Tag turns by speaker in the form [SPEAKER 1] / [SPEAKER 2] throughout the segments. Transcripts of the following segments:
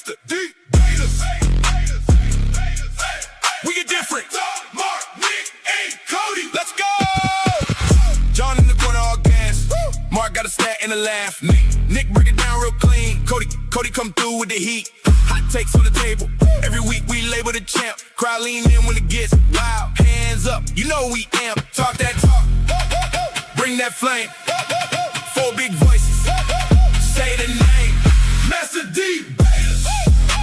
[SPEAKER 1] Mastah, D-Bate. We get different. Mark, Nick, and Cody. Let's go. John in the corner, all gas. Mark got a stat and a laugh. Nick break it down real clean. Cody come through with the heat. Hot takes on the table. Every week we label the champ. Crowd lean in when it gets loud. Hands up, you know we amp. Talk that talk. Bring that flame. Four big voices. Say the name. Mastah D-Bate.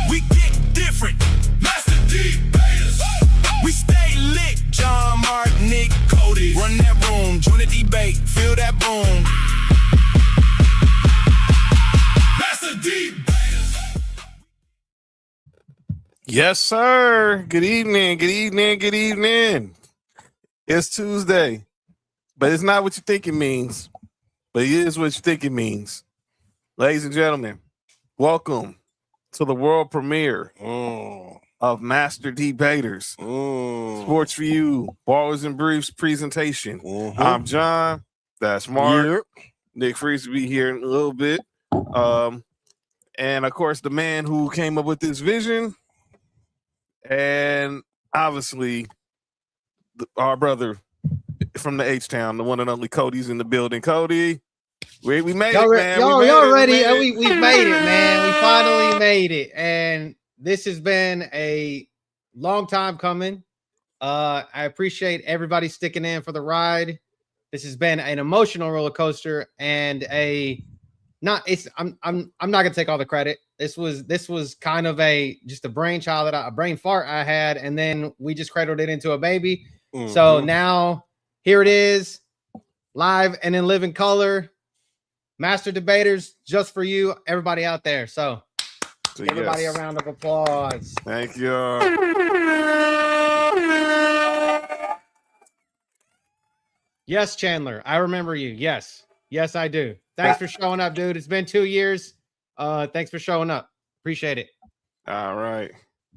[SPEAKER 1] We get different. Mastah D-Bate. We stay lit. John, Mark, Nick, Cody. Run that room. Join the debate. Feel that boom. Mastah D-Bate.
[SPEAKER 2] Yes, sir. Good evening. Good evening. Good evening. It's Tuesday, but it's not what you think it means, but it is what you think it means. Ladies and gentlemen, welcome to the world premiere of Master Debaters. Sports for You, Ballers and Briefs presentation. I'm John. That's Mark. Nick Freeze will be here in a little bit. And of course, the man who came up with this vision, and obviously our brother from the H-Town, the one and only Cody's in the building. Cody, we made it, man.
[SPEAKER 3] Y'all ready? We made it, man. We finally made it. And this has been a long time coming. I appreciate everybody sticking in for the ride. This has been an emotional roller coaster and I'm not gonna take all the credit. This was kind of just a brainchild a brain fart I had, and then we just cradled it into a baby. So now here it is, live and in living color. Master Debaters, just for you, everybody out there. So everybody, a round of applause.
[SPEAKER 2] Thank you.
[SPEAKER 3] Yes, Chandler, I remember you. Yes, I do. Thanks for showing up, dude. It's been 2 years. Thanks for showing up. Appreciate it.
[SPEAKER 2] All right.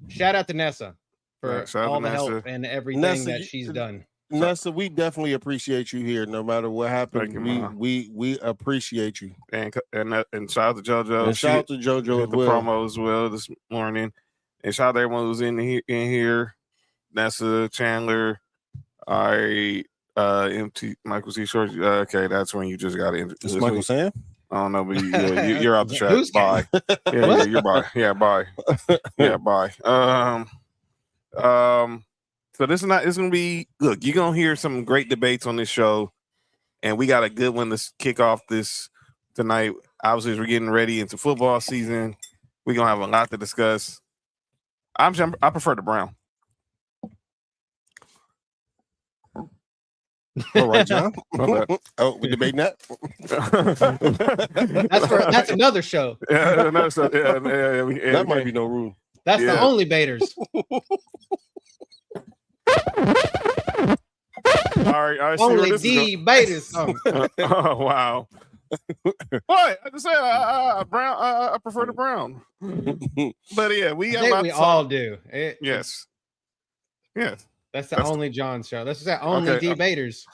[SPEAKER 3] Shout out to Nessa for all the help and everything that she's done.
[SPEAKER 4] Nessa, we definitely appreciate you here. No matter what happened, we appreciate you.
[SPEAKER 2] And shout out to JoJo.
[SPEAKER 4] And shout out to JoJo as
[SPEAKER 2] the
[SPEAKER 4] well.
[SPEAKER 2] promo as well this morning. And shout out to everyone who's in here. Nessa, Chandler, MT Michael C. Short. Okay, that's when you just got in.
[SPEAKER 4] Is Michael Sam?
[SPEAKER 2] I don't know, but you're out the chat. Bye. Yeah, you're bye. Yeah, bye. Yeah, bye. So it's gonna be, look, you're gonna hear some great debates on this show, and we got a good one to kick off this tonight. Obviously, as we're getting ready into football season, we're gonna have a lot to discuss. I prefer the Brown.
[SPEAKER 4] All right, John. Oh, we debating that?
[SPEAKER 3] That's another show.
[SPEAKER 2] Yeah, another show. Yeah,
[SPEAKER 4] that might be no rule.
[SPEAKER 3] That's the only baiters.
[SPEAKER 2] All right.
[SPEAKER 3] Only D-Baters.
[SPEAKER 2] Oh, wow. What? I just said Brown. I prefer the Brown. But yeah, we
[SPEAKER 3] all do.
[SPEAKER 2] Yes.
[SPEAKER 3] That's the only John show. That's that only D-Baters.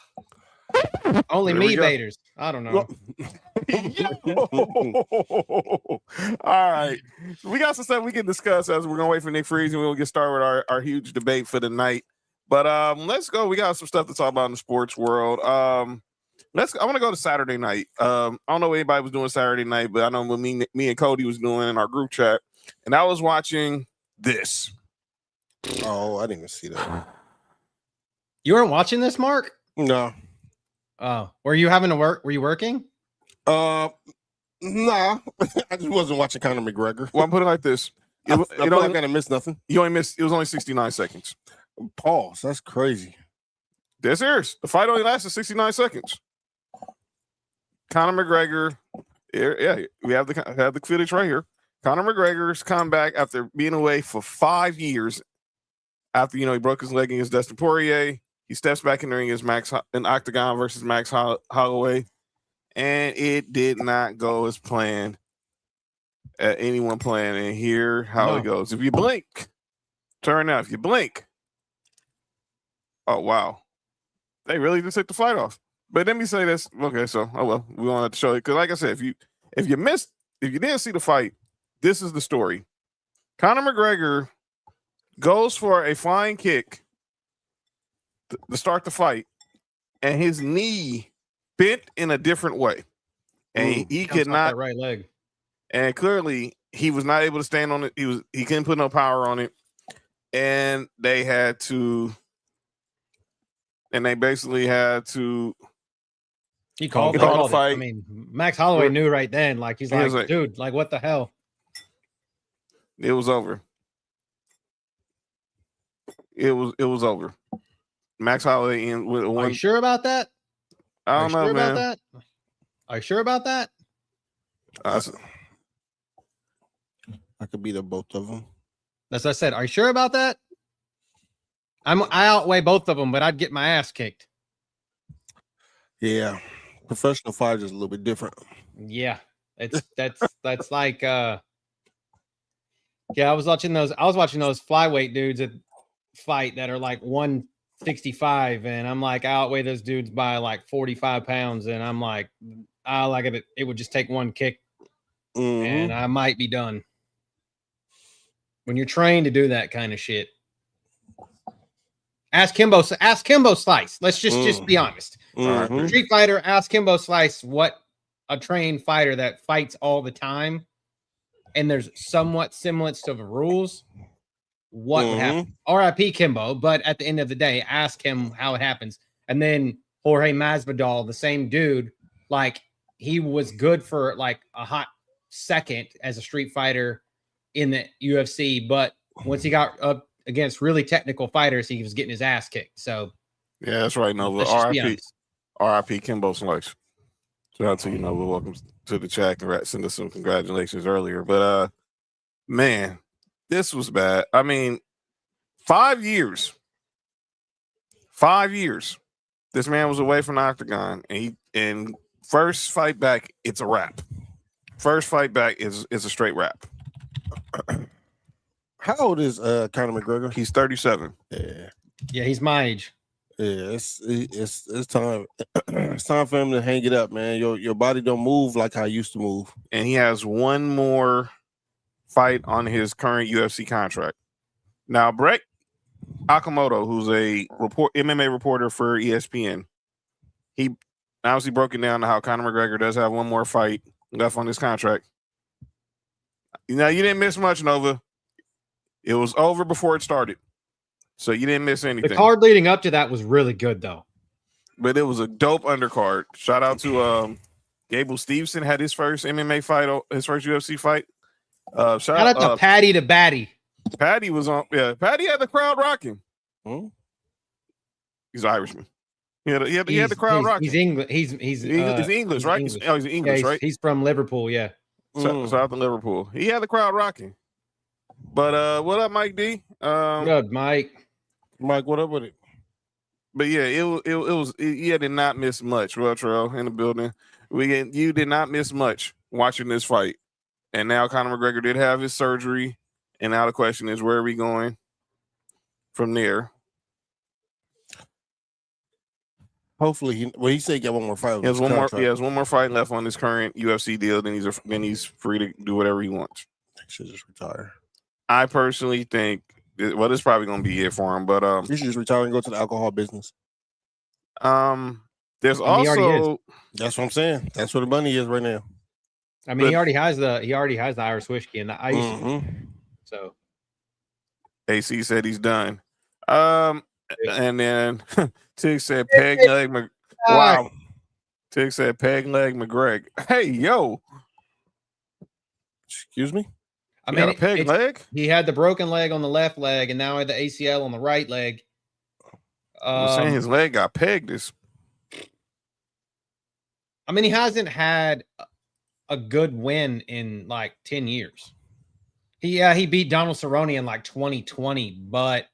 [SPEAKER 3] Only me baiters. I don't know.
[SPEAKER 2] All right. We got some stuff we can discuss as we're gonna wait for Nick Freeze, and we'll get started with our huge debate for the night. But let's go. We got some stuff to talk about in the sports world. I want to go to Saturday night. I don't know what anybody was doing Saturday night, but I know what me and Cody was doing in our group chat, and I was watching this.
[SPEAKER 4] Oh, I didn't even see that.
[SPEAKER 3] You weren't watching this, Mark?
[SPEAKER 4] No.
[SPEAKER 3] Oh, were you having to work? Were you working?
[SPEAKER 4] Nah. I just wasn't watching Conor McGregor.
[SPEAKER 2] Well, I'm putting it like this.
[SPEAKER 4] I feel like I didn't miss nothing.
[SPEAKER 2] You only missed. It was only 69 seconds.
[SPEAKER 4] Pause. That's crazy.
[SPEAKER 2] Dead serious. The fight only lasted 69 seconds. Conor McGregor. Yeah, we have the footage right here. Conor McGregor's comeback after being away for 5 years. After he broke his leg against Dustin Poirier, he steps back in the ring against an octagon versus Max Holloway, and it did not go as planned. Anyone playing, and here how it goes. If you blink, turn out. If you blink, oh wow, they really just took the fight off. But let me say this. Okay, so we wanted to show you because, like I said, if you didn't see the fight, this is the story. Conor McGregor goes for a flying kick to start the fight, and his knee bent in a different way, and he could not
[SPEAKER 3] that right leg.
[SPEAKER 2] And clearly, he was not able to stand on it. He couldn't put no power on it, and they basically had to.
[SPEAKER 3] He called
[SPEAKER 2] a fight.
[SPEAKER 3] I mean, Max Holloway knew right then. Like he's like, dude, like what the hell?
[SPEAKER 2] It was over. It was over. Max Holloway in with one.
[SPEAKER 3] Are you sure about that?
[SPEAKER 2] I don't know, man.
[SPEAKER 3] About that? Are you sure about that?
[SPEAKER 4] I could beat up both of them.
[SPEAKER 3] That's what I said. Are you sure about that? I outweigh both of them, but I'd get my ass kicked.
[SPEAKER 4] Yeah, professional fighters is a little bit different.
[SPEAKER 3] Yeah, that's like yeah. I was watching those flyweight dudes at fight that are like 165, and I'm like, I outweigh those dudes by like 45 pounds, and I'm like, I like it. It would just take one kick, and I might be done. When you're trained to do that kind of shit, ask Kimbo Slice. Let's just be honest. Street fighter, ask Kimbo Slice what a trained fighter that fights all the time, and there's somewhat semblance to the rules. What would happen? R.I.P. Kimbo, but at the end of the day, ask him how it happens. And then Jorge Masvidal, the same dude, like he was good for like a hot second as a street fighter in the UFC, but once he got up against really technical fighters, he was getting his ass kicked. So
[SPEAKER 2] yeah, that's right, Nova. R.I.P. Kimbo Slice. Shout out to you, Nova. Welcome to the chat. Send us some congratulations earlier. But man, this was bad. I mean, 5 years. 5 years. This man was away from the octagon, and first fight back, it's a wrap. First fight back is a straight wrap.
[SPEAKER 4] How old is Conor McGregor?
[SPEAKER 2] He's 37.
[SPEAKER 3] Yeah, he's my age.
[SPEAKER 4] Yeah, it's time. It's time for him to hang it up, man. Your body don't move like how it used to move.
[SPEAKER 2] And he has one more fight on his current UFC contract. Now, Brett Okamoto, who's a MMA reporter for ESPN, he obviously broke it down to how Conor McGregor does have one more fight left on his contract. Now, you didn't miss much, Nova. It was over before it started, so you didn't miss anything.
[SPEAKER 3] The card leading up to that was really good, though.
[SPEAKER 2] But it was a dope undercard. Shout out to Gable Stevenson, had his first MMA fight, his first UFC fight. Shout out
[SPEAKER 3] to Patty to Batty.
[SPEAKER 2] Patty was on. Yeah, Patty had the crowd rocking. He's Irishman. He had the crowd rocking.
[SPEAKER 3] He's English. He's
[SPEAKER 2] English, right?
[SPEAKER 3] English.
[SPEAKER 2] He's English, right?
[SPEAKER 3] He's from Liverpool. Yeah.
[SPEAKER 2] South of Liverpool. He had the crowd rocking. But what up, Mike D?
[SPEAKER 3] What up, Mike?
[SPEAKER 4] Mike, what up with it?
[SPEAKER 2] But yeah, it was. You did not miss much. Well, Terrell in the building. You did not miss much watching this fight. And now Conor McGregor did have his surgery, and now the question is, where are we going from there?
[SPEAKER 4] Hopefully, he said he got one more fight.
[SPEAKER 2] He has one more. He has one more fight left on his current UFC deal. Then he's free to do whatever he wants.
[SPEAKER 4] He should just retire.
[SPEAKER 2] I personally think, well, this is probably going to be it for him. But
[SPEAKER 4] he should just retire and go to the alcohol business.
[SPEAKER 2] There's also
[SPEAKER 4] that's what I'm saying. That's where the money is right now.
[SPEAKER 3] I mean, he already has the Irish whiskey and the ice. So
[SPEAKER 2] AC said he's done. And then Tig said peg leg. Wow. Tig said peg leg McGregor. Hey, yo.
[SPEAKER 4] Excuse me.
[SPEAKER 3] I mean,
[SPEAKER 2] a peg leg.
[SPEAKER 3] He had the broken leg on the left leg, and now he had the ACL on the right leg.
[SPEAKER 2] I'm saying his leg got pegged.
[SPEAKER 3] I mean, he hasn't had a good win in like 10 years. He beat Donald Cerrone in like 2020, but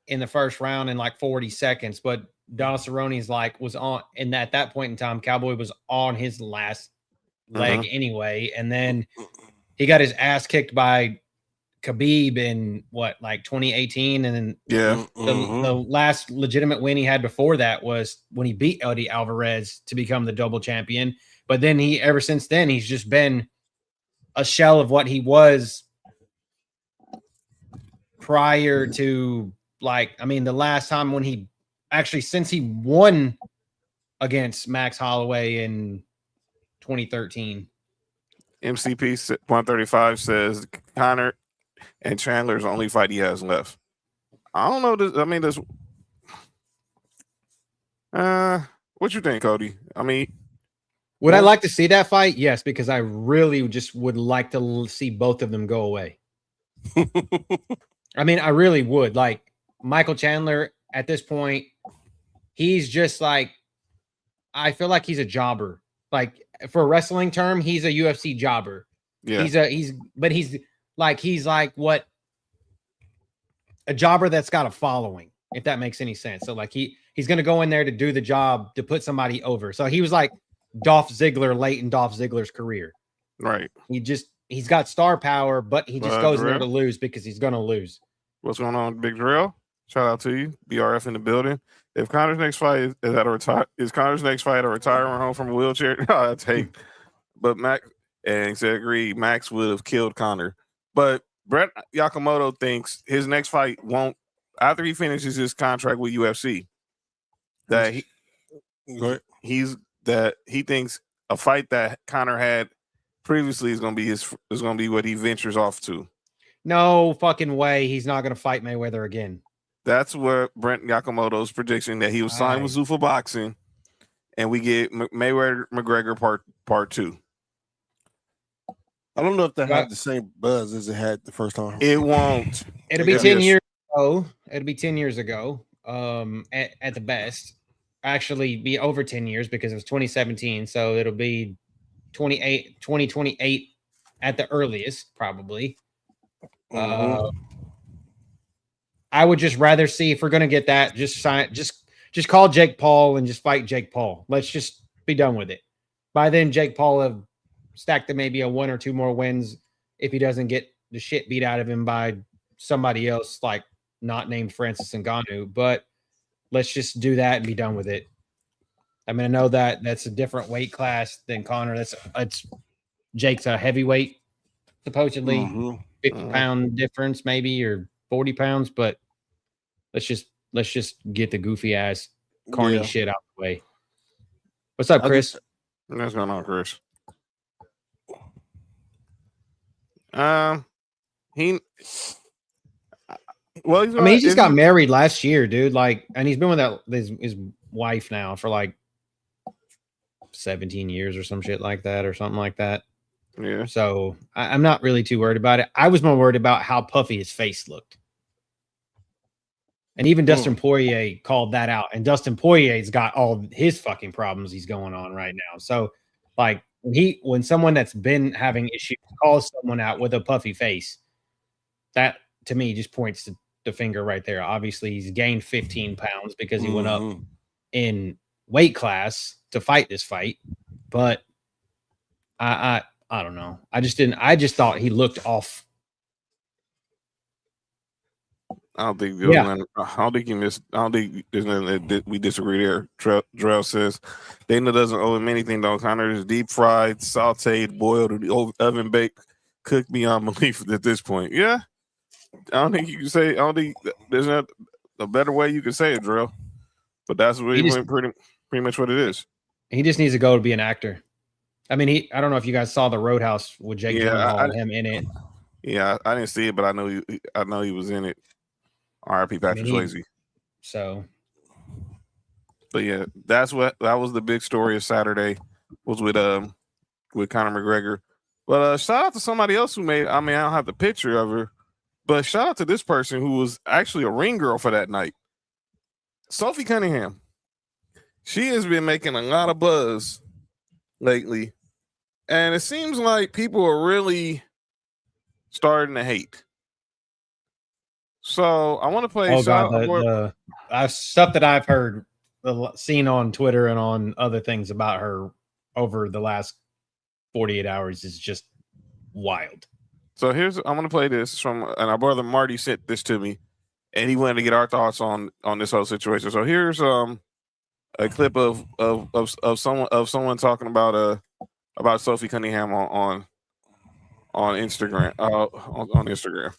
[SPEAKER 3] in the first round in like 40 seconds. But Donald Cerrone's was on, and at that point in time, Cowboy was on his last leg anyway. And then he got his ass kicked by Khabib in 2018, and then the last legitimate win he had before that was when he beat Eddie Alvarez to become the double champion. But then ever since then, he's just been a shell of what he was prior to the last time when he actually since he won against Max Holloway in 2013.
[SPEAKER 2] MCP 135 says Conor and Chandler's the only fight he has left. I don't know. What you think, Cody? I mean,
[SPEAKER 3] would I like to see that fight? Yes, because I really just would like to see both of them go away. I mean, I really would. Like Michael Chandler at this point, he's just like, I feel like he's a jobber. Like for a wrestling term, he's a UFC jobber.
[SPEAKER 2] Yeah.
[SPEAKER 3] He's like what a jobber that's got a following, if that makes any sense. So like he's gonna go in there to do the job to put somebody over. So he was like Dolph Ziggler late in Dolph Ziggler's career.
[SPEAKER 2] Right.
[SPEAKER 3] He's got star power, but he just goes in there to lose because he's gonna lose.
[SPEAKER 2] What's going on, Big Drill? Shout out to you, BRF in the building. If Conor's next fight is Conor's next fight a retirement home from a wheelchair? No, that's hate. But Max and said agree, Max would have killed Conor. But Brett Yakamoto thinks his next fight won't after he finishes his contract with UFC. That he thinks a fight that Conor had previously is gonna be what he ventures off to.
[SPEAKER 3] No fucking way. He's not gonna fight Mayweather again.
[SPEAKER 2] That's where Brent Yakamoto's prediction that he was signed with Zuffa Boxing, and we get Mayweather McGregor part 2.
[SPEAKER 4] I don't know if that had the same buzz as it had the first time.
[SPEAKER 2] It won't.
[SPEAKER 3] It'll be 10 years ago. It'll be 10 years ago. At the best. Actually be over 10 years because it was 2017. So it'll be 2028 at the earliest, probably. I would just rather see if we're gonna get that, just call Jake Paul and just fight Jake Paul. Let's just be done with it. By then, Jake Paul have stacked maybe a 1 or 2 more wins if he doesn't get the shit beat out of him by somebody else, like not named Francis Ngannou. But let's just do that and be done with it. I mean, I know that that's a different weight class than Conor. It's Jake's a heavyweight, supposedly 50-pound difference, maybe, or 40 pounds. But let's just get the goofy ass corny shit out of the way. What's up, Chris?
[SPEAKER 2] What's going on, Chris?
[SPEAKER 3] He just got married last year, dude. Like, and he's been with his wife now for like 17 years or some shit like that, or something like that.
[SPEAKER 2] Yeah.
[SPEAKER 3] So I'm not really too worried about it. I was more worried about how puffy his face looked. And even Dustin Poirier called that out. And Dustin Poirier's got all his fucking problems he's going on right now. So, like, when someone that's been having issues calls someone out with a puffy face, that to me just points to the finger right there. Obviously, he's gained 15 pounds because he went up in weight class to fight this fight. But I don't know. I just thought he looked off.
[SPEAKER 2] I don't think he missed. I don't think there's nothing that we disagree there. Drell says Dana doesn't owe him anything though. Conor is deep fried, sauteed, boiled, or oven baked, cooked beyond belief at this point. Yeah, I don't think you can say. I don't think there's not a better way you can say it, Drell. But that's what he went pretty much what it is.
[SPEAKER 3] He just needs to go to be an actor. I mean, I don't know if you guys saw the Roadhouse with Jake Gyllenhaal and him in it.
[SPEAKER 2] Yeah, I didn't see it, but I know he was in it. R.I.P. Patrick Swayze.
[SPEAKER 3] So,
[SPEAKER 2] but yeah, that was the big story of Saturday, was with Conor McGregor. But shout out to somebody else who made. I mean, I don't have the picture of her, but shout out to this person who was actually a ring girl for that night, Sophie Cunningham. She has been making a lot of buzz lately, and it seems like people are really starting to hate. So I want to play.
[SPEAKER 3] Stuff that I've heard, seen on Twitter and on other things about her over the last 48 hours is just wild.
[SPEAKER 2] So I'm going to play this from, and our brother Marty sent this to me, and he wanted to get our thoughts on this whole situation. So here's a clip of someone talking about Sophie Cunningham on Instagram on Instagram.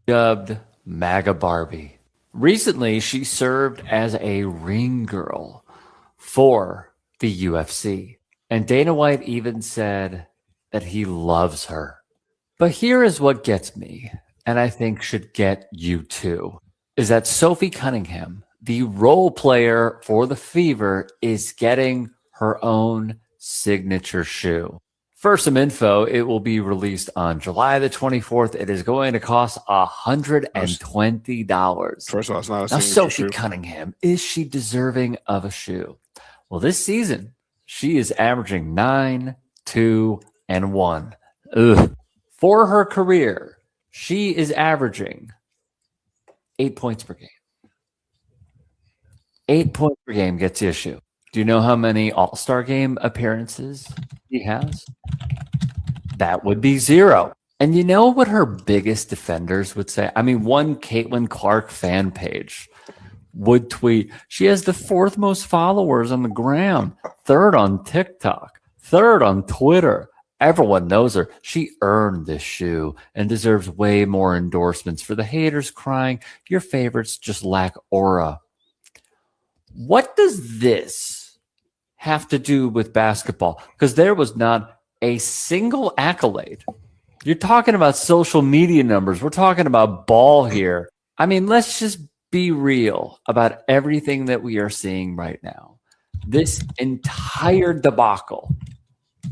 [SPEAKER 5] dubbed MAGA Barbie. Recently, she served as a ring girl for the UFC. And Dana White even said that he loves her. But here is what gets me, and I think should get you too, is that Sophie Cunningham, the role player for the Fever, is getting her own signature shoe. For some info, it will be released on July the 24th. It is going to cost $120.
[SPEAKER 2] First of all, it's not a
[SPEAKER 5] Now,
[SPEAKER 2] signature
[SPEAKER 5] Sophie
[SPEAKER 2] shoe.
[SPEAKER 5] Cunningham, is she deserving of a shoe? Well, this season, she is averaging 9, 2, and 1. Ugh. For her career, she is averaging 8 points per game. 8 points per game gets you a shoe. Do you know how many All-Star Game appearances he has? That would be 0. And you know what her biggest defenders would say? I mean, one Caitlin Clark fan page would tweet, she has the 4th most followers on the gram, 3rd on TikTok, 3rd on Twitter. Everyone knows her. She earned this shoe and deserves way more endorsements. For the haters crying, your favorites just lack aura. What does this have to do with basketball? Because there was not a single accolade. You're talking about social media numbers. We're talking about ball here. I mean, let's just be real about everything that we are seeing right now. This entire debacle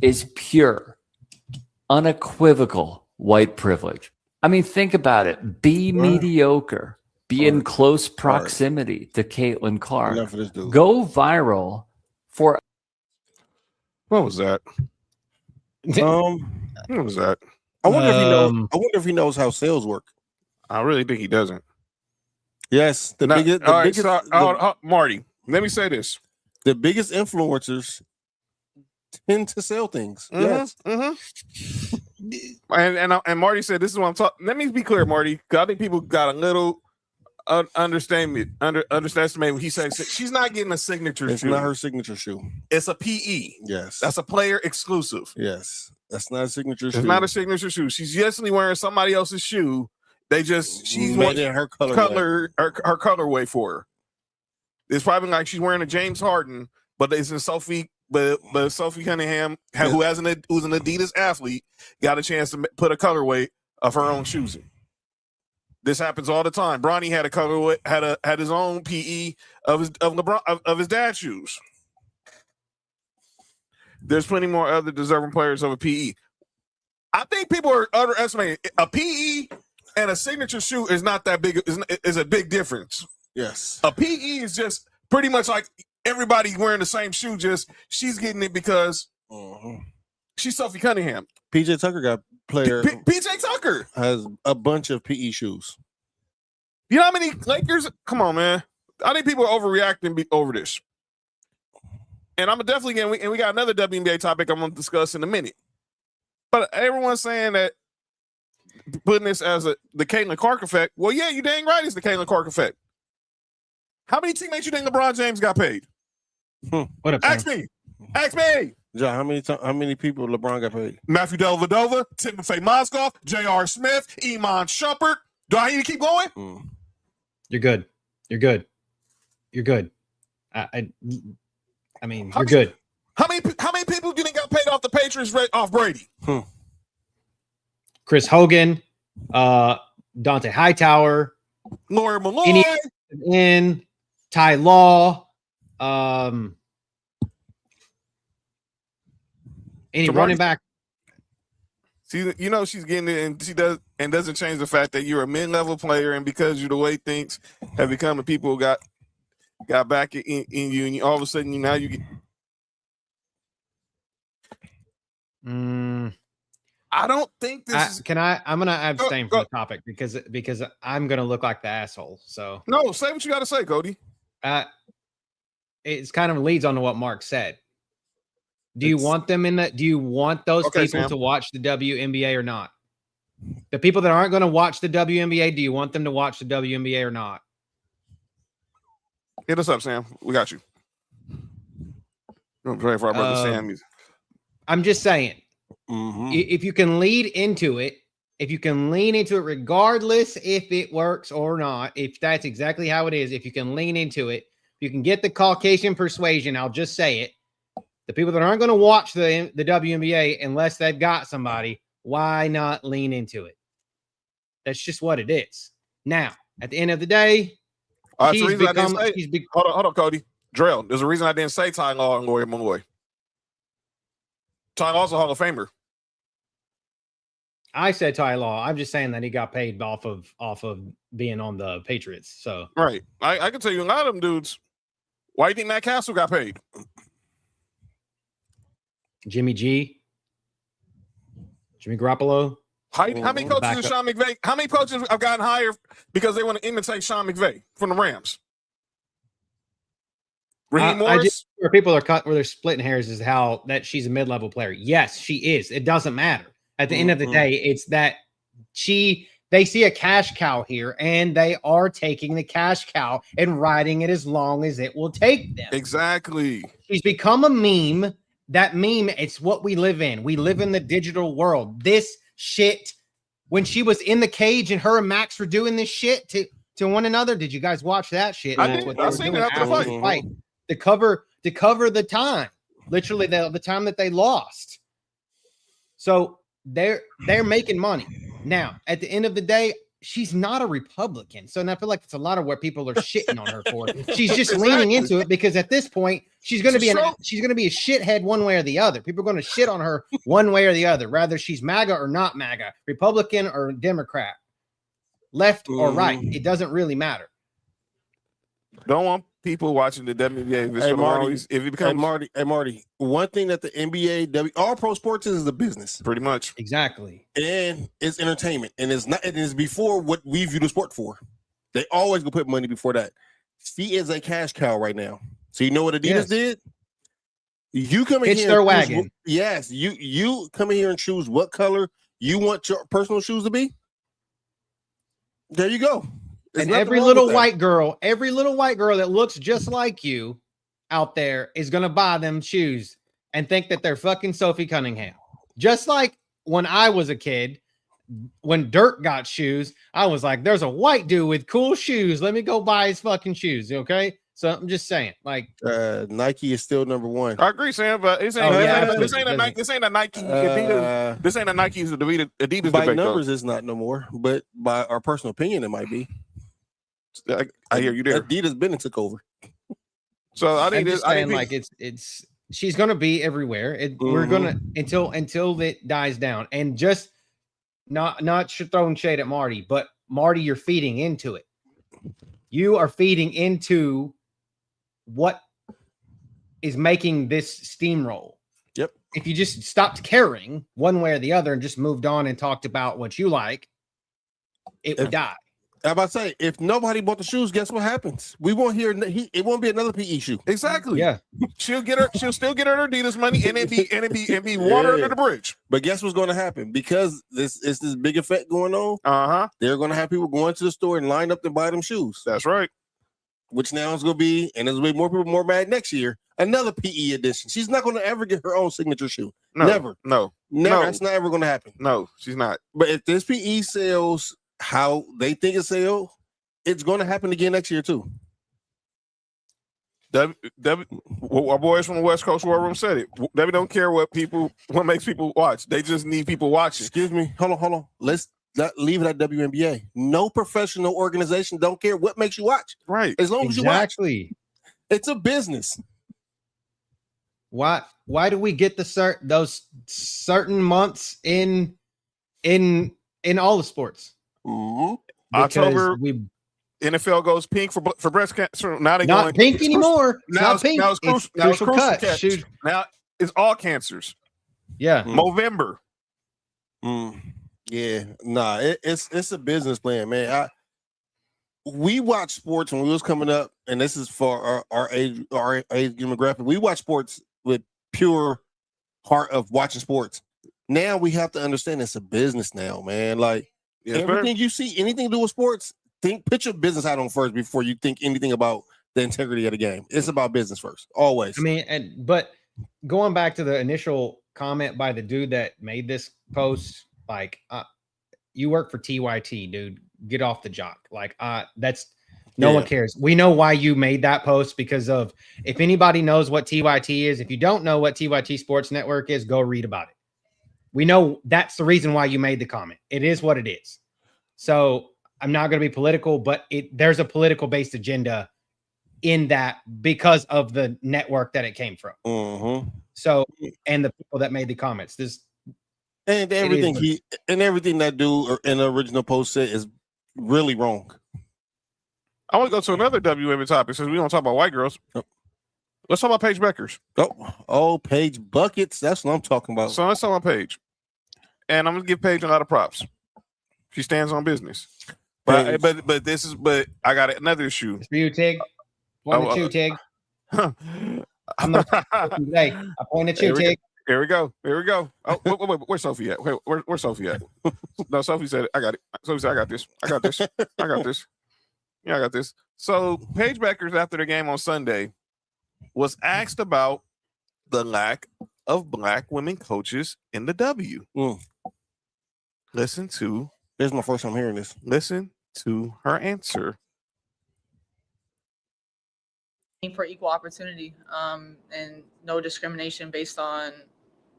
[SPEAKER 5] is pure, unequivocal white privilege. I mean, think about it. Be mediocre. Be in close proximity to Caitlin Clark.
[SPEAKER 4] Enough of this dude.
[SPEAKER 5] Go viral for.
[SPEAKER 2] What was that? What was that?
[SPEAKER 4] I wonder if he knows. I wonder if he knows how sales work.
[SPEAKER 2] I really think he doesn't.
[SPEAKER 4] Yes, the
[SPEAKER 2] Now,
[SPEAKER 4] biggest,
[SPEAKER 2] all right, so, Marty, let me say this.
[SPEAKER 4] the biggest influencers tend to sell things. Yes.
[SPEAKER 2] And Marty said, "This is what I'm talking." Let me be clear, Marty. 'Cause I think people got a little underestimate what he said. She's not getting a signature
[SPEAKER 4] It's
[SPEAKER 2] shoe.
[SPEAKER 4] not her signature shoe.
[SPEAKER 2] It's a PE.
[SPEAKER 4] Yes.
[SPEAKER 2] That's a player exclusive.
[SPEAKER 4] Yes. That's not a signature
[SPEAKER 2] It's
[SPEAKER 4] shoe.
[SPEAKER 2] not a signature shoe. She's justly wearing somebody else's shoe. She's
[SPEAKER 4] made it her color.
[SPEAKER 2] her colorway for her. It's probably like she's wearing a James Harden, but it's in Sophie. But Sophie Cunningham, who's an Adidas athlete, got a chance to put a colorway of her own shoes in. This happens all the time. Bronny had a colorway, had his own PE of his dad's shoes. There's plenty more other deserving players of a PE. I think people are underestimating a PE and a signature shoe is not that big. Is a big difference.
[SPEAKER 4] Yes.
[SPEAKER 2] A PE is just pretty much like everybody wearing the same shoe. Just she's getting it because she's Sophie Cunningham.
[SPEAKER 4] PJ Tucker got player.
[SPEAKER 2] PJ Tucker
[SPEAKER 4] has a bunch of PE shoes.
[SPEAKER 2] You know how many Lakers? Come on, man. I think people are overreacting over this. And I'm definitely getting, and we got another WNBA topic I'm going to discuss in a minute. But everyone's saying that putting this as the Caitlin Clark effect. Well, yeah, you dang right it's the Caitlin Clark effect. How many teammates you think LeBron James got paid?
[SPEAKER 3] What up,
[SPEAKER 2] Ask me.
[SPEAKER 4] John, how many people LeBron got paid?
[SPEAKER 2] Matthew Dellavedova, Timofey Mozgov, J.R. Smith, Iman Shumpert. Do I need to keep going?
[SPEAKER 3] You're good. I mean, you're good.
[SPEAKER 2] How many people do you think got paid off the Patriots off Brady?
[SPEAKER 3] Chris Hogan, Dante Hightower,
[SPEAKER 2] Lawyer Malloy,
[SPEAKER 3] Ty Law, any running back.
[SPEAKER 2] See, you know she's getting it, and she doesn't change the fact that you're a mid-level player, and because you're the way things have become, and people got back in you, and all of a sudden you get. I don't think this is.
[SPEAKER 3] I'm gonna abstain from the topic because I'm gonna look like the asshole. So
[SPEAKER 2] no, say what you got to say, Cody.
[SPEAKER 3] It's kind of leads on to what Mark said. Do you want those people
[SPEAKER 2] Sam.
[SPEAKER 3] to watch the WNBA or not? The people that aren't going to watch the WNBA, do you want them to watch the WNBA or not?
[SPEAKER 2] Hit us up, Sam. We got you. I'm praying for our brother Sam.
[SPEAKER 3] I'm just saying, if you can lead into it if you can lean into it, regardless if it works or not, if that's exactly how it is, if you can lean into it, you can get the Caucasian persuasion. I'll just say it. The people that aren't going to watch the WNBA unless they've got somebody, why not lean into it? That's just what it is. Now, at the end of the day,
[SPEAKER 2] Hold on, Cody. Drell, there's a reason I didn't say Ty Law and Lawyer Malloy. Ty Law's a Hall of Famer.
[SPEAKER 3] I said Ty Law. I'm just saying that he got paid off of being on the Patriots. So
[SPEAKER 2] right. I can tell you a lot of them dudes. Why do you think Matt Castle got paid?
[SPEAKER 3] Jimmy Garoppolo.
[SPEAKER 2] How many coaches is Sean McVay? How many coaches have gotten hired because they want to imitate Sean McVay from the Rams? Raheem Morris.
[SPEAKER 3] Where people are where they're splitting hairs is how that she's a mid-level player. Yes, she is. It doesn't matter. At the end of the day, it's that they see a cash cow here, and they are taking the cash cow and riding it as long as it will take them.
[SPEAKER 2] Exactly.
[SPEAKER 3] She's become a meme. That meme, it's what we live in. We live in the digital world. This shit, when she was in the cage and her and Max were doing this shit to one another. Did you guys watch that shit?
[SPEAKER 2] I did. I seen it after the fight.
[SPEAKER 3] To cover the time, literally the time that they lost. So they're making money. Now, at the end of the day, she's not a Republican. So I feel like it's a lot of where people are shitting on her for. She's just leaning into it because at this point, she's going to be a shithead one way or the other. People are going to shit on her one way or the other, rather she's MAGA or not MAGA, Republican or Democrat, left or right. It doesn't really matter.
[SPEAKER 2] Don't want people watching the WNBA.
[SPEAKER 4] Hey, Marty. One thing that the NBA, all pro sports is a business,
[SPEAKER 2] pretty much.
[SPEAKER 3] Exactly.
[SPEAKER 4] And it's entertainment, and it's not. It is before what we view the sport for. They always go put money before that. She is a cash cow right now. So you know what Adidas did? You come in here,
[SPEAKER 3] their wagon.
[SPEAKER 4] Yes, you come in here and choose what color you want your personal shoes to be. There you go.
[SPEAKER 3] And every little white girl that looks just like you out there is going to buy them shoes and think that they're fucking Sophie Cunningham. Just like when I was a kid, when Dirk got shoes, I was like, there's a white dude with cool shoes. Let me go buy his fucking shoes. Okay. So I'm just saying, like,
[SPEAKER 4] Nike is still number one.
[SPEAKER 2] I agree, Sam, but this ain't a Nike. This ain't a Nike's Adidas
[SPEAKER 4] by
[SPEAKER 2] debate,
[SPEAKER 4] numbers,
[SPEAKER 2] though.
[SPEAKER 4] It's not no more, but by our personal opinion, it might be.
[SPEAKER 2] I hear you there.
[SPEAKER 4] Adidas been and took over.
[SPEAKER 2] So I think
[SPEAKER 3] it's she's gonna be everywhere. We're gonna until it dies down, and just not throwing shade at Marty, but Marty, you're feeding into it. You are feeding into what is making this steamroll.
[SPEAKER 4] Yep.
[SPEAKER 3] If you just stopped caring one way or the other and just moved on and talked about what you like, it would die.
[SPEAKER 4] I'm about to say, if nobody bought the shoes, guess what happens? We won't hear. It won't be another PE shoe.
[SPEAKER 2] Exactly.
[SPEAKER 3] Yeah.
[SPEAKER 2] She'll still get her Adidas money, and it be water under the bridge.
[SPEAKER 4] But guess what's going to happen? Because this big effect going on. They're going to have people going to the store and line up to buy them shoes.
[SPEAKER 2] That's right.
[SPEAKER 4] Which now is going to be, and there's going to be more people more mad next year. Another PE edition. She's not going to ever get her own signature shoe. Never.
[SPEAKER 2] No.
[SPEAKER 4] That's not ever going to happen.
[SPEAKER 2] No, she's not.
[SPEAKER 4] But if this PE sells how they think it sells, it's going to happen again next year too.
[SPEAKER 2] Our boys from the West Coast War Room said it. They don't care what makes people watch. They just need people watching.
[SPEAKER 4] Excuse me. Hold on. Let's not leave it at WNBA. No professional organization don't care what makes you watch.
[SPEAKER 2] Right.
[SPEAKER 4] As long as you watch. It's a business.
[SPEAKER 3] Why do we get those certain months in all the sports?
[SPEAKER 4] Mm-hmm.
[SPEAKER 2] October, NFL goes pink for breast cancer. Now they
[SPEAKER 3] not pink anymore.
[SPEAKER 2] Now it's pink. Now it's crucial cut. Now it's all cancers.
[SPEAKER 3] Yeah,
[SPEAKER 2] Movember.
[SPEAKER 4] Yeah, nah. It's a business plan, man. We watch sports when we was coming up, and this is for our age demographic. We watch sports with pure heart of watching sports. Now we have to understand it's a business now, man. Like. Everything you see, anything to do with sports, put your business hat on first before you think anything about the integrity of the game. It's about business first, always.
[SPEAKER 3] I mean, but going back to the initial comment by the dude that made this post, like you work for TYT, dude. Get off the jock. Like, that's no one cares. We know why you made that post because of if anybody knows what TYT is. If you don't know what TYT Sports Network is, go read about it. We know that's the reason why you made the comment. It is what it is. So I'm not going to be political, but there's a political based agenda in that because of the network that it came from.
[SPEAKER 4] Mm-hmm.
[SPEAKER 3] So, and the people that made the comments,
[SPEAKER 4] everything that dude in the original post said is really wrong.
[SPEAKER 2] I want to go to another WNBA topic since we don't talk about white girls.
[SPEAKER 4] Oh.
[SPEAKER 2] Let's talk about Paige Beckers.
[SPEAKER 4] Oh, Paige buckets. That's what I'm talking about.
[SPEAKER 2] So let's talk about Paige. And I'm gonna give Paige a lot of props. She stands on business. But I got another issue.
[SPEAKER 3] It's for you, Tig. Point at you, Tig. I'm not today. I point at you, Tig.
[SPEAKER 2] Here we go. Oh, wait, where's Sophie at? Where's Sophie at? No, Sophie said, I got it. Sophie said, I got this. I got this. Yeah, I got this. So Paige Beckers, after the game on Sunday, was asked about the lack of black women coaches in the W. Listen to.
[SPEAKER 4] This is my first time hearing this.
[SPEAKER 2] Listen to her answer.
[SPEAKER 6] For equal opportunity and no discrimination based on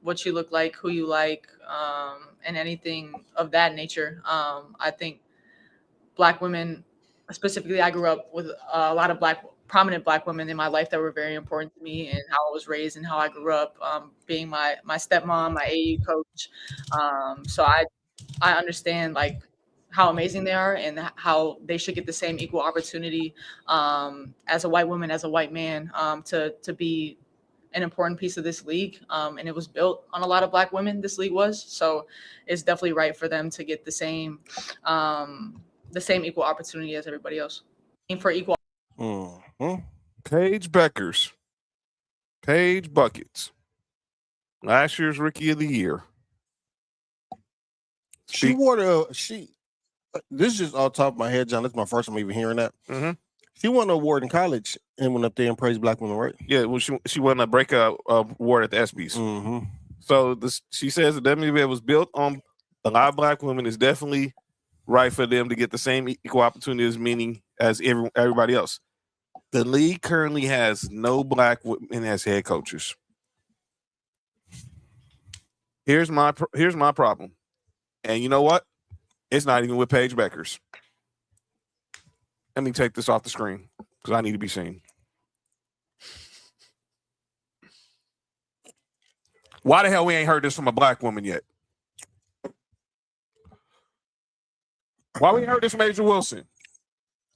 [SPEAKER 6] what you look like, who you like, and anything of that nature. I think black women, specifically, I grew up with a lot of prominent black women in my life that were very important to me and how I was raised and how I grew up, being my stepmom, my AU coach. So I understand like how amazing they are and how they should get the same equal opportunity as a white woman, as a white man, to be an important piece of this league. And it was built on a lot of black women, this league was. So it's definitely right for them to get the same equal opportunity as everybody else. And for equal.
[SPEAKER 2] Paige Beckers. Paige Buckets. Last year's Rookie of the Year.
[SPEAKER 4] This is just off the top of my head, John. This is my first time even hearing that.
[SPEAKER 2] Mm-hmm.
[SPEAKER 4] She won an award in college and went up there and praised black women, right?
[SPEAKER 2] Yeah, well, she won a breakout award at the ESPYs.
[SPEAKER 4] Mm-hmm.
[SPEAKER 2] So she says the WNBA was built on a lot of black women. It's definitely right for them to get the same equal opportunities, meaning as everybody else. The league currently has no black women as head coaches. Here's my problem, and you know what? It's not even with Paige Beckers. Let me take this off the screen because I need to be seen. Why the hell we ain't heard this from a black woman yet? Why we ain't heard this from Asia Wilson?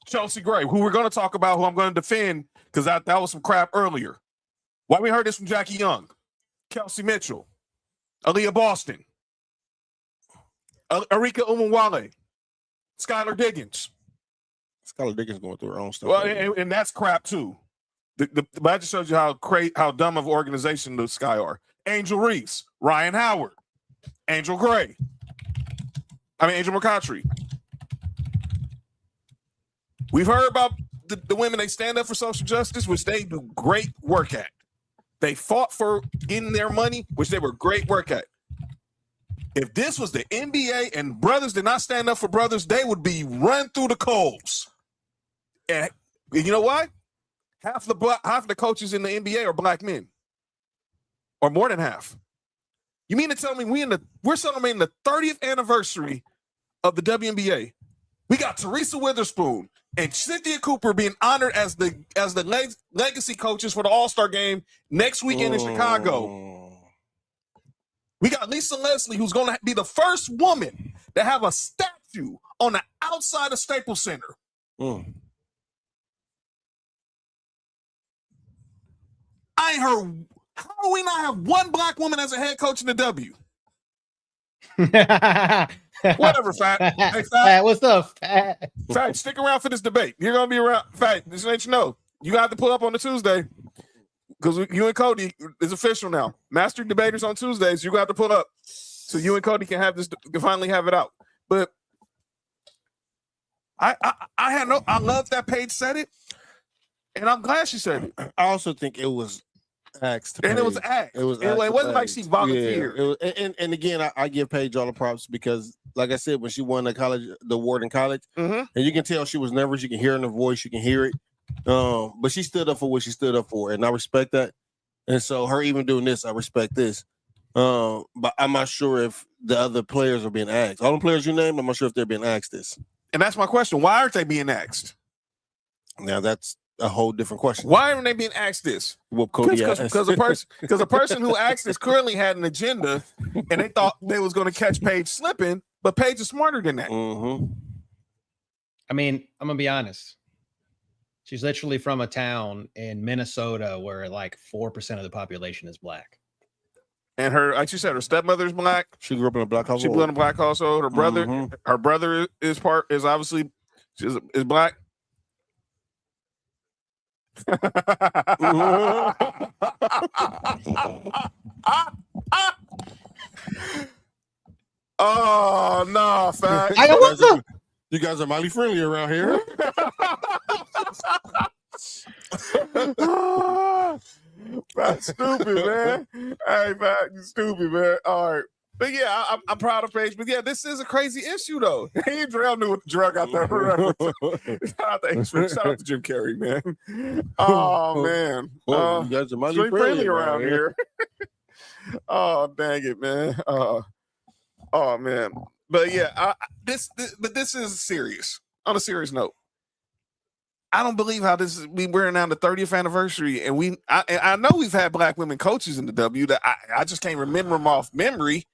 [SPEAKER 2] Chelsea Gray, who we're going to talk about, who I'm going to defend because that was some crap earlier. Why we heard this from Jackie Young, Kelsey Mitchell, Aaliyah Boston, Arika Umawale, Skylar Diggins.
[SPEAKER 4] Skylar Diggins going through her own stuff.
[SPEAKER 2] Well, and that's crap too. But that just shows you how dumb of an organization the Sky are. Angel Reese, Ryan Howard, Angel McCoughtry. We've heard about the women, they stand up for social justice, which they do great work at. They fought for getting their money, which they were great work at. If this was the NBA and brothers did not stand up for brothers, they would be run through the coals. And you know why? Half the coaches in the NBA are black men, or more than half. You mean to tell me we're celebrating the 30th anniversary of the WNBA? We got Teresa Witherspoon and Cynthia Cooper being honored as the legacy coaches for the All-Star game next weekend in Chicago. We got Lisa Leslie, who's going to be the first woman to have a statue on the outside of Staples Center. I ain't heard. How do we not have one black woman as a head coach in the W? Whatever, Fat. Hey, Fat.
[SPEAKER 3] What's up, Fat?
[SPEAKER 2] Fat, stick around for this debate. You're going to be around. Fat, just to let you know, you got to pull up on the Tuesday because you and Cody is official now. Master debaters on Tuesdays. You got to pull up so you and Cody can have this, can finally have it out. But I love that Paige said it, and I'm glad she said it.
[SPEAKER 4] I also think it was Asked
[SPEAKER 2] And it was
[SPEAKER 4] Paige.
[SPEAKER 2] asked.
[SPEAKER 4] It was.
[SPEAKER 2] It
[SPEAKER 4] asked to
[SPEAKER 2] wasn't like
[SPEAKER 4] Paige.
[SPEAKER 2] she volunteered.
[SPEAKER 4] Yeah, it was, and again, I give Paige all the props because, like I said, when she won the award in college,
[SPEAKER 2] Mhm.
[SPEAKER 4] and you can tell she was nervous. You can hear it in her voice. You can hear it. But she stood up for what she stood up for, and I respect that. And so, her even doing this, I respect this. But I'm not sure if the other players are being asked. All the players you named, I'm not sure if they're being asked this.
[SPEAKER 2] And that's my question. Why aren't they being asked?
[SPEAKER 4] Now that's a whole different question.
[SPEAKER 2] Why aren't they being asked this?
[SPEAKER 4] Whoop Cody asked.
[SPEAKER 2] Because a person who asked this currently had an agenda, and they thought they was going to catch Paige slipping, but Paige is smarter than that.
[SPEAKER 4] Mm-hmm.
[SPEAKER 3] I mean, I'm gonna be honest. She's literally from a town in Minnesota where like 4% of the population is black.
[SPEAKER 2] And her, like you said, her stepmother's black.
[SPEAKER 4] She grew up in a black household.
[SPEAKER 2] She grew up in a black household. Her brother,
[SPEAKER 4] Mhm.
[SPEAKER 2] her brother is obviously is black. Oh no, fact.
[SPEAKER 4] You guys are mighty friendly around here.
[SPEAKER 2] That's stupid, man. Hey, man, you stupid, man. All right. But yeah, I'm proud of Paige. But yeah, this is a crazy issue, though. Drell knew what the drug out there. Shout out to Jim Carrey, man. Oh, man.
[SPEAKER 4] Well, you guys are mighty
[SPEAKER 2] Street
[SPEAKER 4] friendly
[SPEAKER 2] friendly around here. Oh, dang it, man. Oh, man. But yeah, this is serious. On a serious note, I don't believe how this is. We're now the 30th anniversary, and I know we've had black women coaches in the W that I just can't remember them off memory.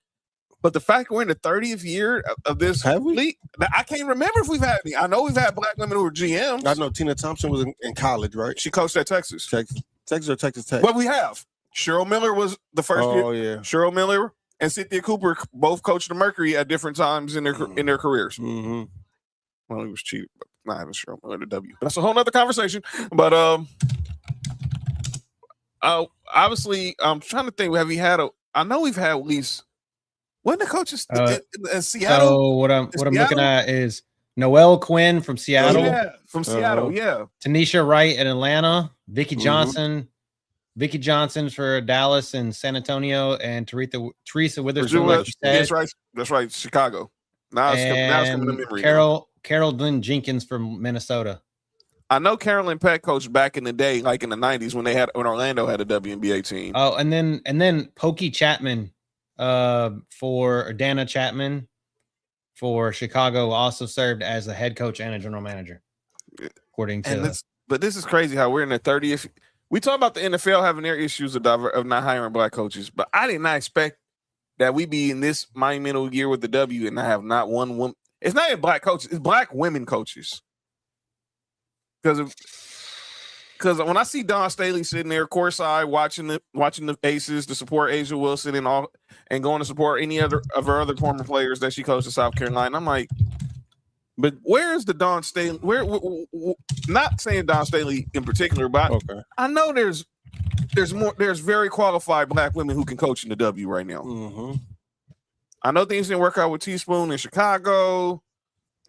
[SPEAKER 2] But the fact we're in the 30th year of this league, I can't remember if we've had any. I know we've had black women who were GMs.
[SPEAKER 4] I know Tina Thompson was in college, right?
[SPEAKER 2] She coached at Texas.
[SPEAKER 4] Texas or Texas Tech?
[SPEAKER 2] Well, we have. Cheryl Miller was the first year.
[SPEAKER 4] Oh, yeah.
[SPEAKER 2] Cheryl Miller and Cynthia Cooper both coached the Mercury at different times in their careers.
[SPEAKER 4] Mm-hmm.
[SPEAKER 2] Well, it was cheap, but not even Cheryl Miller the W. That's a whole nother conversation. But obviously, I'm trying to think. Have we had I know we've had at least. When the coaches in Seattle?
[SPEAKER 3] So what I'm looking at is Noelle Quinn from Seattle.
[SPEAKER 2] Yeah, from Seattle, yeah.
[SPEAKER 3] Tanisha Wright in Atlanta, Vicky Johnson for Dallas and San Antonio, and Teresa Witherspoon, like you said.
[SPEAKER 2] That's right, Chicago. Now it's coming to memory.
[SPEAKER 3] Carol Lynn Jenkins from Minnesota.
[SPEAKER 2] I know Carolyn Peck coached back in the day, like in the 90s when Orlando had a WNBA team.
[SPEAKER 3] Oh, and then Pokey Chapman for Dana Chapman for Chicago also served as the head coach and a general manager, according to.
[SPEAKER 2] But this is crazy how we're in the 30th. We talk about the NFL having their issues of not hiring black coaches, but I did not expect that we be in this monumental year with the W and I have not one woman. It's not even black coaches; it's black women coaches. Because when I see Dawn Staley sitting there courtside watching the Aces to support Asia Wilson and going to support any other of her other former players that she coached in South Carolina, I'm like, but where is the Dawn Staley? Not saying Dawn Staley in particular, but I know there's very qualified black women who can coach in the W right now.
[SPEAKER 4] Mm-hmm.
[SPEAKER 2] I know things didn't work out with Teaspoon in Chicago.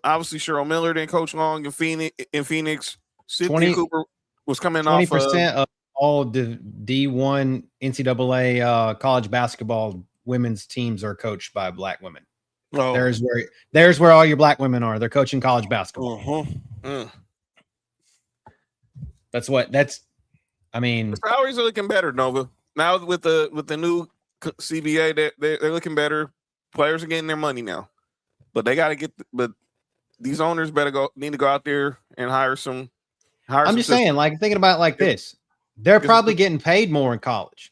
[SPEAKER 2] Obviously, Cheryl Miller didn't coach long in Phoenix. Cynthia Cooper was coming off
[SPEAKER 3] 20% of all the D1 NCAA college basketball women's teams are coached by black women.
[SPEAKER 4] Oh.
[SPEAKER 3] There's where all your black women are. They're coaching college basketball. I mean,
[SPEAKER 2] the salaries are looking better, Nova. Now with the new CBA, they're looking better. Players are getting their money now, but they got to but these owners need to go out there and hire some.
[SPEAKER 3] I'm just saying, like thinking about it like this, they're probably getting paid more in college.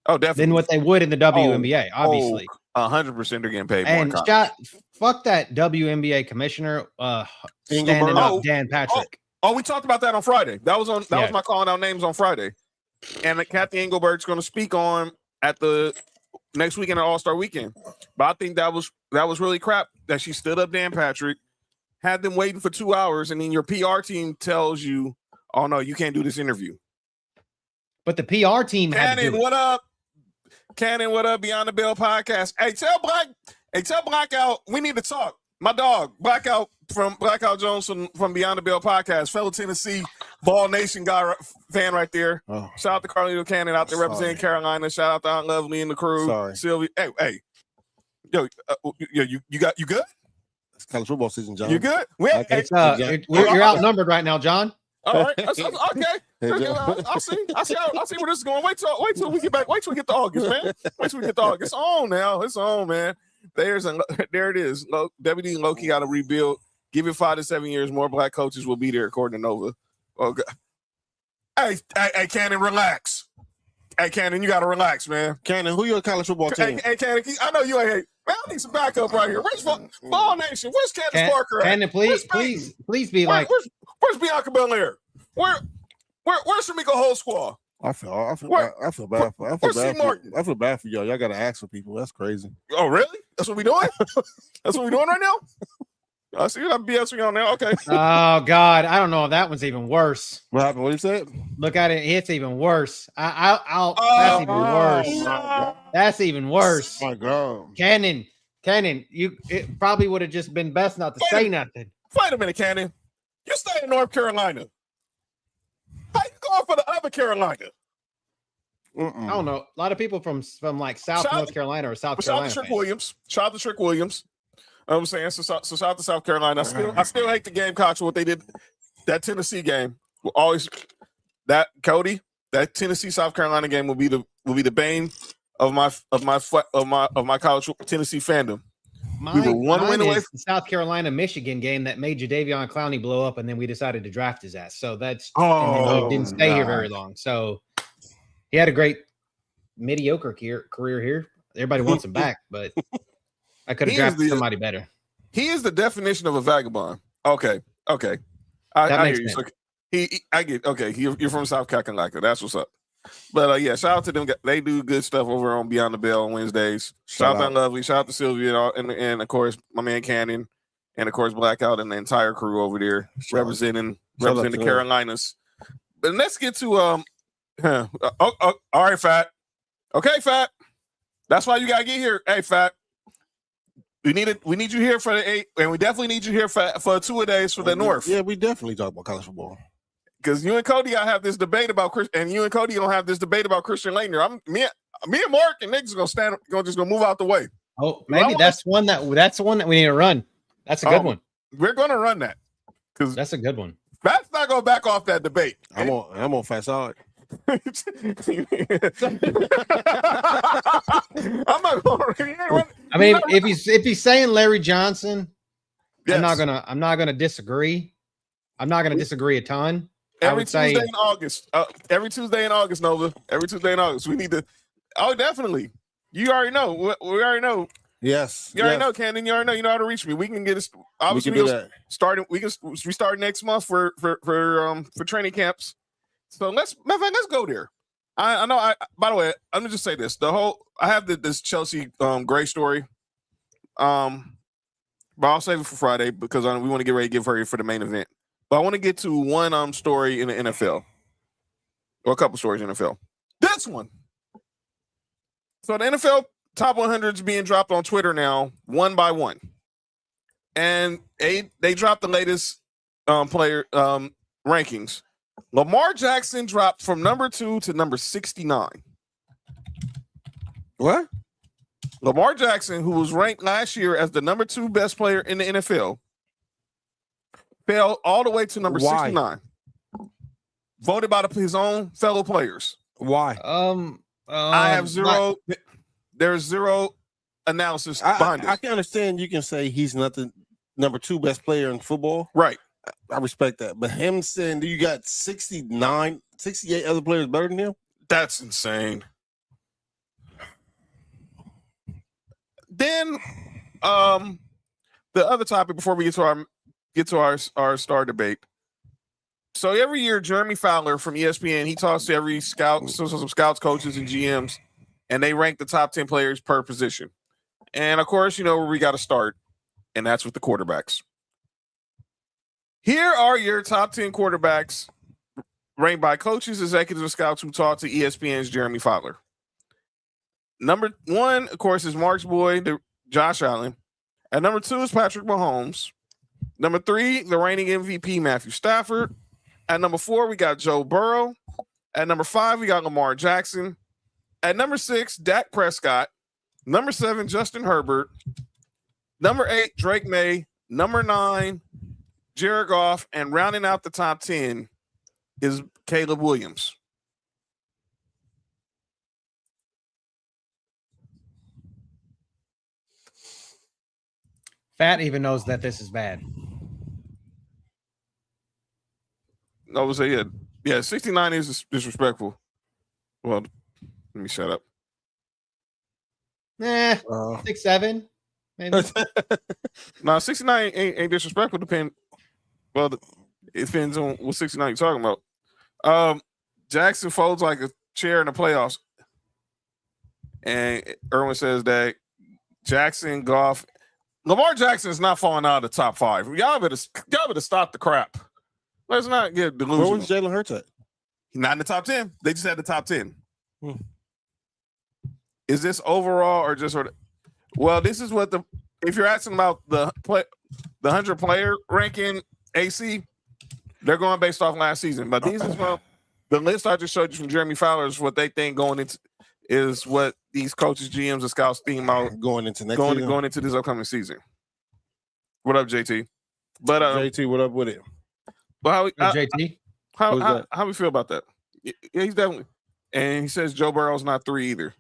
[SPEAKER 2] Oh, definitely.
[SPEAKER 3] Than what they would in the WNBA, obviously.
[SPEAKER 2] 100% they're getting paid more.
[SPEAKER 3] And fuck that WNBA commissioner standing up Dan Patrick.
[SPEAKER 2] Oh, we talked about that on Friday. That was my calling out names on Friday. And Kathy Engelbert's going to speak on at the next weekend at All-Star Weekend. But I think that was really crap that she stood up Dan Patrick, had them waiting for 2 hours, and then your PR team tells you, oh no, you can't do this interview.
[SPEAKER 3] But the PR team
[SPEAKER 2] Cannon, what up? Cannon, what up? Beyond the Bell podcast. Hey, tell Blackout we need to talk. My dog, Blackout, from Blackout Jones from Beyond the Bell podcast, fellow Tennessee Ball Nation guy fan right there.
[SPEAKER 4] Oh,
[SPEAKER 2] Shout out to Carlito Cannon out there representing Carolina. Shout out to Aunt Lovely and the crew.
[SPEAKER 4] Sorry.
[SPEAKER 2] Sylvia. Hey, yo, you good?
[SPEAKER 4] it's college football season, John.
[SPEAKER 2] You good?
[SPEAKER 3] You're outnumbered right now, John.
[SPEAKER 2] All right. Okay. I'll see where this is going. Wait till we get back. Wait till we get to August, man. Wait till we get to August. It's on now. It's on, man. There it is. WD and Loki got to rebuild. Give it 5 to 7 years. More black coaches will be there, according to Nova. Okay. Hey, Cannon, relax. Hey, Cannon, you got to relax, man.
[SPEAKER 4] Cannon, who your college football team?
[SPEAKER 2] Hey, Cannon, I know you ain't. Man, I need some backup right here. Where's Ball Nation? Where's Candace Parker at?
[SPEAKER 3] Cannon, please be like.
[SPEAKER 2] Where's Bianca Belair? Where's Shamika Whole Squad?
[SPEAKER 4] I feel bad for y'all. Y'all got to ask for people. That's crazy.
[SPEAKER 2] Oh, really? That's what we doing? That's what we doing right now? I see you got BS on now. Okay.
[SPEAKER 3] Oh God, I don't know if that one's even worse.
[SPEAKER 4] What happened? What you said?
[SPEAKER 3] Look at it; it's even worse. That's even worse. That's even worse.
[SPEAKER 4] My God,
[SPEAKER 3] Cannon, it probably would have just been best not to say nothing.
[SPEAKER 2] Wait a minute, Cannon. You stay in North Carolina. How you going for the other Carolina?
[SPEAKER 3] I don't know. A lot of people from like North Carolina or South Carolina.
[SPEAKER 2] Shout out to Trick Williams. Shout out to Trick Williams. You know what I'm saying? So shout out to South Carolina. I still hate the Gamecocks for what they did. That Tennessee game will always that Tennessee South Carolina game will be the bane of my college Tennessee fandom. We were one win away from
[SPEAKER 3] the South Carolina Michigan game that made Jadeveon Clowney blow up, and then we decided to draft his ass. So that's he didn't stay here very long. So he had a great mediocre career here. Everybody wants him back, but I could have drafted somebody better.
[SPEAKER 2] He is the definition of a vagabond. Okay.
[SPEAKER 3] That
[SPEAKER 2] I
[SPEAKER 3] makes
[SPEAKER 2] hear you.
[SPEAKER 3] sense.
[SPEAKER 2] So I get. Okay, you're from South Carolina. That's what's up. But yeah, shout out to them. They do good stuff over on Beyond the Bell on Wednesdays. Shout out to Lovely. Shout out to Sylvia and of course my man Cannon, and of course Blackout and the entire crew over there representing the Carolinas. But let's get to all right, Fat. Okay, Fat. That's why you gotta get here. Hey, Fat. We need you here for the 8, and we definitely need you here for 2 days for the North.
[SPEAKER 4] Yeah, we definitely talk about college football.
[SPEAKER 2] Because you and Cody gotta have this debate about Chris, and you and Cody don't have this debate about Christian Laettner. Me and Mark and Nick's gonna move out the way.
[SPEAKER 3] Oh, maybe that's one that we need to run. That's a good one.
[SPEAKER 2] We're gonna run that because
[SPEAKER 3] that's a good one.
[SPEAKER 2] That's not gonna back off that debate.
[SPEAKER 4] I'm on fast side.
[SPEAKER 2] I'm not going.
[SPEAKER 3] I mean, if he's saying Larry Johnson,
[SPEAKER 2] yes.
[SPEAKER 3] I'm not gonna disagree. I'm not gonna disagree a ton.
[SPEAKER 2] Every Tuesday in August. Every Tuesday in August, Nova. Every Tuesday in August. We need to. Oh, definitely. You already know. We already know.
[SPEAKER 4] Yes.
[SPEAKER 2] You already know, Cannon. You already know. You know how to reach me. We can get it. Obviously, we start next month for training camps. So let's go there. I know. By the way, I'm gonna just say this. I have this Chelsea Gray story. But I'll save it for Friday because we want to get ready to give her for the main event. But I want to get to one story in the NFL, or a couple stories in the NFL. This one. So the NFL top 100 is being dropped on Twitter now, one by one, and they dropped the latest player rankings. Lamar Jackson dropped from number 2 to number 69.
[SPEAKER 4] What?
[SPEAKER 2] Lamar Jackson, who was ranked last year as the number 2 best player in the NFL, fell all the way to number 69. Voted by his own fellow players.
[SPEAKER 4] Why?
[SPEAKER 2] I have zero. There's zero analysis behind it.
[SPEAKER 4] I can understand. You can say he's not the number 2 best player in football.
[SPEAKER 2] Right.
[SPEAKER 4] I respect that. But him saying you got 68 other players better than him?
[SPEAKER 2] That's insane. Then the other topic before we get to our star debate. So every year, Jeremy Fowler from ESPN, he talks to every scout, some scouts, coaches, and GMs, and they rank the top 10 players per position. And of course, you know where we got to start, and that's with the quarterbacks. Here are your top 10 quarterbacks ranked by coaches, executives, and scouts who talked to ESPN's Jeremy Fowler. Number 1, of course, is Mark's boy, Josh Allen. At number 2 is Patrick Mahomes. Number 3, the reigning MVP, Matthew Stafford. At number 4, we got Joe Burrow. At number 5, we got Lamar Jackson. At number 6, Dak Prescott. Number 7, Justin Herbert. Number 8, Drake May. Number 9, Jared Goff. And rounding out the top 10 is Caleb Williams.
[SPEAKER 3] Fat even knows that this is bad.
[SPEAKER 2] I would say, yeah, 69 is disrespectful. Well, let me shut up.
[SPEAKER 3] 6, 7, maybe.
[SPEAKER 2] No, 69 ain't disrespectful. Well, it depends on what 69 you're talking about. Jackson folds like a chair in the playoffs. And Erwin says that Jackson, Goff, Lamar Jackson is not falling out of the top 5. Y'all better stop the crap. Let's not get delusional.
[SPEAKER 4] Where was Jalen Hurts at?
[SPEAKER 2] He's not in the top 10. They just had the top 10. Is this overall or just sort of? Well, this is what if you're asking about the 100 player ranking AC, they're going based off last season. But these is the list I just showed you from Jeremy Fowler is what they think going into is what these coaches, GMs, and scouts think about
[SPEAKER 4] going into next season?
[SPEAKER 2] Going into this upcoming season. What up, JT? But
[SPEAKER 4] JT, what up with it?
[SPEAKER 2] But
[SPEAKER 3] JT,
[SPEAKER 2] how we feel about that? Yeah, he's definitely. And he says Joe Burrow's not 3 either.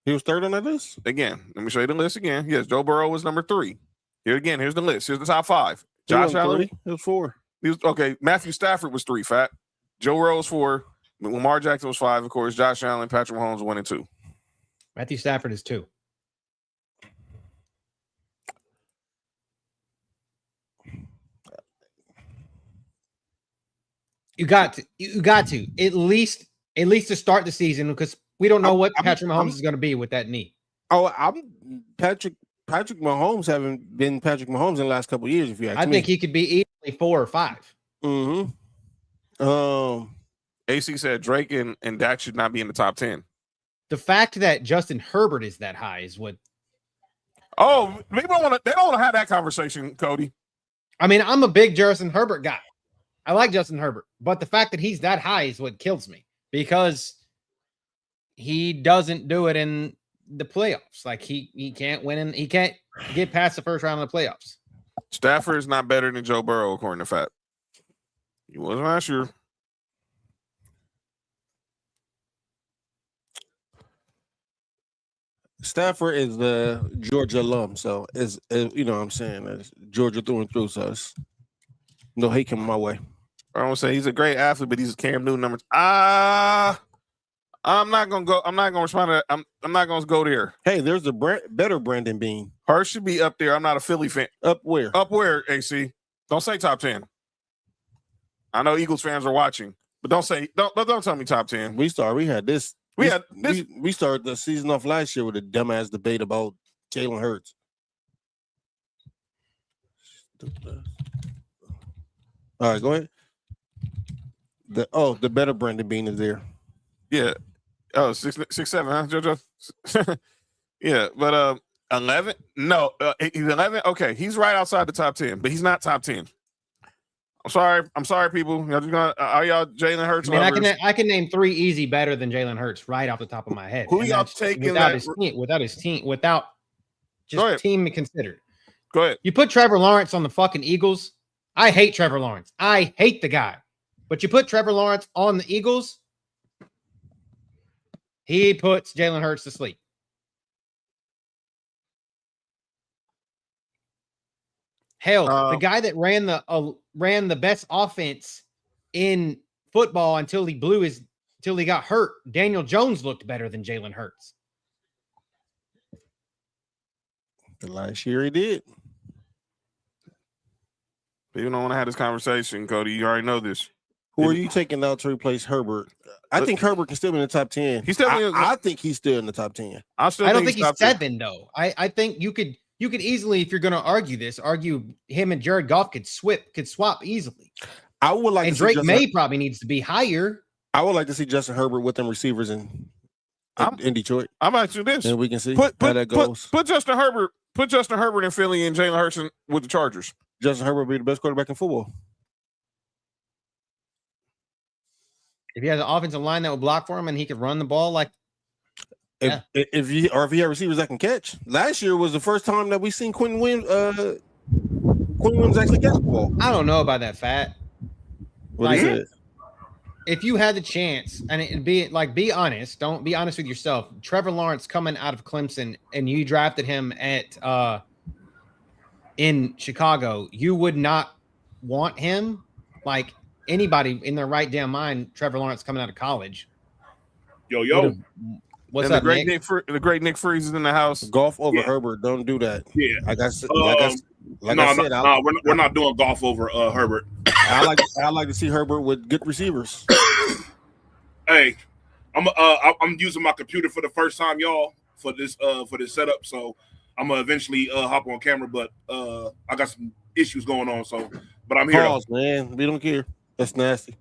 [SPEAKER 4] He was 3rd on that list?
[SPEAKER 2] Again, let me show you the list again. Yes, Joe Burrow was number 3. Here again, here's the list. Here's the top 5. Josh Allen.
[SPEAKER 4] It was 4.
[SPEAKER 2] He was okay. Matthew Stafford was 3, Fat. Joe Burrow was 4. Lamar Jackson was 5, of course. Josh Allen, Patrick Mahomes 1 and 2.
[SPEAKER 3] Matthew Stafford is 2. You got to at least to start the season because we don't know what Patrick Mahomes is going to be with that knee.
[SPEAKER 4] Oh, Patrick Mahomes haven't been Patrick Mahomes in the last couple of years. If you ask me,
[SPEAKER 3] I think he could be easily 4 or 5.
[SPEAKER 2] AC said Drake and Dak should not be in the top 10.
[SPEAKER 3] The fact that Justin Herbert is that high is what.
[SPEAKER 2] Oh, they don't want to have that conversation, Cody.
[SPEAKER 3] I mean, I'm a big Justin Herbert guy. I like Justin Herbert, but the fact that he's that high is what kills me because he doesn't do it in the playoffs. Like he can't win and he can't get past the first round of the playoffs.
[SPEAKER 2] Stafford is not better than Joe Burrow, according to Fat. He wasn't last year.
[SPEAKER 4] Stafford is the Georgia alum, so is you know what I'm saying, it's Georgia through and through. So it's no hate coming my way.
[SPEAKER 2] I don't say he's a great athlete, but he's a Cam Newton number. I'm not gonna go. I'm not gonna respond to that. I'm not gonna go there.
[SPEAKER 4] Hey, there's a better Brandon Bean.
[SPEAKER 2] Hurts should be up there. I'm not a Philly fan.
[SPEAKER 4] Up where?
[SPEAKER 2] Up where? AC. Don't say top 10. I know Eagles fans are watching, but don't tell me top 10.
[SPEAKER 4] We had this. We started the season off last year with a dumbass debate about Jalen Hurts. All right, go ahead. The better Brandon Bean is there.
[SPEAKER 2] Yeah. Oh, 6, 7, huh, JoJo? Yeah, but 11? No, he's 11. Okay, he's right outside the top 10, but he's not top 10. I'm sorry, people. Y'all just gonna are y'all Jalen Hurts?
[SPEAKER 3] I mean, I can name 3 easy better than Jalen Hurts right off the top of my head.
[SPEAKER 2] Who y'all taking
[SPEAKER 3] without his team, without just team considered?
[SPEAKER 2] Go ahead.
[SPEAKER 3] You put Trevor Lawrence on the fucking Eagles. I hate Trevor Lawrence. I hate the guy. But you put Trevor Lawrence on the Eagles, he puts Jalen Hurts to sleep. Hell, the guy that ran the best offense in football until he got hurt, Daniel Jones looked better than Jalen Hurts.
[SPEAKER 4] The last year he did.
[SPEAKER 2] You don't want to have this conversation, Cody. You already know this.
[SPEAKER 4] Who are you taking out to replace Herbert? I think Herbert can still be in the top 10. I think he's still in the top 10.
[SPEAKER 3] I don't think he's 7 though. I think you could easily, if you're going to argue him and Jared Goff could swap easily.
[SPEAKER 4] I would like
[SPEAKER 3] and
[SPEAKER 4] to
[SPEAKER 3] Drake May probably needs to be higher.
[SPEAKER 4] I would like to see Justin Herbert with them receivers in Detroit.
[SPEAKER 2] I'm asking this.
[SPEAKER 4] And we can see how that goes.
[SPEAKER 2] Put Justin Herbert in Philly and Jalen Hurts with the Chargers.
[SPEAKER 4] Justin Herbert will be the best quarterback in football.
[SPEAKER 3] If he has an offensive line that will block for him and he could run the ball like
[SPEAKER 4] If he had receivers that can catch. Last year was the first time that we seen Quinn Williams actually catch the ball.
[SPEAKER 3] I don't know about that, Fat.
[SPEAKER 4] What is
[SPEAKER 3] Like-
[SPEAKER 4] it?
[SPEAKER 3] If you had the chance, and it'd be honest, don't be honest with yourself. Trevor Lawrence coming out of Clemson, and you drafted him at in Chicago, you would not want him. Like anybody in their right damn mind, Trevor Lawrence coming out of college.
[SPEAKER 7] Yo.
[SPEAKER 3] What's
[SPEAKER 2] And
[SPEAKER 3] up, Nick?
[SPEAKER 2] the great Nick Freeze is in the house.
[SPEAKER 4] Golf over
[SPEAKER 7] Yeah.
[SPEAKER 4] Herbert. Don't do that.
[SPEAKER 7] Yeah.
[SPEAKER 4] I said,
[SPEAKER 7] We're not doing golf over Herbert.
[SPEAKER 4] I like to see Herbert with good receivers.
[SPEAKER 7] Hey, I'm using my computer for the first time, y'all, for this setup. So I'm gonna eventually hop on camera, but I got some issues going on. So, but I'm here.
[SPEAKER 4] Pause, man. We don't care. That's nasty.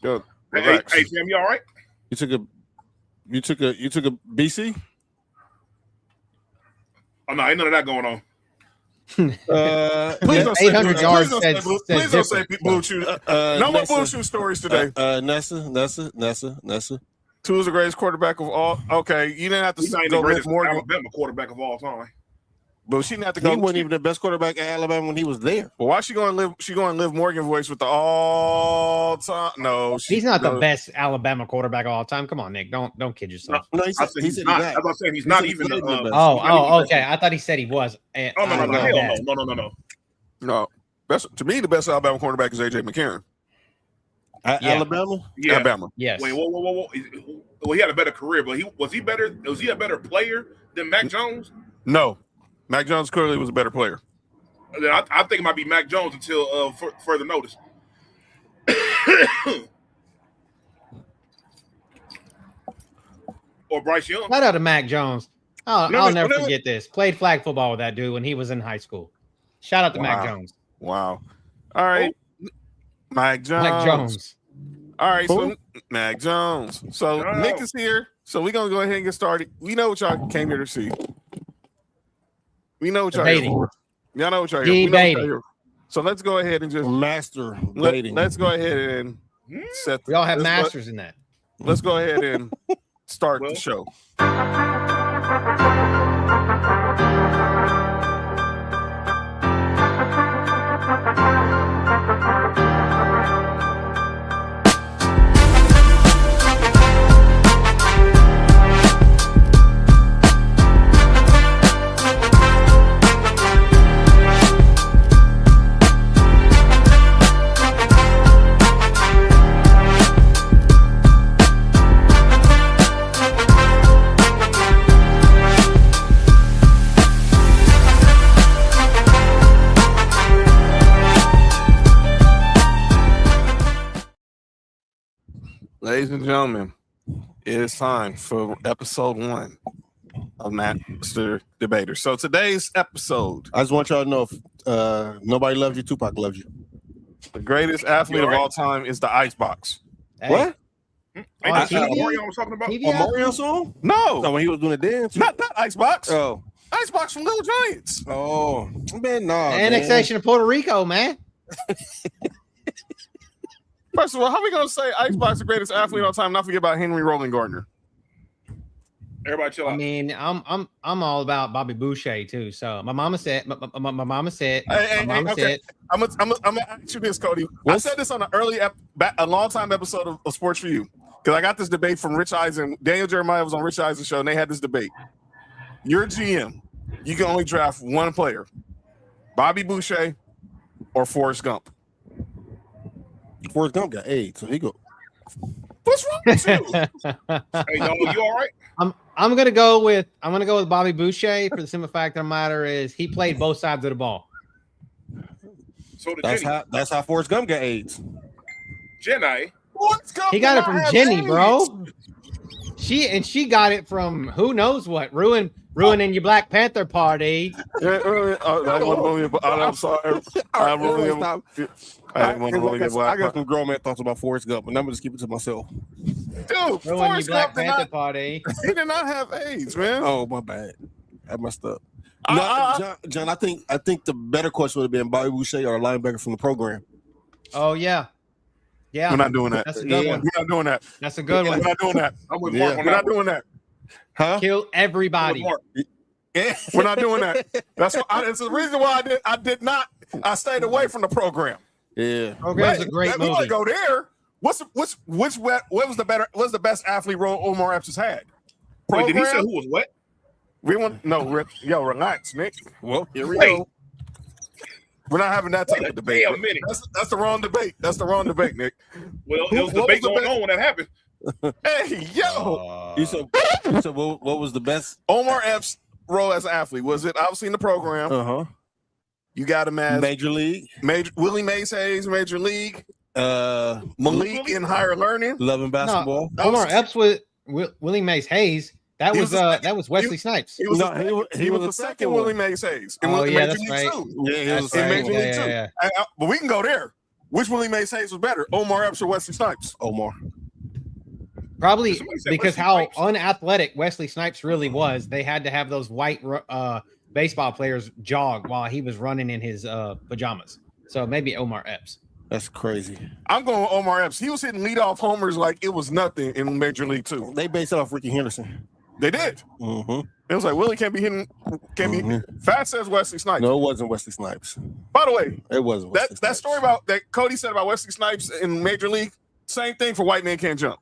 [SPEAKER 2] Yo,
[SPEAKER 7] Hey,
[SPEAKER 2] relax.
[SPEAKER 7] Sam, you all right?
[SPEAKER 4] You took a BC?
[SPEAKER 7] Oh no, ain't none of that going on.
[SPEAKER 2] Please don't say
[SPEAKER 3] 800
[SPEAKER 2] blue-
[SPEAKER 3] yards
[SPEAKER 2] please don't
[SPEAKER 3] says-
[SPEAKER 2] say blue-
[SPEAKER 3] says
[SPEAKER 2] please don't say
[SPEAKER 3] different.
[SPEAKER 2] blue shoe. No more blue shoe stories today.
[SPEAKER 4] Nessa.
[SPEAKER 2] Two is the greatest quarterback of all. Okay, you didn't have to
[SPEAKER 7] He's not even
[SPEAKER 2] go
[SPEAKER 7] the
[SPEAKER 2] Liv
[SPEAKER 7] greatest
[SPEAKER 2] Morgan,
[SPEAKER 7] Alabama quarterback of all time.
[SPEAKER 2] but she didn't have to
[SPEAKER 4] He
[SPEAKER 2] go.
[SPEAKER 4] wasn't even the best quarterback at Alabama when he was there.
[SPEAKER 2] But why she going to live? She going to Liv Morgan voice with the all time? No,
[SPEAKER 3] He's not the best Alabama quarterback of all time. Come on, Nick. Don't kid yourself.
[SPEAKER 4] No, he
[SPEAKER 7] I
[SPEAKER 4] said
[SPEAKER 7] said
[SPEAKER 4] he
[SPEAKER 7] he's
[SPEAKER 4] said
[SPEAKER 7] not.
[SPEAKER 4] that.
[SPEAKER 7] As I said, he's
[SPEAKER 4] He
[SPEAKER 7] not
[SPEAKER 4] said
[SPEAKER 7] even.
[SPEAKER 4] he's not even
[SPEAKER 3] Oh, okay. I thought he said he was.
[SPEAKER 7] Oh no,
[SPEAKER 3] Alabama.
[SPEAKER 7] no.
[SPEAKER 2] Best to me, the best Alabama cornerback is AJ McCarron.
[SPEAKER 4] At
[SPEAKER 3] Yeah.
[SPEAKER 4] Alabama?
[SPEAKER 7] Yeah.
[SPEAKER 2] Alabama.
[SPEAKER 3] Yes.
[SPEAKER 7] Wait, whoa. Well, he had a better career, but was he better? Was he a better player than Mac Jones?
[SPEAKER 2] No, Mac Jones clearly was a better player.
[SPEAKER 7] Then I think it might be Mac Jones until further notice. Or Bryce Young.
[SPEAKER 3] Shout out to Mac Jones. I'll
[SPEAKER 7] Remember-
[SPEAKER 3] never
[SPEAKER 7] remember-
[SPEAKER 3] forget this. Played flag football with that dude when he was in high school. Shout out to Mac
[SPEAKER 2] Wow.
[SPEAKER 3] Jones.
[SPEAKER 2] Wow. All right, Mac Jones.
[SPEAKER 3] Mac Jones.
[SPEAKER 2] All right, so
[SPEAKER 4] Who?
[SPEAKER 2] Mac Jones. So
[SPEAKER 7] No.
[SPEAKER 2] Nick is here. So we're gonna go ahead and get started. We know what y'all came here to see. We know what y'all here
[SPEAKER 3] Debating.
[SPEAKER 2] for. Y'all know what y'all here. We know what y'all
[SPEAKER 3] Debating.
[SPEAKER 2] here. So let's go ahead and just
[SPEAKER 4] Master dating.
[SPEAKER 2] let's go ahead and set.
[SPEAKER 3] We all have
[SPEAKER 2] let's go-
[SPEAKER 3] masters in that.
[SPEAKER 2] Let's go ahead and start
[SPEAKER 7] Well.
[SPEAKER 2] the show. Ladies and gentlemen, it is time for episode 1 of Master Debater. So today's episode,
[SPEAKER 4] I just want y'all to know if nobody loves you, Tupac loves you.
[SPEAKER 2] the greatest athlete of all time is the Icebox.
[SPEAKER 3] Hey,
[SPEAKER 4] What?
[SPEAKER 7] Ain't
[SPEAKER 3] On
[SPEAKER 7] that
[SPEAKER 3] TV?
[SPEAKER 7] Mario was talking about?
[SPEAKER 3] TV
[SPEAKER 4] A Mario song?
[SPEAKER 2] No,
[SPEAKER 4] No, when he was doing the dance.
[SPEAKER 2] not that Icebox.
[SPEAKER 4] Oh.
[SPEAKER 2] Icebox from Little Giants.
[SPEAKER 4] Oh. Man, no.
[SPEAKER 3] annexation of Puerto Rico, man.
[SPEAKER 2] First of all, how are we gonna say Icebox the greatest athlete of all time? Not forget about Henry Roland Gardner.
[SPEAKER 7] Everybody chill
[SPEAKER 3] I
[SPEAKER 7] out.
[SPEAKER 3] mean, I'm all about Bobby Boucher too. So my mama said, my mama said,
[SPEAKER 2] Hey,
[SPEAKER 3] my mama
[SPEAKER 2] okay.
[SPEAKER 3] said,
[SPEAKER 2] I'm gonna ask you this, Cody. I said this on an a long time episode of Sports for You, because I got this debate from Rich Eisen. Daniel Jeremiah was on Rich Eisen's show, and they had this debate. You're GM. You can only draft one player: Bobby Boucher or Forrest Gump.
[SPEAKER 4] Forrest Gump got AIDS, so he go.
[SPEAKER 2] What's wrong with you?
[SPEAKER 7] Hey, yo, you all right?
[SPEAKER 3] I'm gonna go with Bobby Boucher for the simple fact of the matter is he played both sides of the ball.
[SPEAKER 7] So did
[SPEAKER 4] That's
[SPEAKER 7] Jenny.
[SPEAKER 4] how Forrest Gump got AIDS.
[SPEAKER 7] Jenny.
[SPEAKER 2] Forrest Gump
[SPEAKER 3] He got it
[SPEAKER 2] did not
[SPEAKER 3] from
[SPEAKER 2] have
[SPEAKER 3] Jenny,
[SPEAKER 2] AIDS.
[SPEAKER 3] bro. She got it from who knows what, ruining your Black Panther party.
[SPEAKER 2] I'm sorry. I really am. I didn't want to really get
[SPEAKER 4] I
[SPEAKER 2] black.
[SPEAKER 4] got some grown man thoughts about Forrest Gump, and I'm gonna just keep it to myself.
[SPEAKER 2] Dude,
[SPEAKER 3] Ruining your
[SPEAKER 2] Forrest
[SPEAKER 3] Black
[SPEAKER 2] Gump did
[SPEAKER 3] Panther
[SPEAKER 2] not,
[SPEAKER 3] party.
[SPEAKER 2] he did not have AIDS, man.
[SPEAKER 4] Oh, my bad. I messed up. No, John, I think the better question would have been Bobby Boucher or a linebacker from the program.
[SPEAKER 3] Oh yeah. Yeah.
[SPEAKER 2] We're not doing that.
[SPEAKER 3] That's a good one.
[SPEAKER 2] We're not doing that.
[SPEAKER 3] That's a good
[SPEAKER 2] We're
[SPEAKER 3] one.
[SPEAKER 2] not doing that.
[SPEAKER 7] I'm with
[SPEAKER 4] Yeah.
[SPEAKER 7] Mark on
[SPEAKER 2] We're
[SPEAKER 7] that
[SPEAKER 2] not
[SPEAKER 7] one.
[SPEAKER 2] doing that.
[SPEAKER 4] Huh?
[SPEAKER 3] Kill
[SPEAKER 7] I'm with
[SPEAKER 3] everybody.
[SPEAKER 7] Mark.
[SPEAKER 4] Yeah.
[SPEAKER 2] We're not doing that. That's it's the reason why I did not. I stayed away from the program.
[SPEAKER 4] Yeah.
[SPEAKER 3] Program's a
[SPEAKER 2] Wait,
[SPEAKER 3] great
[SPEAKER 2] we want
[SPEAKER 3] movie.
[SPEAKER 2] to go there. What was the best athlete role Omar Epps has had?
[SPEAKER 7] Wait, did he say
[SPEAKER 2] Program?
[SPEAKER 7] who was what?
[SPEAKER 2] We want yo, relax, Nick.
[SPEAKER 4] Well, here we
[SPEAKER 7] Wait.
[SPEAKER 4] go.
[SPEAKER 2] We're not having that type
[SPEAKER 7] Wait a
[SPEAKER 2] of debate.
[SPEAKER 7] damn minute.
[SPEAKER 2] That's the wrong debate. That's the wrong debate, Nick.
[SPEAKER 7] Well,
[SPEAKER 2] Who-
[SPEAKER 7] there was
[SPEAKER 2] what
[SPEAKER 7] debate
[SPEAKER 2] was the
[SPEAKER 7] going on when that happened.
[SPEAKER 2] Hey, yo,
[SPEAKER 4] You said what was the best?
[SPEAKER 2] Omar Epps' role as an athlete was it obviously in the program?
[SPEAKER 4] Uh-huh.
[SPEAKER 2] You got him as
[SPEAKER 4] Major League.
[SPEAKER 2] Willie Mays Hayes, Major League, Malik
[SPEAKER 7] Willie?
[SPEAKER 2] in higher learning.
[SPEAKER 4] Love and basketball.
[SPEAKER 3] Omar Epps with Willie Mays Hayes. That
[SPEAKER 2] He
[SPEAKER 3] was
[SPEAKER 2] was the second-
[SPEAKER 3] that was Wesley Snipes.
[SPEAKER 2] He was
[SPEAKER 4] No,
[SPEAKER 2] he was the second Willie Mays Hayes. in
[SPEAKER 3] Oh, yeah,
[SPEAKER 2] Major
[SPEAKER 3] that's
[SPEAKER 2] League
[SPEAKER 3] right.
[SPEAKER 2] too.
[SPEAKER 4] Yeah, he was
[SPEAKER 3] That's
[SPEAKER 4] the
[SPEAKER 2] in
[SPEAKER 3] right.
[SPEAKER 2] Major
[SPEAKER 3] Yeah,
[SPEAKER 2] League
[SPEAKER 3] yeah,
[SPEAKER 2] too.
[SPEAKER 3] yeah.
[SPEAKER 2] But we can go there. Which Willie Mays Hayes was better, Omar Epps or Wesley Snipes?
[SPEAKER 4] Omar.
[SPEAKER 3] Probably
[SPEAKER 7] Somebody said
[SPEAKER 3] because
[SPEAKER 7] Wesley
[SPEAKER 3] how
[SPEAKER 7] Snipes.
[SPEAKER 3] unathletic Wesley Snipes really was. They had to have those white baseball players jog while he was running in his pajamas. So maybe Omar Epps.
[SPEAKER 4] That's crazy.
[SPEAKER 2] I'm going with Omar Epps. He was hitting leadoff homers like it was nothing in Major League too.
[SPEAKER 4] They based it off Ricky Henderson.
[SPEAKER 2] They did.
[SPEAKER 4] Mm-hmm.
[SPEAKER 2] It was like Willie can't be hitting. Fat says Wesley Snipes.
[SPEAKER 4] No, it wasn't Wesley Snipes.
[SPEAKER 2] By the way,
[SPEAKER 4] It wasn't Wesley
[SPEAKER 2] that
[SPEAKER 4] Snipes.
[SPEAKER 2] story about that Cody said about Wesley Snipes in Major League, same thing for White Man Can't Jump.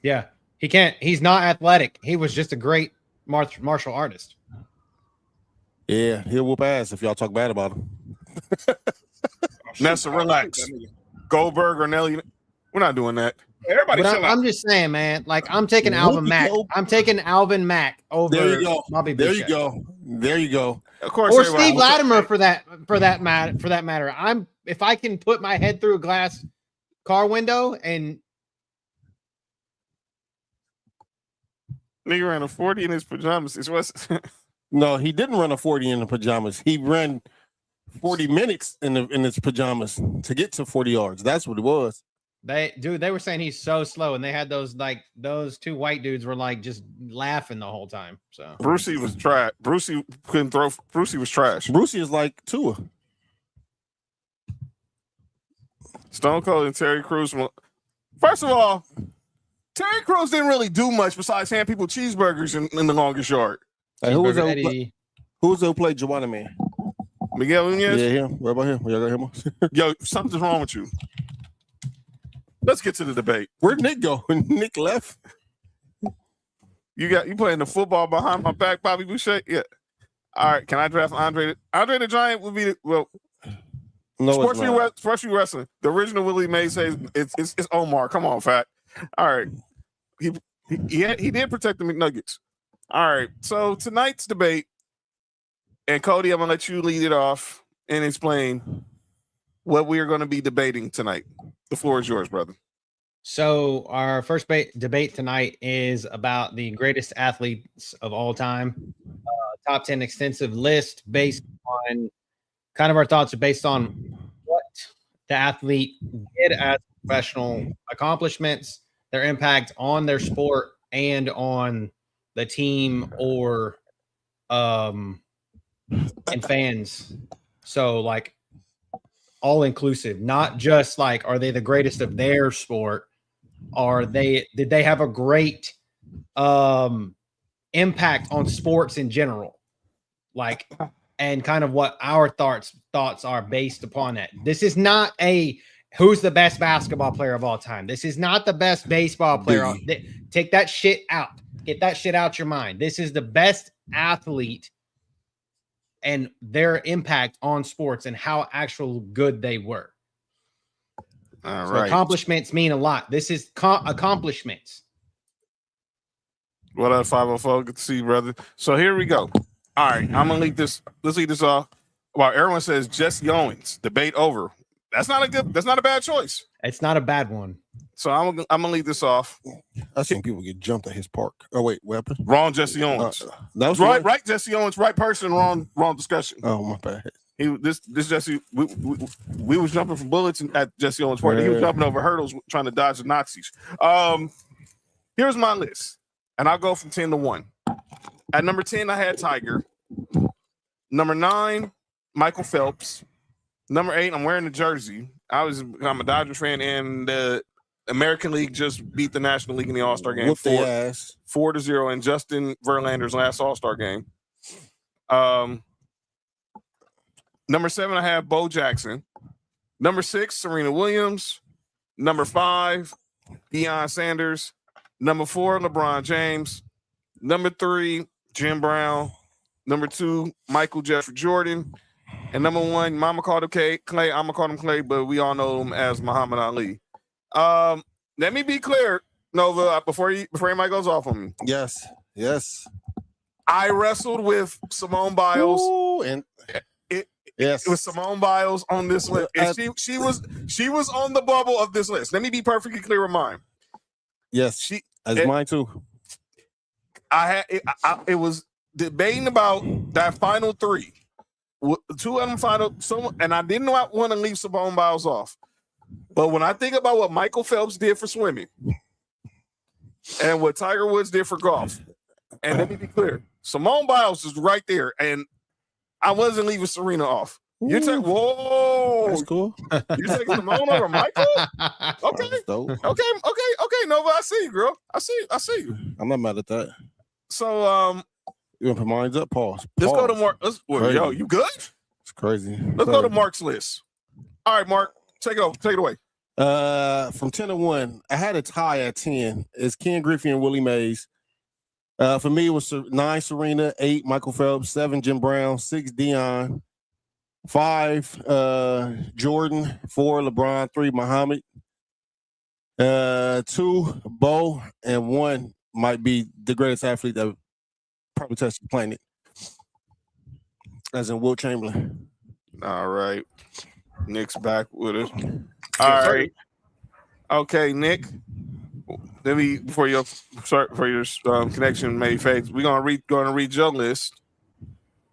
[SPEAKER 3] Yeah, he can't. He's not athletic. He was just a great martial artist.
[SPEAKER 4] Yeah, he'll whoop ass if y'all talk bad about him.
[SPEAKER 2] Nessa, relax. Goldberg or Nelly, we're not doing that.
[SPEAKER 7] Everybody
[SPEAKER 3] But
[SPEAKER 7] chill out.
[SPEAKER 3] I'm just saying, man. Like I'm taking Alvin Mack. I'm taking Alvin Mack over
[SPEAKER 4] There you go.
[SPEAKER 3] Bobby
[SPEAKER 4] There
[SPEAKER 3] Boucher.
[SPEAKER 4] you go. There you go.
[SPEAKER 2] Of course,
[SPEAKER 3] Or
[SPEAKER 2] everybody-
[SPEAKER 3] Steve Latimer for that matter. If I can put my head through a glass car window and
[SPEAKER 2] Nigga ran a 40 in his pajamas. It's West.
[SPEAKER 4] No, he didn't run a 40 in the pajamas. He ran 40 minutes in his pajamas to get to 40 yards. That's what it was.
[SPEAKER 3] they were saying he's so slow, and they had those two white dudes were like just laughing the whole time. So
[SPEAKER 2] Brucey was trash. Brucey couldn't throw. Brucey was trash.
[SPEAKER 4] Brucey is like Tua.
[SPEAKER 2] Stone Cold and Terry Crews. First of all, Terry Crews didn't really do much besides hand people cheeseburgers in the longest yard.
[SPEAKER 4] Hey, who was
[SPEAKER 3] Cheeseburger
[SPEAKER 4] that?
[SPEAKER 3] Eddie.
[SPEAKER 4] Who was that who played Joanna Man?
[SPEAKER 2] Miguel Nunez.
[SPEAKER 4] Yeah, him. What about him? Y'all got him?
[SPEAKER 2] Yo, something's wrong with you. Let's get to the debate.
[SPEAKER 4] Where'd Nick go? Nick left.
[SPEAKER 2] You playing the football behind my back, Bobby Boucher? Yeah. All right. Can I draft Andre? Andre the Giant would be
[SPEAKER 4] No,
[SPEAKER 2] Sports
[SPEAKER 4] it's not.
[SPEAKER 2] View Wrestling. The original Willie Mays says it's Omar. Come on, Fat. All right. He did protect the McNuggets. All right. So tonight's debate, and Cody, I'm gonna let you lead it off and explain what we are going to be debating tonight. The floor is yours, brother.
[SPEAKER 3] So our first debate tonight is about the greatest athletes of all time. Top 10 extensive list based on kind of our thoughts are based on what the athlete did as professional accomplishments, their impact on their sport and on the team or and fans. So like all inclusive, not just like are they the greatest of their sport? Did they have a great impact on sports in general? Like, and kind of what our thoughts are based upon that. This is not a who's the best basketball player of all time. This is not the best baseball player. Take that shit out. Get that shit out your mind. This is the best athlete and their impact on sports and how actual good they were.
[SPEAKER 2] All
[SPEAKER 3] So
[SPEAKER 2] right.
[SPEAKER 3] accomplishments mean a lot. This is accomplishments.
[SPEAKER 2] What up, 504? Good to see you, brother. So here we go. All right, I'm gonna lead this. Let's lead this off. Well, everyone says Jesse Owens. Debate over. That's not a bad choice.
[SPEAKER 3] It's not a bad one.
[SPEAKER 2] So I'm gonna lead this off.
[SPEAKER 4] I've seen people get jumped at his park. Oh wait, what happened?
[SPEAKER 2] Wrong, Jesse Owens.
[SPEAKER 4] That was
[SPEAKER 2] Right, Jesse Owens. Right person. Wrong discussion.
[SPEAKER 4] Oh my bad.
[SPEAKER 2] This Jesse. We was jumping from bullets at Jesse Owens' party. He was jumping over hurdles trying to dodge the Nazis. Here's my list, and I'll go from 10 to 1. At number 10, I had Tiger. Number 9, Michael Phelps. Number 8, I'm wearing the jersey. I'm a Dodgers fan, and the American League just beat the National League in the All-Star game.
[SPEAKER 4] Whoop their ass.
[SPEAKER 2] 4-0 in Justin Verlander's last All-Star game. Number 7, I have Bo Jackson. Number 6, Serena Williams. Number 5, Deion Sanders. Number 4, LeBron James. Number 3, Jim Brown. Number 2, Michael Jeffrey Jordan. And number 1, Mama called him Clay. I'm gonna call him Clay, but we all know him as Muhammad Ali. Let me be clear, Nova, before anybody goes off on me.
[SPEAKER 4] Yes.
[SPEAKER 2] I wrestled with Simone Biles.
[SPEAKER 4] Ooh, and yes,
[SPEAKER 2] It was Simone Biles on this list. And she was on the bubble of this list. Let me be perfectly clear with mine.
[SPEAKER 4] Yes, that's mine too.
[SPEAKER 2] It was debating about that final 3. 2 of them final, and I didn't want to leave Simone Biles off. But when I think about what Michael Phelps did for swimming and what Tiger Woods did for golf, and let me be clear, Simone Biles is right there, and I wasn't leaving Serena off. You're taking
[SPEAKER 4] That's cool.
[SPEAKER 2] You're taking Simone over Michael? Okay.
[SPEAKER 4] That's dope.
[SPEAKER 2] Okay, Nova, I see you, girl. I see you.
[SPEAKER 4] I'm not mad at that.
[SPEAKER 2] So
[SPEAKER 4] You want to put mine up? Pause.
[SPEAKER 2] let's go to
[SPEAKER 4] Pause.
[SPEAKER 2] Mark. Yo, you good?
[SPEAKER 4] It's crazy.
[SPEAKER 2] Let's go to Mark's list. All right, Mark, take it away.
[SPEAKER 4] From 10 to 1, I had a tie at 10. It's Ken Griffey and Willie Mays. For me, it was 9 Serena, 8 Michael Phelps, 7 Jim Brown, 6 Deion, 5 Jordan, 4 LeBron, 3 Muhammad, 2 Bo, and 1 might be the greatest athlete that probably touched the planet, as in Wilt Chamberlain.
[SPEAKER 2] All right. Nick's back with us. All right. Okay, Nick. Let me for your connection made fades. We're gonna read your list.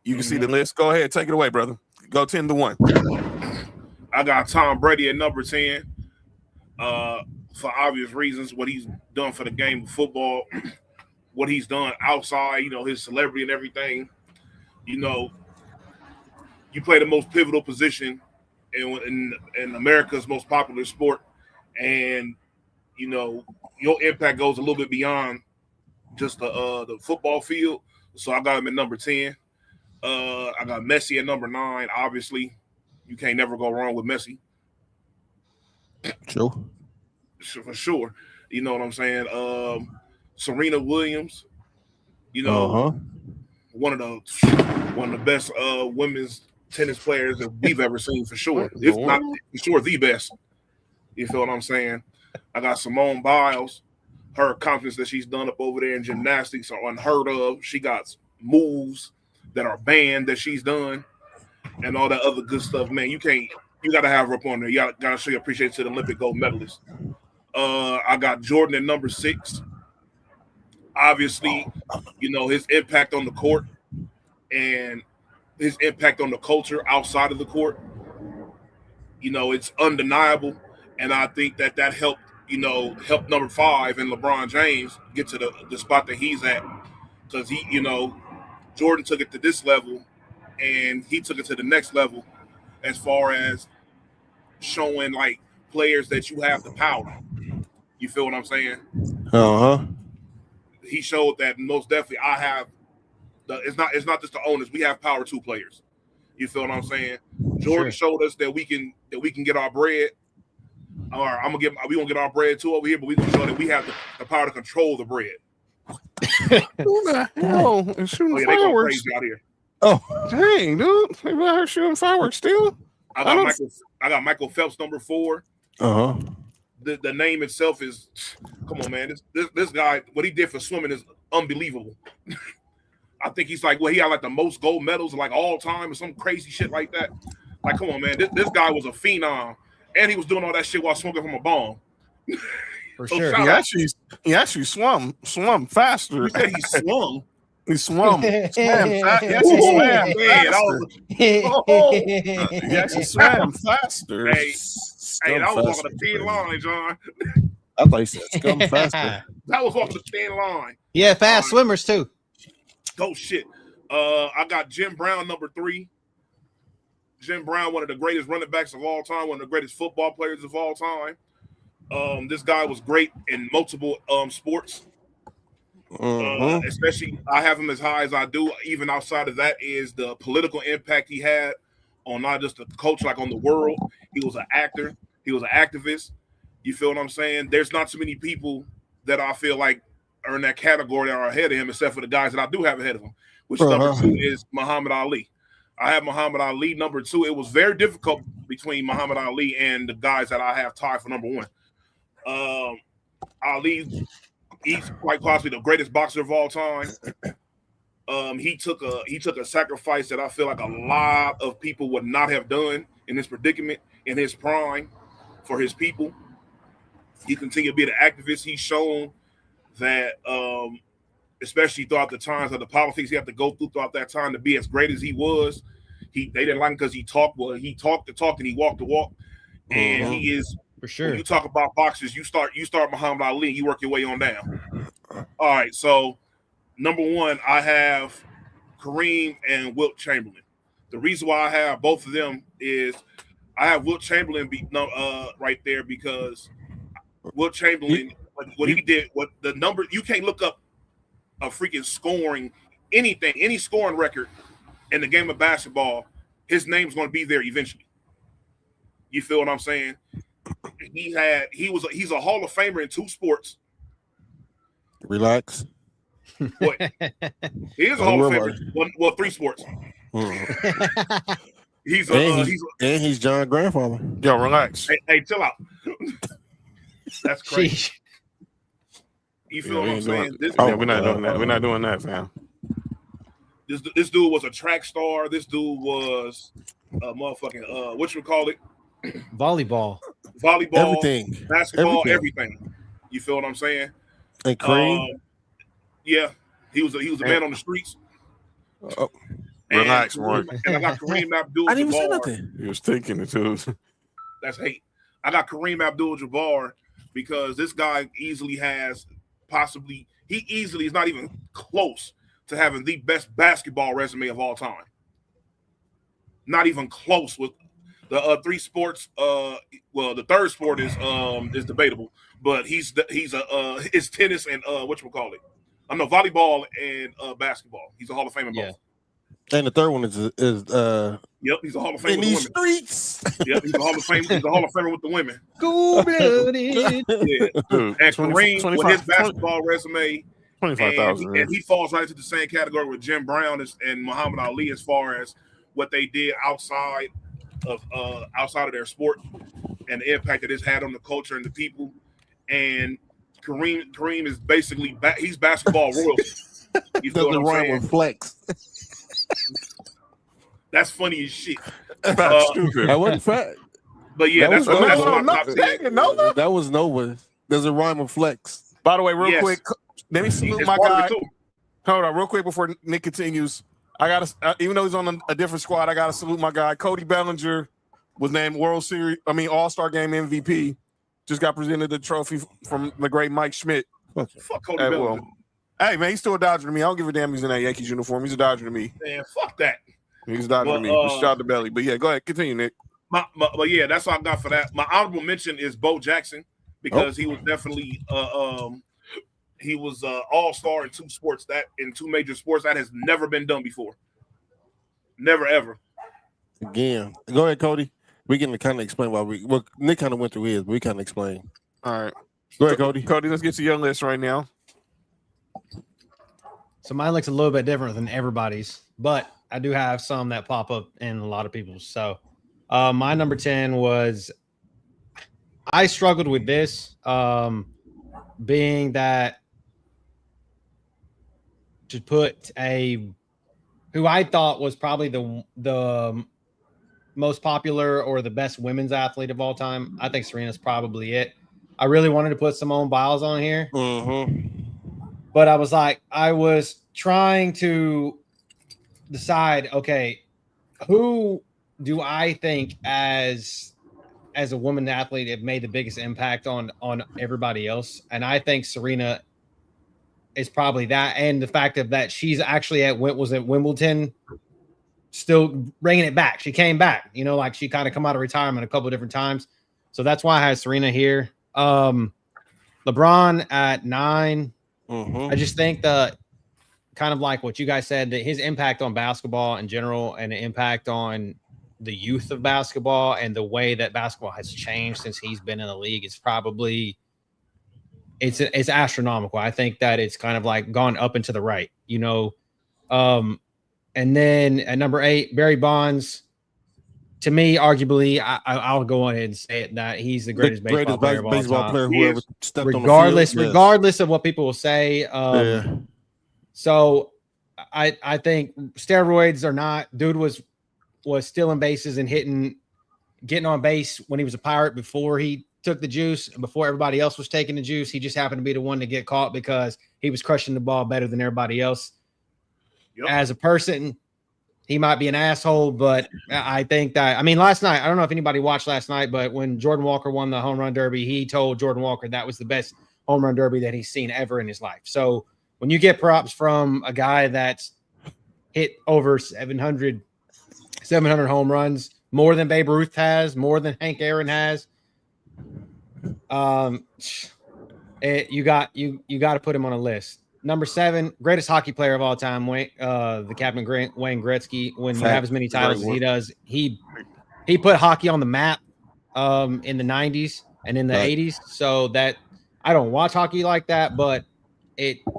[SPEAKER 2] You can see the list. Go ahead, take it away, brother. Go 10 to 1.
[SPEAKER 7] I got Tom Brady at number 10. For obvious reasons, what he's done for the game of football, what he's done outside, his celebrity and everything. You play the most pivotal position in America's most popular sport, and your impact goes a little bit beyond just the football field. So I got him at number 10. I got Messi at number 9. Obviously, you can't never go wrong with Messi.
[SPEAKER 4] Sure.
[SPEAKER 7] For sure. You know what I'm saying? Serena Williams, one of the best women's tennis players that we've ever seen, for sure. If not, for sure, the best. You feel what I'm saying? I got Simone Biles. Her confidence that she's done up over there in gymnastics are unheard of. She got moves that are banned that she's done and all that other good stuff. Man, you got to have her up on there. You got to show your appreciation to the Olympic gold medalist. I got Jordan at number 6. Obviously, his impact on the court and his impact on the culture outside of the court, it's undeniable. And I think that helped, helped number 5 and LeBron James get to the spot that he's at. Because Jordan took it to this level and he took it to the next level as far as showing like players that you have the power. You feel what I'm saying? He showed that most definitely I have it's not just the owners. We have power to players. You feel what I'm saying? Jordan showed us that we can get our bread. All right, we gonna get our bread too over here, but we gonna show that we have the power to control the bread.
[SPEAKER 2] Who the hell is shooting
[SPEAKER 7] They going
[SPEAKER 2] fireworks?
[SPEAKER 7] crazy out here.
[SPEAKER 2] Oh, dang, dude. They out here shooting fireworks still?
[SPEAKER 7] I got Michael Phelps number 4. The name itself is, come on, man. This guy, what he did for swimming is unbelievable. I think he's like, he had like the most gold medals like all time or some crazy shit like that. Like, come on, man. This guy was a phenom, and he was doing all that shit while smoking from a bomb.
[SPEAKER 3] For sure.
[SPEAKER 2] He actually swum faster.
[SPEAKER 7] You said he swung.
[SPEAKER 2] He swam. Yes, he swam faster. He actually swam faster.
[SPEAKER 7] Hey, that was walking a thin line, John.
[SPEAKER 4] I thought you said scum faster.
[SPEAKER 7] That was walking a thin line.
[SPEAKER 3] Yeah, fast swimmers too.
[SPEAKER 7] Oh shit. I got Jim Brown number 3. Jim Brown, one of the greatest running backs of all time, one of the greatest football players of all time. This guy was great in multiple sports. Especially, I have him as high as I do. Even outside of that, is the political impact he had on not just the culture, like on the world. He was an actor. He was an activist. You feel what I'm saying? There's not too many people that I feel like are in that category that are ahead of him, except for the guys that I do have ahead of him, which number 2 is Muhammad Ali. I have Muhammad Ali number 2. It was very difficult between Muhammad Ali and the guys that I have tied for number 1. Ali, he's quite possibly the greatest boxer of all time. He took a sacrifice that I feel like a lot of people would not have done in this predicament in his prime for his people. He continued to be an activist. He's shown that, especially throughout the times of the politics he had to go through throughout that time to be as great as he was. They didn't like him because he talked. Well, he talked the talk and he walked the walk. And he is,
[SPEAKER 3] for sure.
[SPEAKER 7] When you talk about boxers, you start Muhammad Ali and you work your way on down. All right, so number 1, I have Kareem and Wilt Chamberlain. The reason why I have both of them is I have Wilt Chamberlain right there because Wilt Chamberlain, what he did, what the number, you can't look up a freaking scoring, any scoring record in the game of basketball. His name's going to be there eventually. You feel what I'm saying? He's a Hall of Famer in 2 sports.
[SPEAKER 4] Relax.
[SPEAKER 7] What? He is a Hall of Famer. Well, 3 sports. He's
[SPEAKER 4] John's grandfather.
[SPEAKER 2] Yo, relax.
[SPEAKER 7] Hey, chill out. That's crazy. You feel what I'm saying?
[SPEAKER 2] We're not doing that. We're not doing that, fam.
[SPEAKER 7] This dude was a track star. This dude was a motherfucking whatchamacallit?
[SPEAKER 3] Volleyball,
[SPEAKER 4] everything,
[SPEAKER 7] basketball, everything. You feel what I'm saying?
[SPEAKER 4] And Kareem,
[SPEAKER 7] yeah, he was a man on the streets.
[SPEAKER 2] Relax, Mark.
[SPEAKER 7] And I got Kareem Abdul-Jabbar.
[SPEAKER 4] I didn't even say nothing.
[SPEAKER 2] He was thinking it too.
[SPEAKER 7] That's hate. I got Kareem Abdul-Jabbar because this guy easily is not even close to having the best basketball resume of all time. Not even close with the 3 sports. Well, the 3rd sport is debatable, but it's tennis and whatchamacallit. I know volleyball and basketball. He's a Hall of Famer both.
[SPEAKER 4] And the 3rd one is
[SPEAKER 7] yep, he's a Hall of Famer
[SPEAKER 4] in
[SPEAKER 7] with
[SPEAKER 4] these
[SPEAKER 7] the women.
[SPEAKER 4] streets.
[SPEAKER 7] Yep, he's a Hall of Famer. He's a Hall of Famer with the women.
[SPEAKER 3] Cold-blooded.
[SPEAKER 7] Yeah. And Kareem, with his basketball resume,
[SPEAKER 2] 25,000.
[SPEAKER 7] and he falls right into the same category with Jim Brown and Muhammad Ali as far as what they did outside of their sport and the impact that it's had on the culture and the people. And Kareem is basically he's basketball royalty. You feel what I'm saying?
[SPEAKER 4] With flex.
[SPEAKER 7] That's funny as shit.
[SPEAKER 2] That's stupid.
[SPEAKER 4] That wasn't fact.
[SPEAKER 7] But yeah, that's my top 10.
[SPEAKER 4] That was Nova. There's a rhyme with flex.
[SPEAKER 2] By the way, real quick, let me salute
[SPEAKER 7] It's
[SPEAKER 2] my
[SPEAKER 7] part of
[SPEAKER 2] guy.
[SPEAKER 7] it too.
[SPEAKER 2] Hold on, real quick before Nick continues. I gotta, even though he's on a different squad, I gotta salute my guy. Cody Bellinger was named All-Star Game MVP. Just got presented the trophy from the great Mike Schmidt.
[SPEAKER 7] Fuck Cody Bellinger.
[SPEAKER 2] Hey man, he's still a Dodger to me. I don't give a damn. He's in that Yankees uniform. He's a Dodger to me.
[SPEAKER 7] Man, fuck that.
[SPEAKER 2] He's a Dodger to me. Shout out to Belly. But yeah, go ahead, continue, Nick.
[SPEAKER 7] But yeah, that's all I got for that. My honorable mention is Bo Jackson because he was definitely he was all-star in 2 sports, in 2 major sports that has never been done before. Never ever.
[SPEAKER 4] Again, go ahead, Cody. We can kind of explain why Nick kind of went through his, but we kind of explain.
[SPEAKER 2] All right,
[SPEAKER 4] go ahead, Cody.
[SPEAKER 2] Cody, let's get to your list right now.
[SPEAKER 3] So mine looks a little bit different than everybody's, but I do have some that pop up in a lot of people's. So my number 10 was, I struggled with this, being that to put who I thought was probably the most popular or the best women's athlete of all time. I think Serena's probably it. I really wanted to put Simone Biles on here. But I was trying to decide, okay, who do I think as a woman athlete have made the biggest impact on everybody else? And I think Serena is probably that, and the fact of that she's actually was at Wimbledon, still bringing it back. She came back, you know, like she kind of come out of retirement a couple of different times. So that's why I had Serena here. LeBron at 9. I just think the kind of like what you guys said, that his impact on basketball in general and the impact on the youth of basketball and the way that basketball has changed since he's been in the league is probably it's astronomical. I think that it's kind of like gone up and to the right, you know. And then at number 8, Barry Bonds. To me, arguably, I'll go ahead and say it, that he's the greatest baseball player of all time.
[SPEAKER 4] whoever stepped
[SPEAKER 3] Regardless,
[SPEAKER 4] on the field.
[SPEAKER 3] regardless of what people will say. So I think steroids or not, dude was stealing bases and getting on base when he was a Pirate before he took the juice and before everybody else was taking the juice. He just happened to be the one to get caught because he was crushing the ball better than everybody else.
[SPEAKER 7] Yep.
[SPEAKER 3] As a person, he might be an asshole, but I think that, I mean, last night, I don't know if anybody watched last night, but when Jordan Walker won the home run derby, he told Jordan Walker that was the best home run derby that he's seen ever in his life. So when you get props from a guy that's hit over 700 home runs, more than Babe Ruth has, more than Hank Aaron has, you got to put him on a list. Number 7, greatest hockey player of all time, the Captain Wayne Gretzky. When you have as many titles as he does, he put hockey on the map in the 90s and in the 80s. So that I don't watch hockey like that, but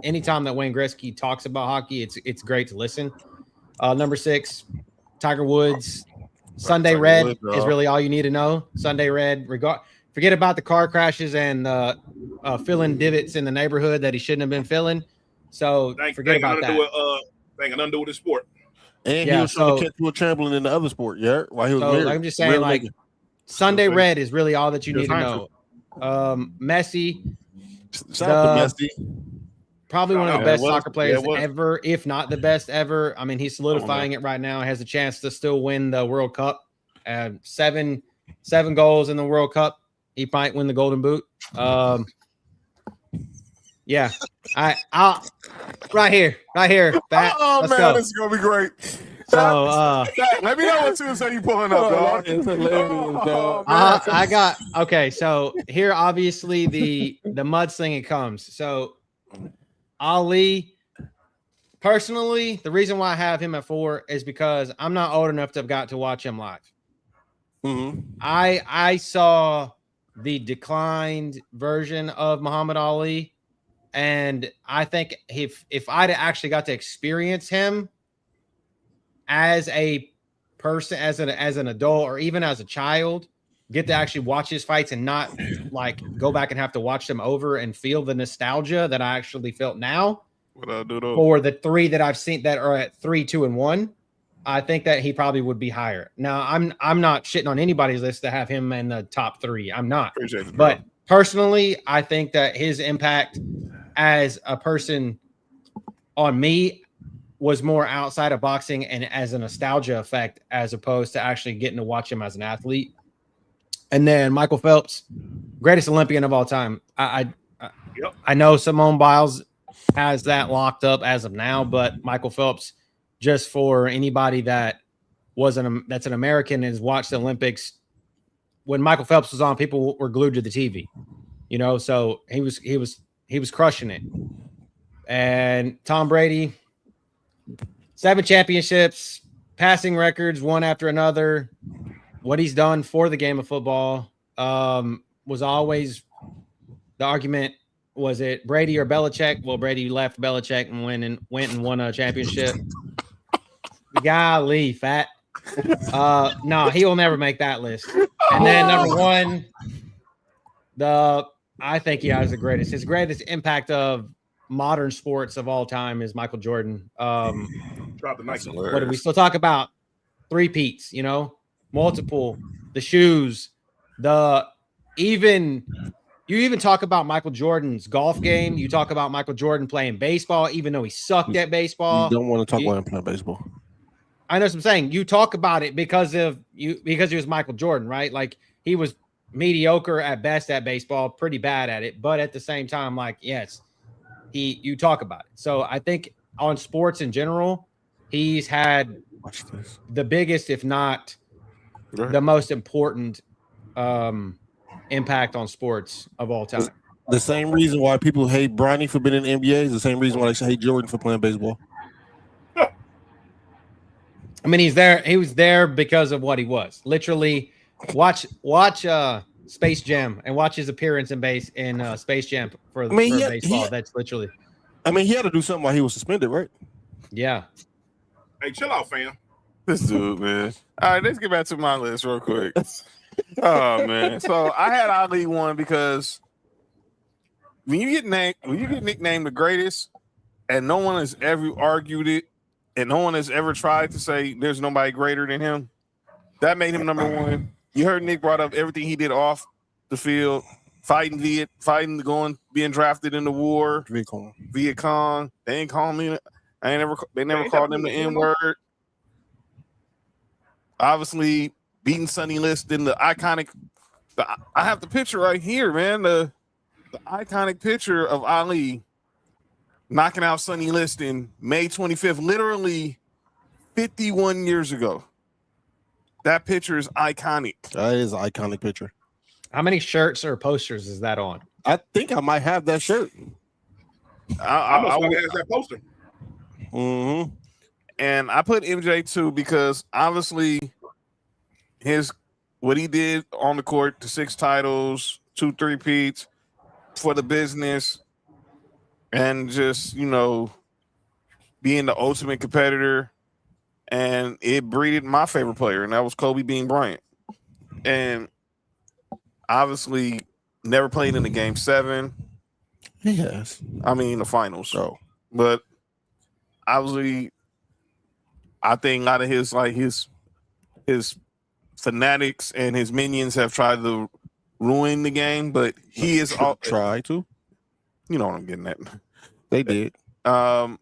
[SPEAKER 3] anytime that Wayne Gretzky talks about hockey, it's great to listen. Number 6, Tiger Woods. Sunday Red is really all you need to know. Sunday Red, forget about the car crashes and filling divots in the neighborhood that he shouldn't have been filling. So forget about that.
[SPEAKER 7] Ain't nothing to do with the sport.
[SPEAKER 4] And he was trying to catch a trampoline in the other sport, yeah. While he was married.
[SPEAKER 3] I'm just saying, like, Sunday Red is really all that you need to know. Messi.
[SPEAKER 4] Shout out to Messi.
[SPEAKER 3] Probably one of the best soccer players ever, if not the best ever. I mean, he's solidifying it right now. Has a chance to still win the World Cup. 7 goals in the World Cup. He might win the Golden Boot. Yeah, I'll right here. Pat,
[SPEAKER 2] oh man,
[SPEAKER 3] go.
[SPEAKER 2] this is gonna be great.
[SPEAKER 3] So
[SPEAKER 2] let me know what Tuesday you pulling up, dog.
[SPEAKER 4] It's hilarious, dog.
[SPEAKER 3] I got okay. So here, obviously, the mudslinging comes. So Ali, personally, the reason why I have him at 4 is because I'm not old enough to have got to watch him live.
[SPEAKER 4] Mm-hmm.
[SPEAKER 3] I saw the declined version of Muhammad Ali. And I think if I'd actually got to experience him as a person, as an adult, or even as a child, get to actually watch his fights and not like go back and have to watch them over and feel the nostalgia that I actually felt now for the 3 that I've seen that are at 3, 2, and 1, I think that he probably would be higher. Now I'm not shitting on anybody's list to have him in the top 3. I'm not. But personally, I think that his impact as a person on me was more outside of boxing and as a nostalgia effect, as opposed to actually getting to watch him as an athlete. And then Michael Phelps, greatest Olympian of all time. I know Simone Biles has that locked up as of now, but Michael Phelps, just for anybody that that's an American and has watched the Olympics, when Michael Phelps was on, people were glued to the TV, you know. So he was crushing it. And Tom Brady, 7 championships, passing records, one after another. What he's done for the game of football was always the argument. Was it Brady or Belichick? Well, Brady left Belichick and went and won a championship. Golly, fat. No, he will never make that list. And then number 1, I think he has the greatest. His greatest impact of modern sports of all time is Michael Jordan.
[SPEAKER 7] Drop the Nike.
[SPEAKER 3] What do we still talk about? 3-peats, you know, multiple, the shoes, you even talk about Michael Jordan's golf game. You talk about Michael Jordan playing baseball, even though he sucked at baseball.
[SPEAKER 4] You don't want to talk about him playing baseball.
[SPEAKER 3] I know what I'm saying. You talk about it because he was Michael Jordan, right? Like, he was mediocre at best at baseball, pretty bad at it. But at the same time, like, yes, you talk about it. So I think on sports in general, he's had
[SPEAKER 4] Watch this.
[SPEAKER 3] the biggest, if not
[SPEAKER 2] Go ahead.
[SPEAKER 3] the most important impact on sports of all time.
[SPEAKER 4] The same reason why people hate Bronny for being in the NBA is the same reason why they hate Jordan for playing baseball.
[SPEAKER 3] I mean, he's there. He was there because of what he was. Literally, watch Space Jam and watch his appearance in Space Jam for baseball. That's literally.
[SPEAKER 4] I mean, he had to do something while he was suspended, right?
[SPEAKER 3] Yeah.
[SPEAKER 7] Hey, chill out, fam.
[SPEAKER 2] This dude, man. All right, let's get back to my list real quick. Oh man. So I had Ali one because when you get nicknamed the greatest, and no one has ever argued it, and no one has ever tried to say there's nobody greater than him, that made him number one. You heard Nick brought up everything he did off the field, fighting, being drafted in the war, Viet Cong. They ain't call me. They never called him the N-word. Obviously, beating Sonny Liston, the iconic. I have the picture right here, man. The iconic picture of Ali knocking out Sonny Liston May 25th, literally 51 years ago. That picture is iconic.
[SPEAKER 4] That is an iconic picture.
[SPEAKER 3] How many shirts or posters is that on?
[SPEAKER 4] I think I might have that shirt.
[SPEAKER 7] I must have that poster.
[SPEAKER 4] Mm-hmm.
[SPEAKER 2] And I put MJ too because obviously what he did on the court, the 6 titles, 2 3-peats for the business, and just, being the ultimate competitor. And it breeded my favorite player, and that was Kobe Bean Bryant. And obviously never played in the game 7.
[SPEAKER 4] Yes.
[SPEAKER 2] I mean, the finals.
[SPEAKER 4] So,
[SPEAKER 2] but obviously, I think a lot of his fanatics and his minions have tried to ruin the game, but he is all
[SPEAKER 4] try to.
[SPEAKER 2] You know what I'm getting at.
[SPEAKER 4] They did.
[SPEAKER 2] But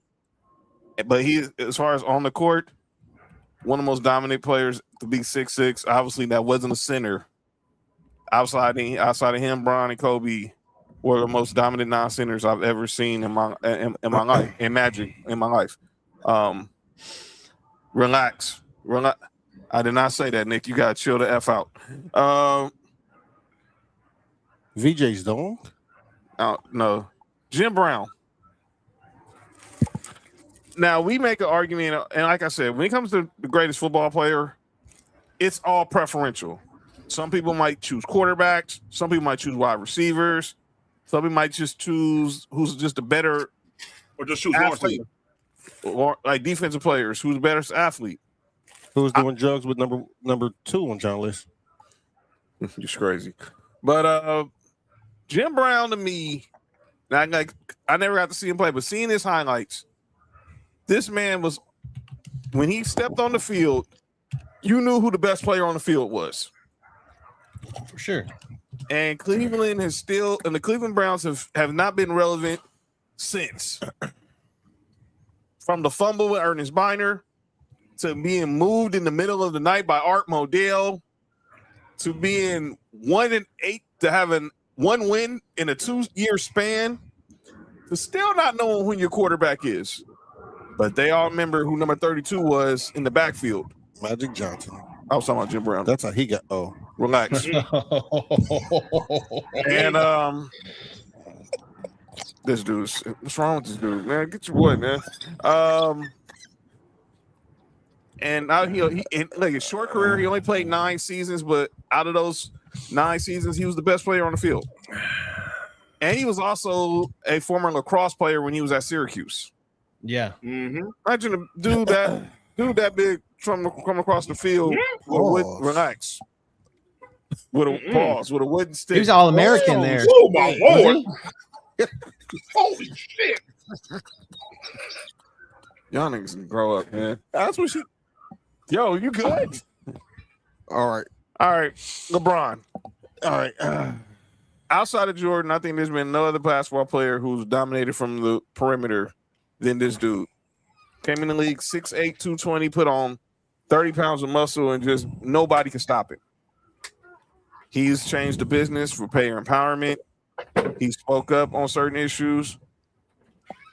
[SPEAKER 2] he, as far as on the court, one of the most dominant players to be 6'6". Obviously, that wasn't a center. Outside of him, Bron and Kobe were the most dominant non-centers I've ever seen in my life, in Magic, in my life. Relax. I did not say that, Nick. You gotta chill the F out.
[SPEAKER 4] VJ's dog?
[SPEAKER 2] No. Jim Brown. Now, we make an argument, and like I said, when it comes to the greatest football player, it's all preferential. Some people might choose quarterbacks. Some people might choose wide receivers. Some people might just choose who's just a better
[SPEAKER 7] or just choose
[SPEAKER 2] athlete. Or like defensive players, who's the better athlete.
[SPEAKER 4] Who's doing drugs with number 2 on John list?
[SPEAKER 2] Just crazy. But Jim Brown to me, I never got to see him play, but seeing his highlights, this man was, when he stepped on the field, you knew who the best player on the field was.
[SPEAKER 3] For sure.
[SPEAKER 2] And Cleveland has still, and the Cleveland Browns have not been relevant since. From the fumble with Ernest Biner, to being moved in the middle of the night by Art Modell, to being 1-8, to having 1 win in a 2-year span, to still not knowing who your quarterback is. But they all remember who number 32 was in the backfield.
[SPEAKER 4] Magic Johnson.
[SPEAKER 2] I was talking about Jim Brown.
[SPEAKER 4] That's how he got. Oh,
[SPEAKER 2] relax. And this dude's, what's wrong with this dude, man? Get your boy, man. And now he like his short career, he only played 9 seasons, but out of those 9 seasons, he was the best player on the field. And he was also a former lacrosse player when he was at Syracuse.
[SPEAKER 3] Yeah.
[SPEAKER 7] Mm-hmm.
[SPEAKER 2] Imagine a dude that big from across the field relax. With a pause, with a wooden stick.
[SPEAKER 3] He was All-American there.
[SPEAKER 7] Oh my Lord. Holy shit.
[SPEAKER 2] Y'all niggas can grow up, man. That's what she. Yo, you good?
[SPEAKER 4] all right.
[SPEAKER 2] LeBron.
[SPEAKER 4] All right.
[SPEAKER 2] Outside of Jordan, I think there's been no other basketball player who's dominated from the perimeter than this dude. Came in the league 6'8", 220, put on 30 pounds of muscle, and just nobody can stop it. He's changed the business for player empowerment. He spoke up on certain issues.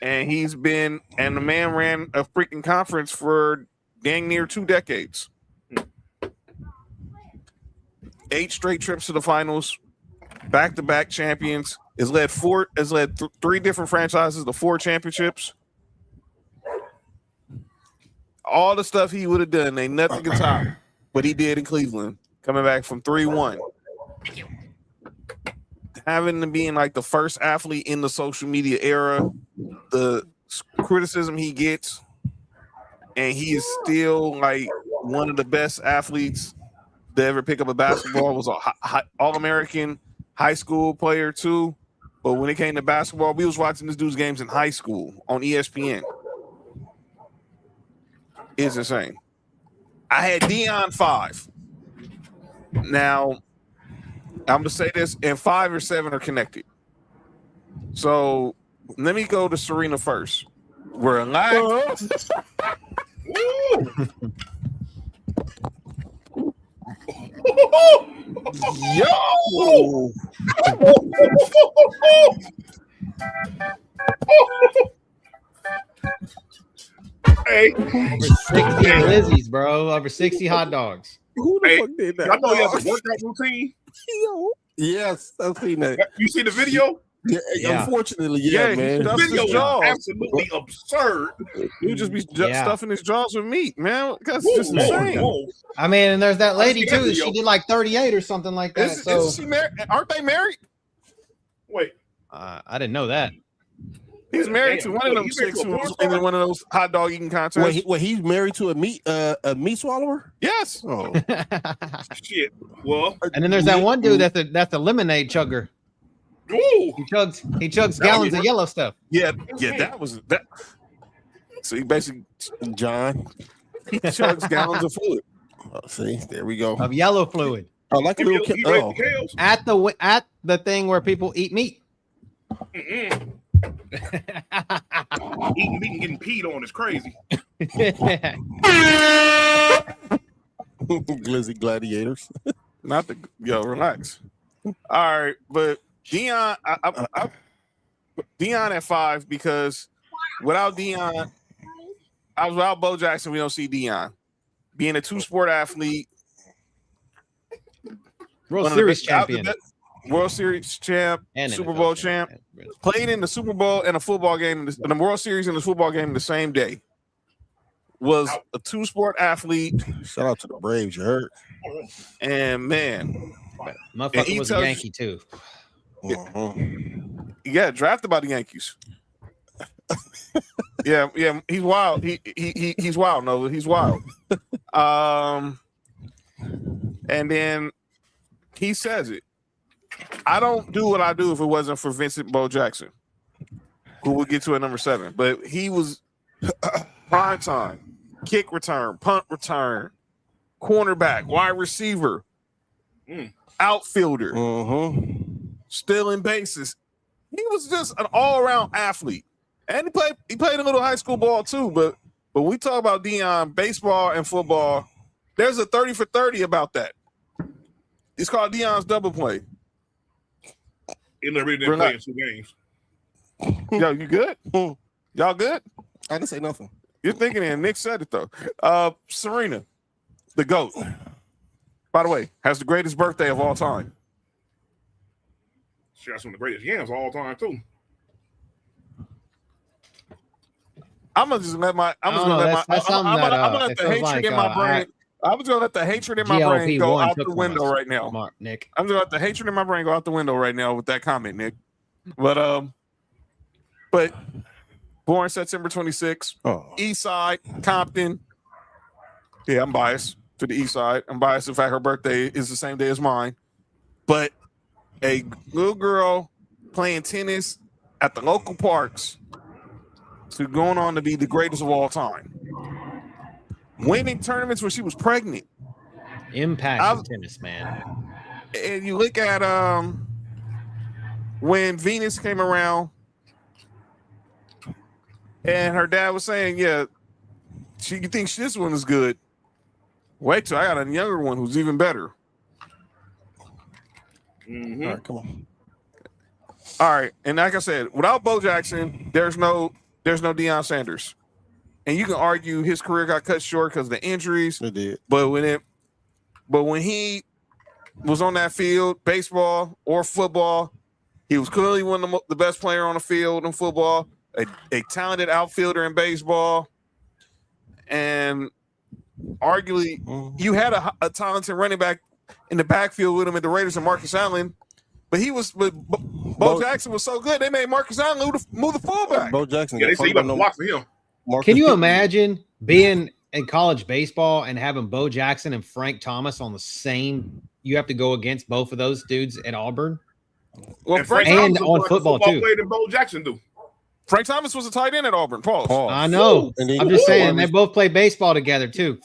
[SPEAKER 2] And the man ran a freaking conference for dang near 2 decades. 8 straight trips to the finals, back-to-back champions. Has led 3 different franchises to 4 championships. All the stuff he would have done, ain't nothing can top what he did in Cleveland, coming back from 3-1. Having to be in like the first athlete in the social media era, the criticism he gets, and he is still like one of the best athletes to ever pick up a basketball. Was a All-American high school player too. But when it came to basketball, we was watching this dude's games in high school on ESPN. It's insane. I had Deion 5. Now, I'm gonna say this, and 5 or 7 are connected. So let me go to Serena first. Relax. Yo!
[SPEAKER 7] Hey,
[SPEAKER 3] Over 60 glizzies, bro. Over 60 hot dogs.
[SPEAKER 4] Who the
[SPEAKER 7] Hey,
[SPEAKER 4] fuck did that?
[SPEAKER 7] I know you have a workout routine.
[SPEAKER 4] Yes, I've seen that.
[SPEAKER 7] You see the video?
[SPEAKER 3] Yeah.
[SPEAKER 4] Unfortunately,
[SPEAKER 2] Yeah, he
[SPEAKER 4] man.
[SPEAKER 2] stuffs
[SPEAKER 7] Video
[SPEAKER 2] his
[SPEAKER 7] is
[SPEAKER 2] jaws.
[SPEAKER 7] absolutely absurd.
[SPEAKER 2] He would just be
[SPEAKER 3] Yeah.
[SPEAKER 2] stuffing his jaws with meat, man. That's
[SPEAKER 7] Whoa,
[SPEAKER 2] just
[SPEAKER 7] whoa,
[SPEAKER 2] insane.
[SPEAKER 7] whoa.
[SPEAKER 3] I mean, and there's that lady
[SPEAKER 7] seen that
[SPEAKER 3] too.
[SPEAKER 7] video.
[SPEAKER 3] She did like 38 or something like that.
[SPEAKER 2] Isn't she aren't they married?
[SPEAKER 7] Wait,
[SPEAKER 3] I didn't know that.
[SPEAKER 2] He's married
[SPEAKER 7] Damn,
[SPEAKER 2] to one of them
[SPEAKER 7] he's married
[SPEAKER 2] chicks
[SPEAKER 7] to a
[SPEAKER 2] who
[SPEAKER 7] porn
[SPEAKER 2] was in
[SPEAKER 7] star?
[SPEAKER 2] one of those hot dog eating contests.
[SPEAKER 4] He's married to a meat swallower?
[SPEAKER 2] Yes.
[SPEAKER 4] Oh.
[SPEAKER 7] shit. Well,
[SPEAKER 3] And then there's that one dude that's a lemonade chugger.
[SPEAKER 7] ooh,
[SPEAKER 3] He chugs gallons of yellow stuff.
[SPEAKER 2] Yeah, that was that. So he basically
[SPEAKER 4] John.
[SPEAKER 2] he chugs gallons of fluid.
[SPEAKER 4] Oh, see, there we go.
[SPEAKER 3] Of yellow fluid
[SPEAKER 4] I like a
[SPEAKER 7] he
[SPEAKER 4] little
[SPEAKER 7] raised
[SPEAKER 4] oh.
[SPEAKER 7] the cows.
[SPEAKER 3] at the thing where people eat meat.
[SPEAKER 7] Mm-mm. Eating meat and getting peed on is crazy.
[SPEAKER 4] Glizzy gladiators.
[SPEAKER 2] Not the relax. All right, but Dion, I Dion at 5 because without Dion, without Bo Jackson, we don't see Dion being a 2-sport athlete,
[SPEAKER 3] World Series champion.
[SPEAKER 2] World Series champ,
[SPEAKER 3] And
[SPEAKER 2] Super
[SPEAKER 3] NFL
[SPEAKER 2] Bowl champ, playing in the Super Bowl and a football game, in the World Series and the football game in the same day. Was a 2-sport athlete.
[SPEAKER 4] Shout out to the Braves, you heard?
[SPEAKER 2] And man,
[SPEAKER 3] Motherfucker was a Yankee too.
[SPEAKER 2] He got drafted by the Yankees. yeah, he's wild. He's wild. No, he's wild. And then he says it. I don't do what I do if it wasn't for Vincent Bo Jackson, who we'll get to at number 7. But he was prime time, kick return, punt return, cornerback, wide receiver, outfielder, stealing bases. He was just an all-around athlete. And he played a little high school ball too. But when we talk about Dion, baseball and football, there's a 30 for 30 about that. It's called Dion's double play.
[SPEAKER 7] He never didn't play in 2 games.
[SPEAKER 2] Yo, you good? Y'all good?
[SPEAKER 4] I didn't say nothing.
[SPEAKER 2] You're thinking it. Nick said it though. Serena, the GOAT. By the way, has the greatest birthday of all time.
[SPEAKER 7] She got some of the greatest yams of all time too.
[SPEAKER 2] I'm gonna let the hatred in my brain. I was gonna let the hatred in my brain go out the window right now.
[SPEAKER 3] Nick.
[SPEAKER 2] I'm gonna let the hatred in my brain go out the window right now with that comment, Nick. But born September 26th, East Side, Compton. Yeah, I'm biased to the East Side. I'm biased in fact her birthday is the same day as mine. But a little girl playing tennis at the local parks to going on to be the greatest of all time. Winning tournaments when she was pregnant.
[SPEAKER 3] Impact of tennis, man.
[SPEAKER 2] And you look at when Venus came around and her dad was saying, yeah, you think this one is good. Wait till I got a younger one who's even better.
[SPEAKER 7] Mm-hmm.
[SPEAKER 4] All right, come on.
[SPEAKER 2] All right. And like I said, without Bo Jackson, there's no there's no Deion Sanders. And you can argue his career got cut short because of the injuries.
[SPEAKER 4] It did.
[SPEAKER 2] But when he was on that field, baseball or football, he was clearly one of the best player on the field in football, a talented outfielder in baseball, and arguably you had a talented running back in the backfield with him at the Raiders and Marcus Allen. But Bo Jackson was so good, they made Marcus Allen move the fullback.
[SPEAKER 4] Bo Jackson.
[SPEAKER 7] Yeah, they say you got to block for him.
[SPEAKER 3] Can you imagine being in college baseball and having Bo Jackson and Frank Thomas on the same? You have to go against both of those dudes at Auburn.
[SPEAKER 2] Well,
[SPEAKER 7] And
[SPEAKER 2] Frank
[SPEAKER 3] and
[SPEAKER 2] Thomas,
[SPEAKER 3] on football too.
[SPEAKER 7] Player than Bo Jackson do.
[SPEAKER 2] Frank Thomas was a tight end at Auburn. Pause.
[SPEAKER 3] I know.
[SPEAKER 4] And then-
[SPEAKER 3] I'm just saying they both played baseball together too,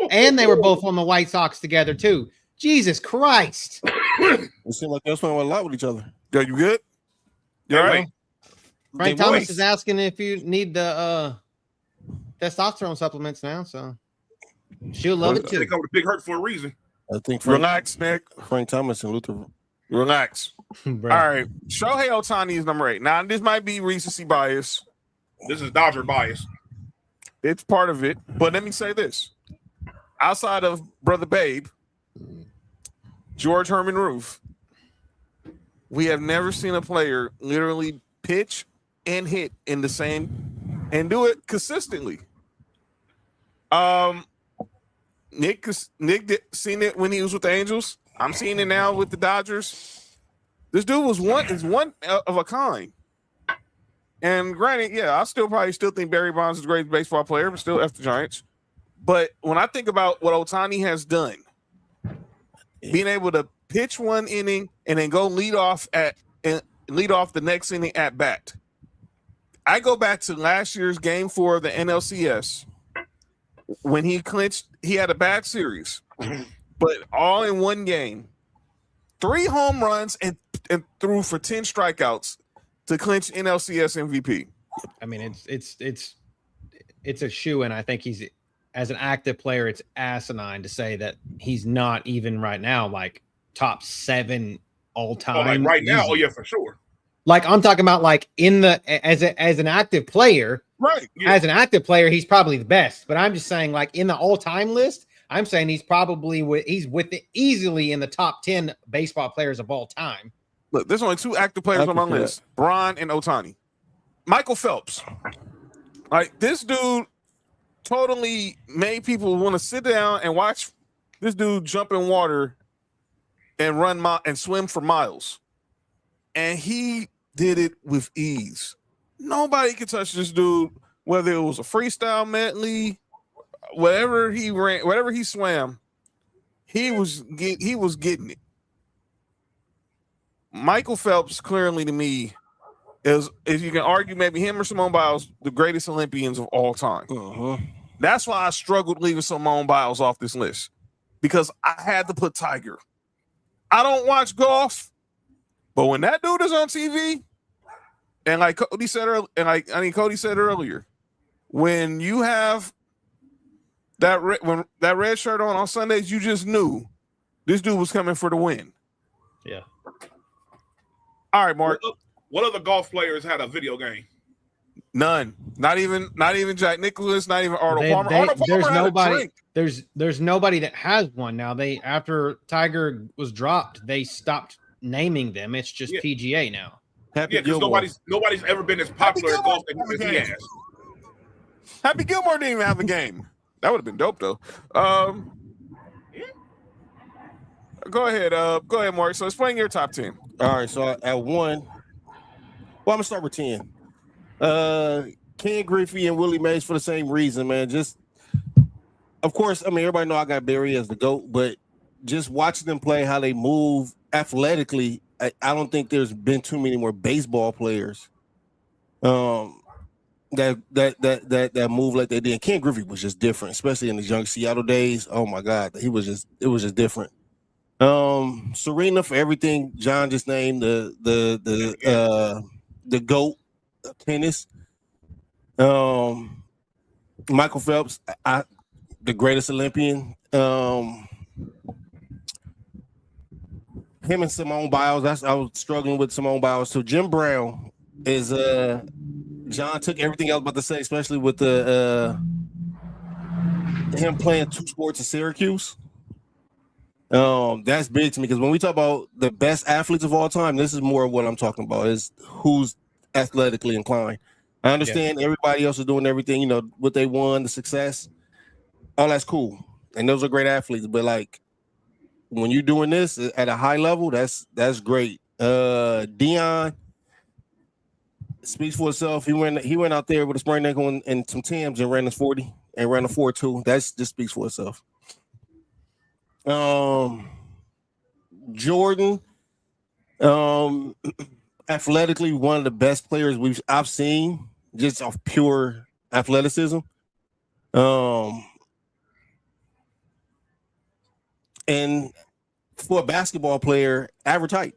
[SPEAKER 3] and they were both on the White Sox together too. Jesus Christ!
[SPEAKER 4] It seemed like they was playing a lot with each other.
[SPEAKER 2] Yeah, you good? You all right?
[SPEAKER 3] Frank
[SPEAKER 4] They
[SPEAKER 3] Thomas
[SPEAKER 4] voice.
[SPEAKER 3] is asking if you need the testosterone supplements now, so she'll love it
[SPEAKER 7] They
[SPEAKER 3] too.
[SPEAKER 7] come with a big hurt for a reason.
[SPEAKER 4] I think
[SPEAKER 2] Relax, Nick.
[SPEAKER 4] Frank Thomas and Luther.
[SPEAKER 2] Relax.
[SPEAKER 3] Bro.
[SPEAKER 2] All right. Shohei Ohtani is number 8. Now, this might be recency bias.
[SPEAKER 7] This is Dodger bias.
[SPEAKER 2] It's part of it. But let me say this. Outside of Brother Babe, George Herman Roof, we have never seen a player literally pitch and hit in the same and do it consistently. Nick seen it when he was with the Angels. I'm seeing it now with the Dodgers. This dude is one of a kind. And granted, yeah, I still think Barry Bonds is the greatest baseball player, but still F the Giants. But when I think about what Ohtani has done, being able to pitch one inning and then go lead off the next inning at bat. I go back to last year's Game 4 of the NLCS when he clinched. He had a bad series, but all in one game, 3 home runs and threw for 10 strikeouts to clinch NLCS MVP.
[SPEAKER 3] I mean, it's a shoe, and I think he's as an active player, it's asinine to say that he's not even right now like top 7 all time.
[SPEAKER 7] Oh, like right now,
[SPEAKER 3] easy.
[SPEAKER 7] oh yeah, for sure.
[SPEAKER 3] Like I'm talking about like in the as an active player,
[SPEAKER 2] Right.
[SPEAKER 7] Yeah.
[SPEAKER 3] as an active player, he's probably the best. But I'm just saying, like in the all-time list, I'm saying he's probably easily in the top 10 baseball players of all time.
[SPEAKER 2] Look, there's only 2 active players on my list: Bron and Ohtani. Michael Phelps. Like this dude totally made people want to sit down and watch this dude jump in water and run and swim for miles. And he did it with ease. Nobody could touch this dude, whether it was a freestyle medley, whatever he ran, whatever he swam, he was getting it. Michael Phelps, clearly to me, is you can argue maybe him or Simone Biles, the greatest Olympians of all time. That's why I struggled leaving Simone Biles off this list, because I had to put Tiger. I don't watch golf, but when that dude is on TV, and like Cody said earlier, when you have that red shirt on Sundays, you just knew this dude was coming for the win.
[SPEAKER 3] Yeah.
[SPEAKER 2] All right, Mark.
[SPEAKER 7] What other golf players had a video game?
[SPEAKER 2] None. Not even Jack Nicklaus. Not even Arnold Palmer. Arnold Palmer
[SPEAKER 3] There's
[SPEAKER 2] had
[SPEAKER 3] nobody.
[SPEAKER 2] a drink.
[SPEAKER 3] There's nobody that has one now. After Tiger was dropped, they stopped naming them. It's just
[SPEAKER 7] Yeah.
[SPEAKER 3] PGA now.
[SPEAKER 4] Happy
[SPEAKER 7] Yeah, because
[SPEAKER 4] Gilmore.
[SPEAKER 7] nobody's ever been as popular at golf as he has.
[SPEAKER 2] Happy Gilmore didn't even have a game. That would have been dope though. Go ahead, Mark. So explain your top 10.
[SPEAKER 4] All right, so at 1, well, I'm gonna start with 10. Ken Griffey and Willie Mays for the same reason, man. Just, of course, I mean, everybody know I got Barry as the GOAT, but just watching them play, how they move athletically, I don't think there's been too many more baseball players that move like they did. Ken Griffey was just different, especially in the young Seattle days. Oh my God, it was just different. Serena for everything John just named, the GOAT of tennis. Michael Phelps, the greatest Olympian. Him and Simone Biles. I was struggling with Simone Biles. So Jim Brown is John took everything I was about to say, especially with the him playing 2 sports in Syracuse. That's big to me because when we talk about the best athletes of all time, this is more of what I'm talking about, is who's athletically inclined. I understand everybody else is doing everything, you know, what they won, the success, all that's cool. And those are great athletes. But like when you're doing this at a high level, that's great. Dion speaks for itself. He went out there with a sprained ankle and some Timbs and ran his 40 and ran a 4.2. That just speaks for itself. Jordan, athletically one of the best players I've seen, just off pure athleticism. And for a basketball player, average height.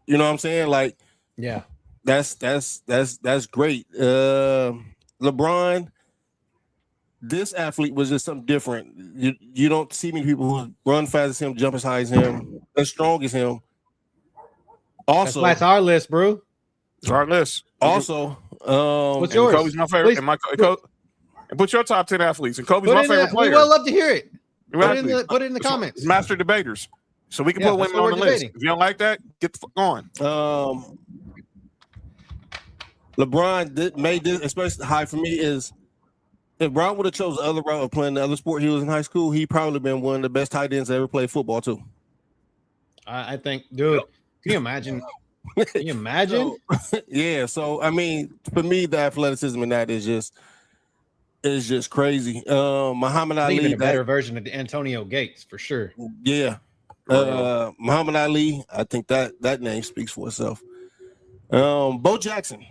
[SPEAKER 4] You know what I'm saying? Like,
[SPEAKER 3] Yeah.
[SPEAKER 4] that's great. LeBron, this athlete was just something different. You don't see many people who run fast as him, jump as high as him, as strong as him. Also,
[SPEAKER 3] That's our list, bro.
[SPEAKER 2] It's our list.
[SPEAKER 4] Also,
[SPEAKER 3] What's yours?
[SPEAKER 2] Kobe's my favorite.
[SPEAKER 3] Please.
[SPEAKER 2] And put your top 10 athletes. And Kobe's my favorite player.
[SPEAKER 3] We would love to hear it.
[SPEAKER 2] Exactly.
[SPEAKER 3] Put it in the comments.
[SPEAKER 2] It's master debaters. So we can
[SPEAKER 3] Yeah,
[SPEAKER 2] put
[SPEAKER 3] that's
[SPEAKER 2] women
[SPEAKER 3] what
[SPEAKER 2] on the
[SPEAKER 3] we're
[SPEAKER 2] list.
[SPEAKER 3] debating.
[SPEAKER 2] If you don't like that, get the fuck on.
[SPEAKER 4] LeBron made this especially high for me is if Brown would have chose the other route of playing the other sport he was in high school, he probably been one of the best tight ends that ever played football too.
[SPEAKER 3] I think, dude, can you imagine? Can you imagine?
[SPEAKER 4] Yeah, so I mean, for me, the athleticism in that is just crazy. Muhammad Ali,
[SPEAKER 3] Even a better version of Antonio Gates for sure.
[SPEAKER 4] Yeah. Muhammad Ali, I think that name speaks for itself. Bo Jackson.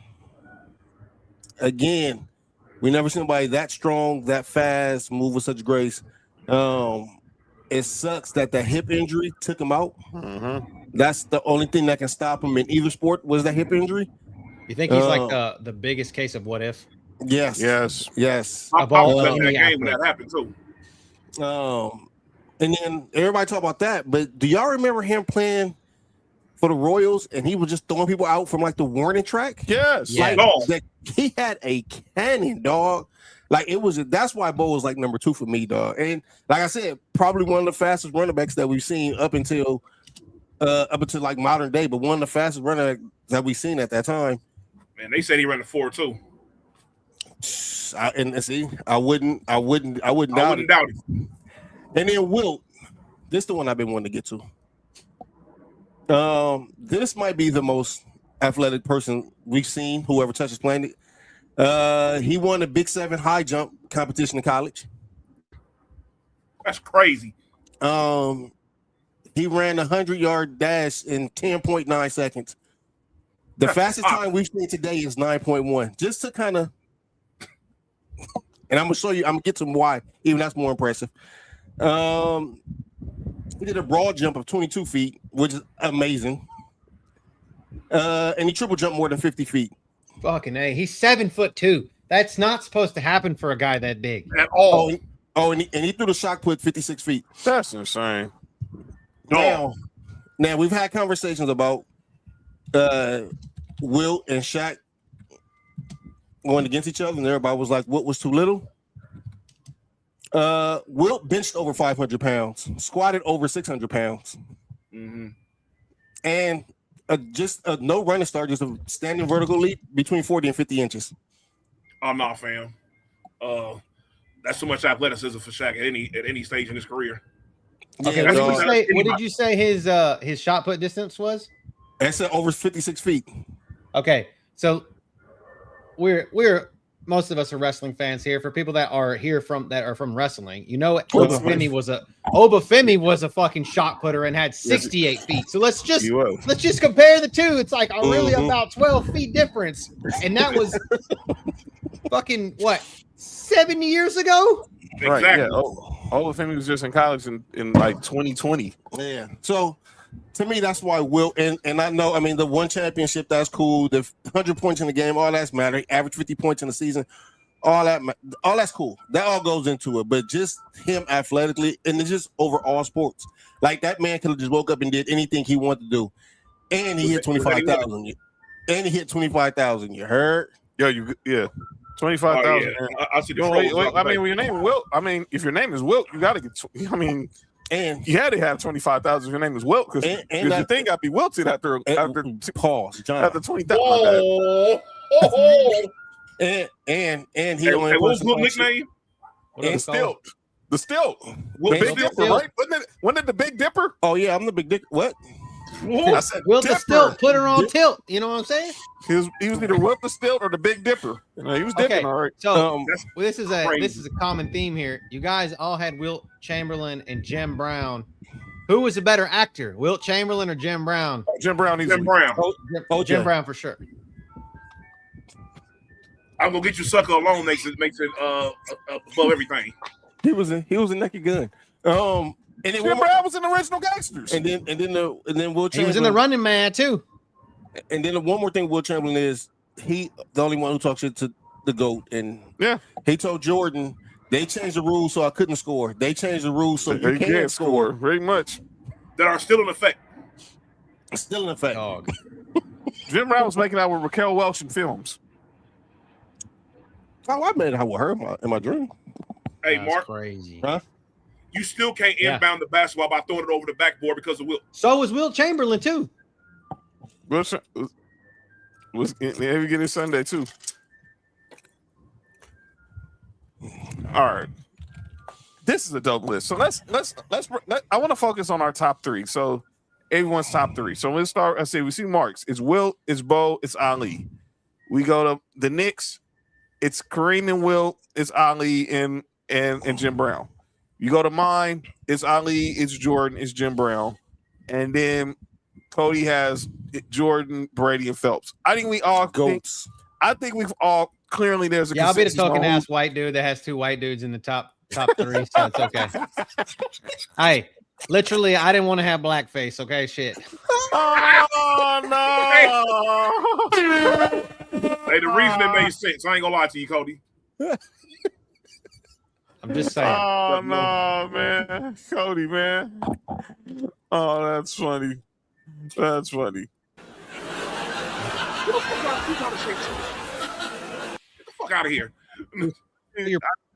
[SPEAKER 4] Again, we never seen anybody that strong, that fast, move with such grace. It sucks that the hip injury took him out.
[SPEAKER 2] Mm-hmm.
[SPEAKER 4] That's the only thing that can stop him in either sport was that hip injury.
[SPEAKER 3] You think he's like the biggest case of what if?
[SPEAKER 4] Yes.
[SPEAKER 7] I
[SPEAKER 3] Of all
[SPEAKER 7] that
[SPEAKER 3] any
[SPEAKER 7] game when
[SPEAKER 3] athlete.
[SPEAKER 7] that happened too.
[SPEAKER 4] And then everybody talk about that, but do y'all remember him playing for the Royals and he was just throwing people out from like the warning track?
[SPEAKER 2] Yes.
[SPEAKER 3] Yeah.
[SPEAKER 4] Like he had a cannon, dog. Like that's why Bo was like number 2 for me, dog. And like I said, probably one of the fastest running backs that we've seen up until like modern day, but one of the fastest running backs that we've seen at that time.
[SPEAKER 7] Man, they said he ran a 4.2.
[SPEAKER 4] I wouldn't doubt it. And then Wilt, this is the one I've been wanting to get to. This might be the most athletic person we've seen who ever touched this planet. He won the Big 7 high jump competition in college.
[SPEAKER 7] That's crazy.
[SPEAKER 4] He ran a 100-yard dash in 10.9 seconds. The fastest time we've seen today is 9.1. Just to kind of, and I'm gonna show you. I'm gonna get to why. Even that's more impressive. He did a broad jump of 22 feet, which is amazing. And he triple jumped more than 50 feet.
[SPEAKER 3] Fucking A. He's 7'2". That's not supposed to happen for a guy that big.
[SPEAKER 7] At all.
[SPEAKER 4] And he threw the shot put 56 feet.
[SPEAKER 2] That's insane.
[SPEAKER 4] Now we've had conversations about Wilt and Shaq going against each other, and everybody was like, "What was too little?" Wilt benched over 500 pounds, squatted over 600 pounds, and just a no running start, just a standing vertical leap between 40 and 50 inches.
[SPEAKER 7] I'm not, fam. That's too much athleticism for Shaq at any stage in his career.
[SPEAKER 3] Okay,
[SPEAKER 4] Yeah,
[SPEAKER 3] what did you say his shot put distance was?
[SPEAKER 4] That's over 56 feet.
[SPEAKER 3] Okay, so we're most of us are wrestling fans here. For people that are from wrestling, you know, Obafemi was a fucking shot putter and had 68 feet. So let's just compare the two. It's like really about 12 feet difference, and that was fucking what 7 years ago.
[SPEAKER 2] Right.
[SPEAKER 7] Exactly.
[SPEAKER 2] Yeah. Olafemi was just in college in like 2020.
[SPEAKER 4] Yeah. So to me, that's why Wilt and I know. I mean, the one championship, that's cool. The 100 points in the game, all that's matter. Average 50 points in the season, all that's cool. That all goes into it. But just him athletically, and it's just overall sports. Like that man could have just woke up and did anything he wanted to do, and he hit 25,000. And he hit 25,000. You heard?
[SPEAKER 2] Yeah, 25,000.
[SPEAKER 7] I see the
[SPEAKER 2] Wait,
[SPEAKER 7] trolls.
[SPEAKER 2] I mean, when your name is Wilt, I mean, if your name is Wilt, you got to get. I mean,
[SPEAKER 4] And
[SPEAKER 2] you had to have 25,000. Your name is Wilt because your thing got to be wilted after
[SPEAKER 4] pause. John.
[SPEAKER 2] after 20,000.
[SPEAKER 4] And he
[SPEAKER 7] Hey,
[SPEAKER 4] only
[SPEAKER 7] what was Wilt's nickname?
[SPEAKER 2] And Stilt. The Stilt.
[SPEAKER 7] Wilt
[SPEAKER 2] Big
[SPEAKER 7] Stilt?
[SPEAKER 2] Dipper, right? Wasn't it the Big Dipper?
[SPEAKER 4] Oh yeah, I'm the big dick. What?
[SPEAKER 2] I said
[SPEAKER 3] Will the
[SPEAKER 2] Dipper.
[SPEAKER 3] Stilt put her on tilt? You know what I'm saying?
[SPEAKER 2] He was either Wilt the Stilt or the Big Dipper. You know, he was dipping,
[SPEAKER 3] Okay.
[SPEAKER 2] all right.
[SPEAKER 3] So
[SPEAKER 7] That's
[SPEAKER 3] this is
[SPEAKER 7] crazy.
[SPEAKER 3] a common theme here. You guys all had Wilt Chamberlain and Jim Brown. Who was a better actor, Wilt Chamberlain or Jim Brown?
[SPEAKER 2] Jim Brown.
[SPEAKER 7] Jim Brown.
[SPEAKER 3] Jim Brown for sure.
[SPEAKER 7] I'm gonna get you sucker alone makes it above everything.
[SPEAKER 4] He was a naked gun. And then
[SPEAKER 2] Jim
[SPEAKER 4] one more-
[SPEAKER 2] Brown was in the original Gangsters.
[SPEAKER 4] and then Will
[SPEAKER 3] He
[SPEAKER 4] Chamberlain
[SPEAKER 3] was in the Running Man too.
[SPEAKER 4] And then one more thing, Will Chamberlain is he the only one who talks shit to the GOAT. And
[SPEAKER 2] Yeah.
[SPEAKER 4] he told Jordan they changed the rules so I couldn't score. They changed the rules so you
[SPEAKER 2] You
[SPEAKER 4] can't score.
[SPEAKER 2] very much.
[SPEAKER 7] That are still in effect.
[SPEAKER 4] Still in effect.
[SPEAKER 3] Dog.
[SPEAKER 2] Jim Brown was making out with Raquel Welch in films.
[SPEAKER 4] Oh, I made out with her in my dream.
[SPEAKER 7] Hey,
[SPEAKER 3] That's
[SPEAKER 7] Mark,
[SPEAKER 3] crazy.
[SPEAKER 4] Huh?
[SPEAKER 7] you still can't
[SPEAKER 3] Yeah.
[SPEAKER 7] inbound the basketball by throwing it over the backboard because of Wilt.
[SPEAKER 3] So was Wilt Chamberlain too.
[SPEAKER 2] Was every get it Sunday too. All right. This is a dope list. So let's I want to focus on our top three. So everyone's top three. So let's start. I say we see Marks. It's Wilt, it's Bo, it's Ali. We go to the Knicks. It's Kareem and Wilt, it's Ali and Jim Brown. You go to mine, it's Ali, it's Jordan, it's Jim Brown. And then Cody has Jordan, Brady, and Phelps. I think we all
[SPEAKER 4] GOATs.
[SPEAKER 2] I think we've all clearly there's a
[SPEAKER 3] Yeah, I'll be the
[SPEAKER 2] consensus
[SPEAKER 3] token
[SPEAKER 2] on who-
[SPEAKER 3] ass white dude that has two white dudes in the top three, so it's okay. Hey, literally, I didn't want to have blackface. Okay, shit.
[SPEAKER 2] Oh no!
[SPEAKER 7] Hey, the reason it made sense. I ain't gonna lie to you, Cody.
[SPEAKER 3] I'm just saying.
[SPEAKER 2] Oh no, man, Cody, man. Oh, that's funny. That's funny.
[SPEAKER 7] Get the fuck out of here.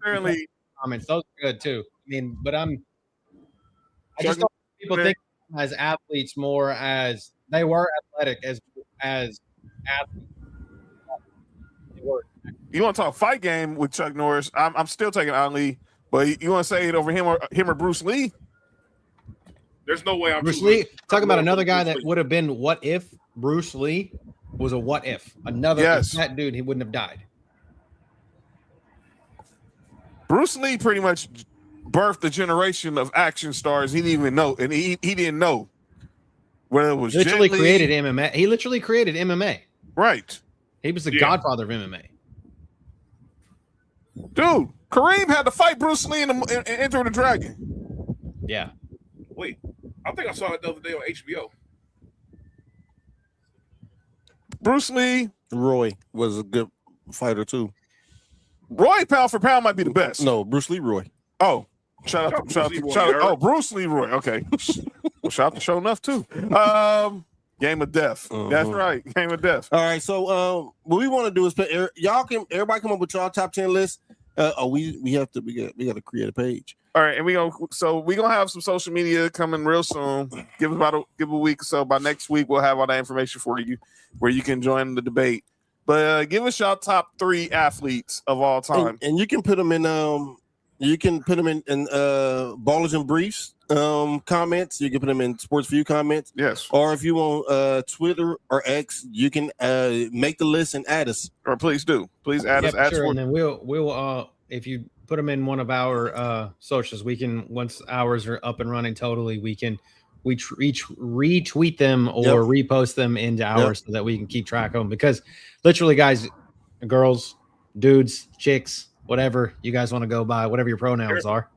[SPEAKER 2] Apparently,
[SPEAKER 3] Comments, those are good too. I mean, but I just don't think people think as athletes more as they were athletic as athletes. They were.
[SPEAKER 2] you want to talk fight game with Chuck Norris? I'm still taking Ali, but you want to say it over him or Bruce Lee?
[SPEAKER 7] There's no way I'm
[SPEAKER 3] Bruce
[SPEAKER 7] choosing-
[SPEAKER 3] Lee. Talk about another guy
[SPEAKER 7] Bruce
[SPEAKER 3] that
[SPEAKER 7] Lee.
[SPEAKER 3] would have been what if Bruce Lee was a what if. Another
[SPEAKER 2] Yes.
[SPEAKER 3] that dude, he wouldn't have died.
[SPEAKER 2] Bruce Lee pretty much birthed a generation of action stars he didn't even know, and he didn't know whether it was
[SPEAKER 3] Literally
[SPEAKER 2] Jet Li-
[SPEAKER 3] created MMA. He literally created MMA.
[SPEAKER 2] right,
[SPEAKER 3] He was the
[SPEAKER 7] Yeah.
[SPEAKER 3] godfather of MMA.
[SPEAKER 2] dude. Kareem had to fight Bruce Lee in Enter the Dragon.
[SPEAKER 3] Yeah.
[SPEAKER 7] Wait, I think I saw it the other day on HBO.
[SPEAKER 2] Bruce Lee,
[SPEAKER 4] Roy was a good fighter too.
[SPEAKER 2] Roy pound for pound might be the best.
[SPEAKER 4] No, Bruce Leroy.
[SPEAKER 2] Oh, shout out
[SPEAKER 7] Bruce Leroy,
[SPEAKER 2] shout out.
[SPEAKER 7] Eric.
[SPEAKER 2] Oh, Bruce Leroy. Okay. Well, shout out to Show Enough too. Game of Death. That's right. Game of Death.
[SPEAKER 4] All right, so what we want to do is put everybody come up with y'all top 10 lists. We got to create a page.
[SPEAKER 2] All right, and we're gonna have some social media coming real soon. Give a week or so. By next week, we'll have all that information for you where you can join the debate. But give us y'all top 3 athletes of all time.
[SPEAKER 4] And you can put them in Ballers and Briefs comments. You can put them in Sports View comments.
[SPEAKER 2] Yes.
[SPEAKER 4] Or if you want Twitter or X, you can make the list and add us.
[SPEAKER 2] Or please do. Please add us. Add
[SPEAKER 3] Sure.
[SPEAKER 2] Sport-
[SPEAKER 3] And then we'll if you put them in one of our socials, we can, once ours are up and running totally, we retweet them or repost them into ours so that we can keep track of them. Because literally, guys, girls, dudes, chicks, whatever you guys want to go by, whatever your pronouns are,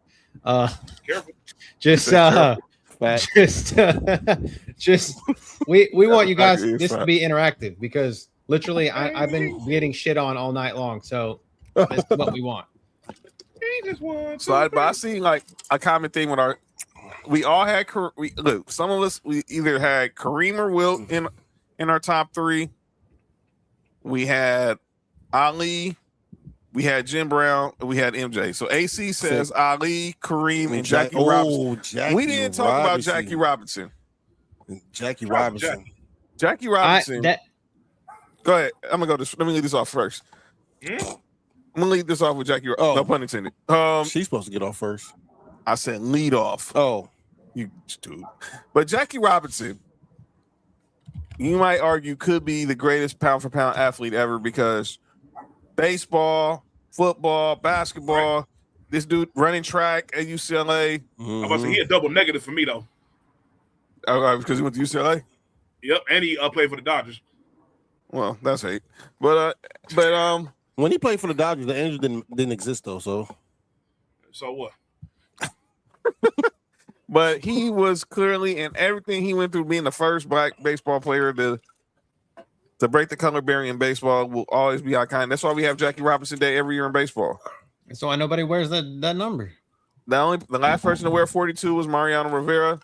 [SPEAKER 7] Careful.
[SPEAKER 3] just we want you guys this to be interactive, because literally I've been getting shit on all night long. So that's what we want.
[SPEAKER 2] Slide by. I seen like a common thing with we all had look, some of us we either had Kareem or Wilt in our top 3, we had Ali, we had Jim Brown, and we had MJ. So AC says Ali, Kareem, and Jackie Robinson.
[SPEAKER 4] Jackie
[SPEAKER 2] We didn't talk about Jackie Robinson.
[SPEAKER 4] Jackie Robinson.
[SPEAKER 2] Jackie Robinson. Go ahead. I'm gonna let me lead this off first. I'm gonna lead this off with Jackie. No pun intended.
[SPEAKER 4] She's supposed to get off first.
[SPEAKER 2] I said lead off.
[SPEAKER 4] Oh,
[SPEAKER 2] you dude. But Jackie Robinson, you might argue, could be the greatest pound for pound athlete ever because baseball, football, basketball. This dude running track at UCLA.
[SPEAKER 7] I'm about to say he a double negative for me though.
[SPEAKER 2] Because he went to UCLA.
[SPEAKER 7] Yep, and he played for the Dodgers.
[SPEAKER 2] Well, that's hate. But
[SPEAKER 4] when he played for the Dodgers, the Angels didn't exist though. So
[SPEAKER 7] what?
[SPEAKER 2] But he was clearly, in everything he went through, being the first black baseball player to break the color barrier in baseball will always be iconic. That's why we have Jackie Robinson Day every year in baseball.
[SPEAKER 3] That's why nobody wears that number.
[SPEAKER 2] The last person to wear 42 was Mariano Rivera.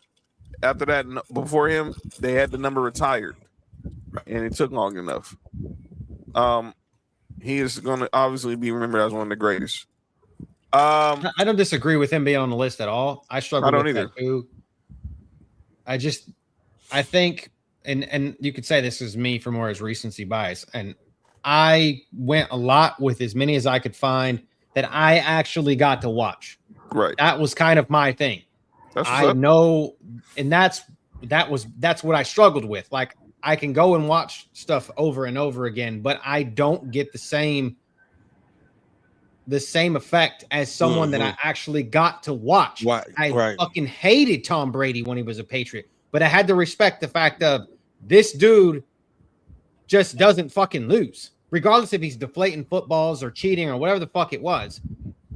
[SPEAKER 2] After that, before him, they had the number retired, and it took long enough. He is going to obviously be remembered as one of the greatest.
[SPEAKER 3] I don't disagree with him being on the list at all. I struggle with that too. I think, and you could say this is me for more as recency bias, and I went a lot with as many as I could find that I actually got to watch.
[SPEAKER 2] Right.
[SPEAKER 3] That was kind of my thing. I know, and that's what I struggled with. Like, I can go and watch stuff over and over again, but I don't get the same effect as someone that I actually got to watch. I fucking hated Tom Brady when he was a Patriot, but I had to respect the fact of this dude just doesn't fucking lose. Regardless if he's deflating footballs or cheating or whatever the fuck it was,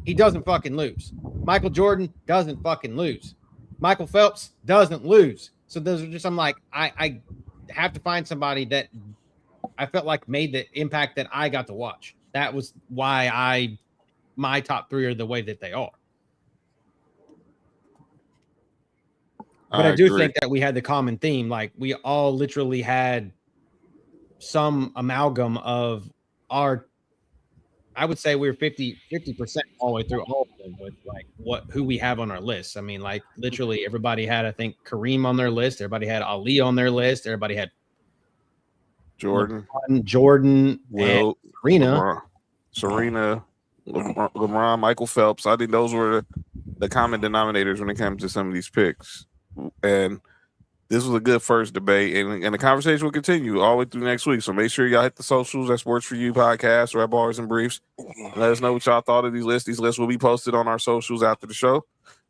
[SPEAKER 3] he doesn't fucking lose. Michael Jordan doesn't fucking lose. Michael Phelps doesn't lose. So those are just, I'm like, I have to find somebody that I felt like made the impact that I got to watch. That was why my top three are the way that they are. But I do think that we had the common theme. Like, we all literally had some amalgam of our, I would say we were 50% all the way through all of them with like who we have on our list. I mean, like, literally everybody had, I think, Kareem on their list. Everybody had Ali on their list. Everybody had
[SPEAKER 2] Jordan,
[SPEAKER 3] Will,
[SPEAKER 2] Serena, LeBron, Michael Phelps. I think those were the common denominators when it comes to some of these picks. And this was a good first debate, and the conversation will continue all the way through next week. So make sure y'all hit the socials at Sports For You Podcast or at Bars and Briefs. Let us know what y'all thought of these lists. These lists will be posted on our socials after the show,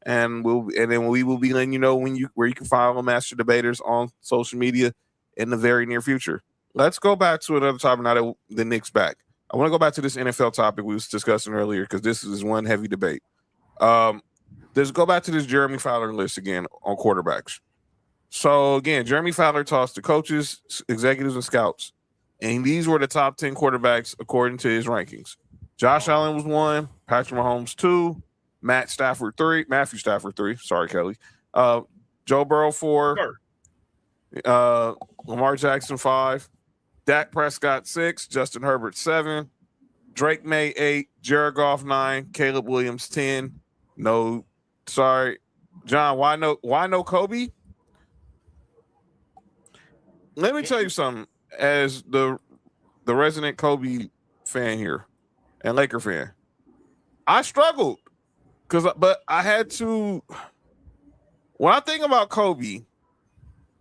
[SPEAKER 2] and then we will be letting you know where you can follow Master Debaters on social media in the very near future. Let's go back to another topic now that the Knicks back. I want to go back to this NFL topic we was discussing earlier because this is one heavy debate. Let's go back to this Jeremy Fowler list again on quarterbacks. So, again, Jeremy Fowler tossed the coaches, executives, and scouts. And these were the top 10 quarterbacks according to his rankings. Josh Allen was 1, Patrick Mahomes 2, Matthew Stafford 3. Sorry, Kelly. Joe Burrow 4, Lamar Jackson 5, Dak Prescott 6, Justin Herbert 7, Drake May 8, Jared Goff 9, Caleb Williams 10. No, sorry. John, why no Kobe? Let me tell you something. As the resident Kobe fan here and Laker fan, I struggled but I had to. When I think about Kobe,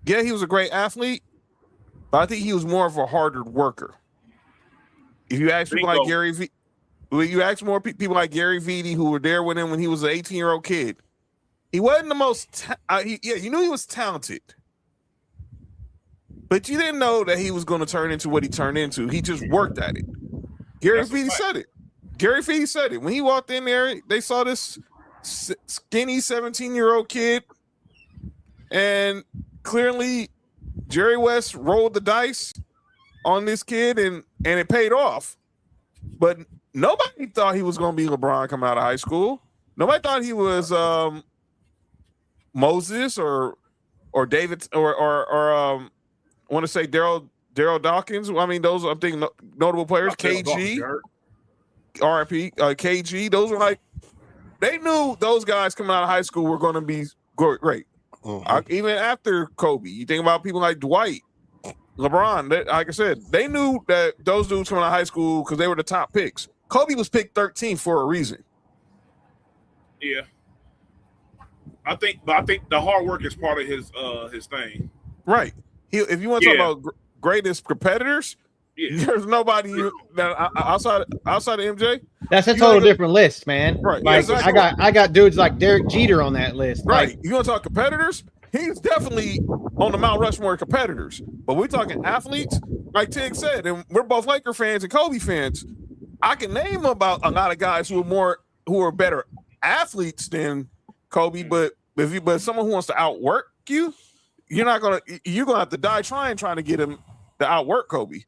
[SPEAKER 2] yeah, he was a great athlete, but I think he was more of a harder worker. If you ask people like Gary V, you ask more people like Gary Vitti who were there with him when he was an 18-year-old kid, he wasn't the most. You knew he was talented. But you didn't know that he was going to turn into what he turned into. He just worked at it. Gary Vitti said it. When he walked in there, they saw this skinny 17-year-old kid. And clearly, Jerry West rolled the dice on this kid, and it paid off. But nobody thought he was going to be LeBron coming out of high school. Nobody thought he was Moses or David or I want to say Daryl Daryl Dawkins. I mean, those I'm thinking notable players. KG, RIP, KG. Those were like they knew those guys coming out of high school were going to be great. Even after Kobe, you think about people like Dwight, LeBron. Like I said, they knew that those dudes coming out of high school because they were the top picks. Kobe was picked 13 for a reason.
[SPEAKER 7] Yeah. I think the hard work is part of his thing.
[SPEAKER 2] Right. If you want to talk about greatest competitors, there's nobody that outside of MJ.
[SPEAKER 3] That's a total different list, man.
[SPEAKER 2] Right.
[SPEAKER 3] Like
[SPEAKER 2] Exactly.
[SPEAKER 3] I got dudes like Derek Jeter on that list.
[SPEAKER 2] Right.
[SPEAKER 3] Like,
[SPEAKER 2] You want to talk competitors? He's definitely on the Mount Rushmore of competitors. But we're talking athletes, like Tig said, and we're both Laker fans and Kobe fans. I can name about a lot of guys who are better athletes than Kobe, but if someone who wants to outwork you're gonna have to die trying to get him to outwork Kobe.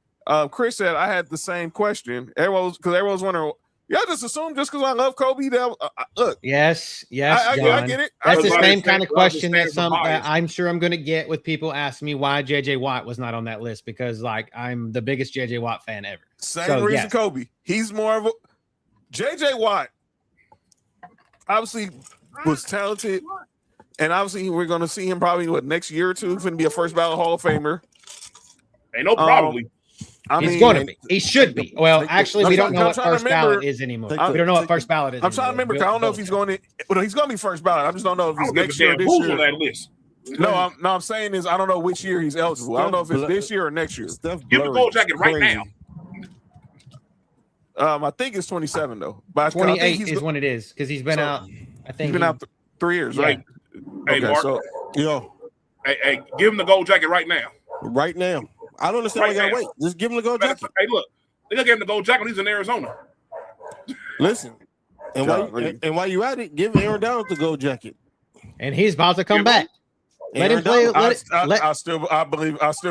[SPEAKER 2] Chris said I had the same question. Everyone's wondering. Y'all just assume just because I love Kobe that look.
[SPEAKER 3] yes,
[SPEAKER 2] I
[SPEAKER 3] John.
[SPEAKER 2] get it.
[SPEAKER 3] That's the
[SPEAKER 7] Everybody
[SPEAKER 3] same kind of
[SPEAKER 7] says-
[SPEAKER 3] question that
[SPEAKER 7] bias.
[SPEAKER 3] I'm sure I'm going to get with people asking me why JJ Watt was not on that list because like I'm the biggest JJ Watt fan ever.
[SPEAKER 2] Same reason
[SPEAKER 3] yes.
[SPEAKER 2] Kobe. He's more of a JJ Watt. Obviously was talented, and obviously we're going to see him probably next year or two. Going to be a first ballot Hall of Famer.
[SPEAKER 7] Ain't no probably.
[SPEAKER 3] He's going to be. He should be. Well, actually, we don't know what first ballot is anymore. We don't know what first ballot is.
[SPEAKER 2] I'm trying to remember. I don't know if he's going to. Well, he's going to be first ballot. I just don't know if he's next year or this year.
[SPEAKER 7] On that list.
[SPEAKER 2] No, I'm saying is I don't know which year he's eligible. I don't know if it's this year or next year.
[SPEAKER 7] Give the gold jacket right now.
[SPEAKER 2] I think it's 27 though. But
[SPEAKER 3] 28 is when it is because he's been out. I think
[SPEAKER 2] he's been out 3 years, right?
[SPEAKER 7] Hey,
[SPEAKER 2] Okay,
[SPEAKER 7] Mark.
[SPEAKER 2] so
[SPEAKER 7] Hey, give him the gold jacket right now.
[SPEAKER 4] Right now. I don't understand why you gotta wait. Just give him the gold jacket.
[SPEAKER 7] Hey, look. They gonna give him the gold jacket when he's in Arizona.
[SPEAKER 4] Listen. And while you at it, give Aaron Donald the gold jacket.
[SPEAKER 3] and he's about to come back. Let him
[SPEAKER 4] Aaron
[SPEAKER 3] play.
[SPEAKER 4] Donald-
[SPEAKER 2] I still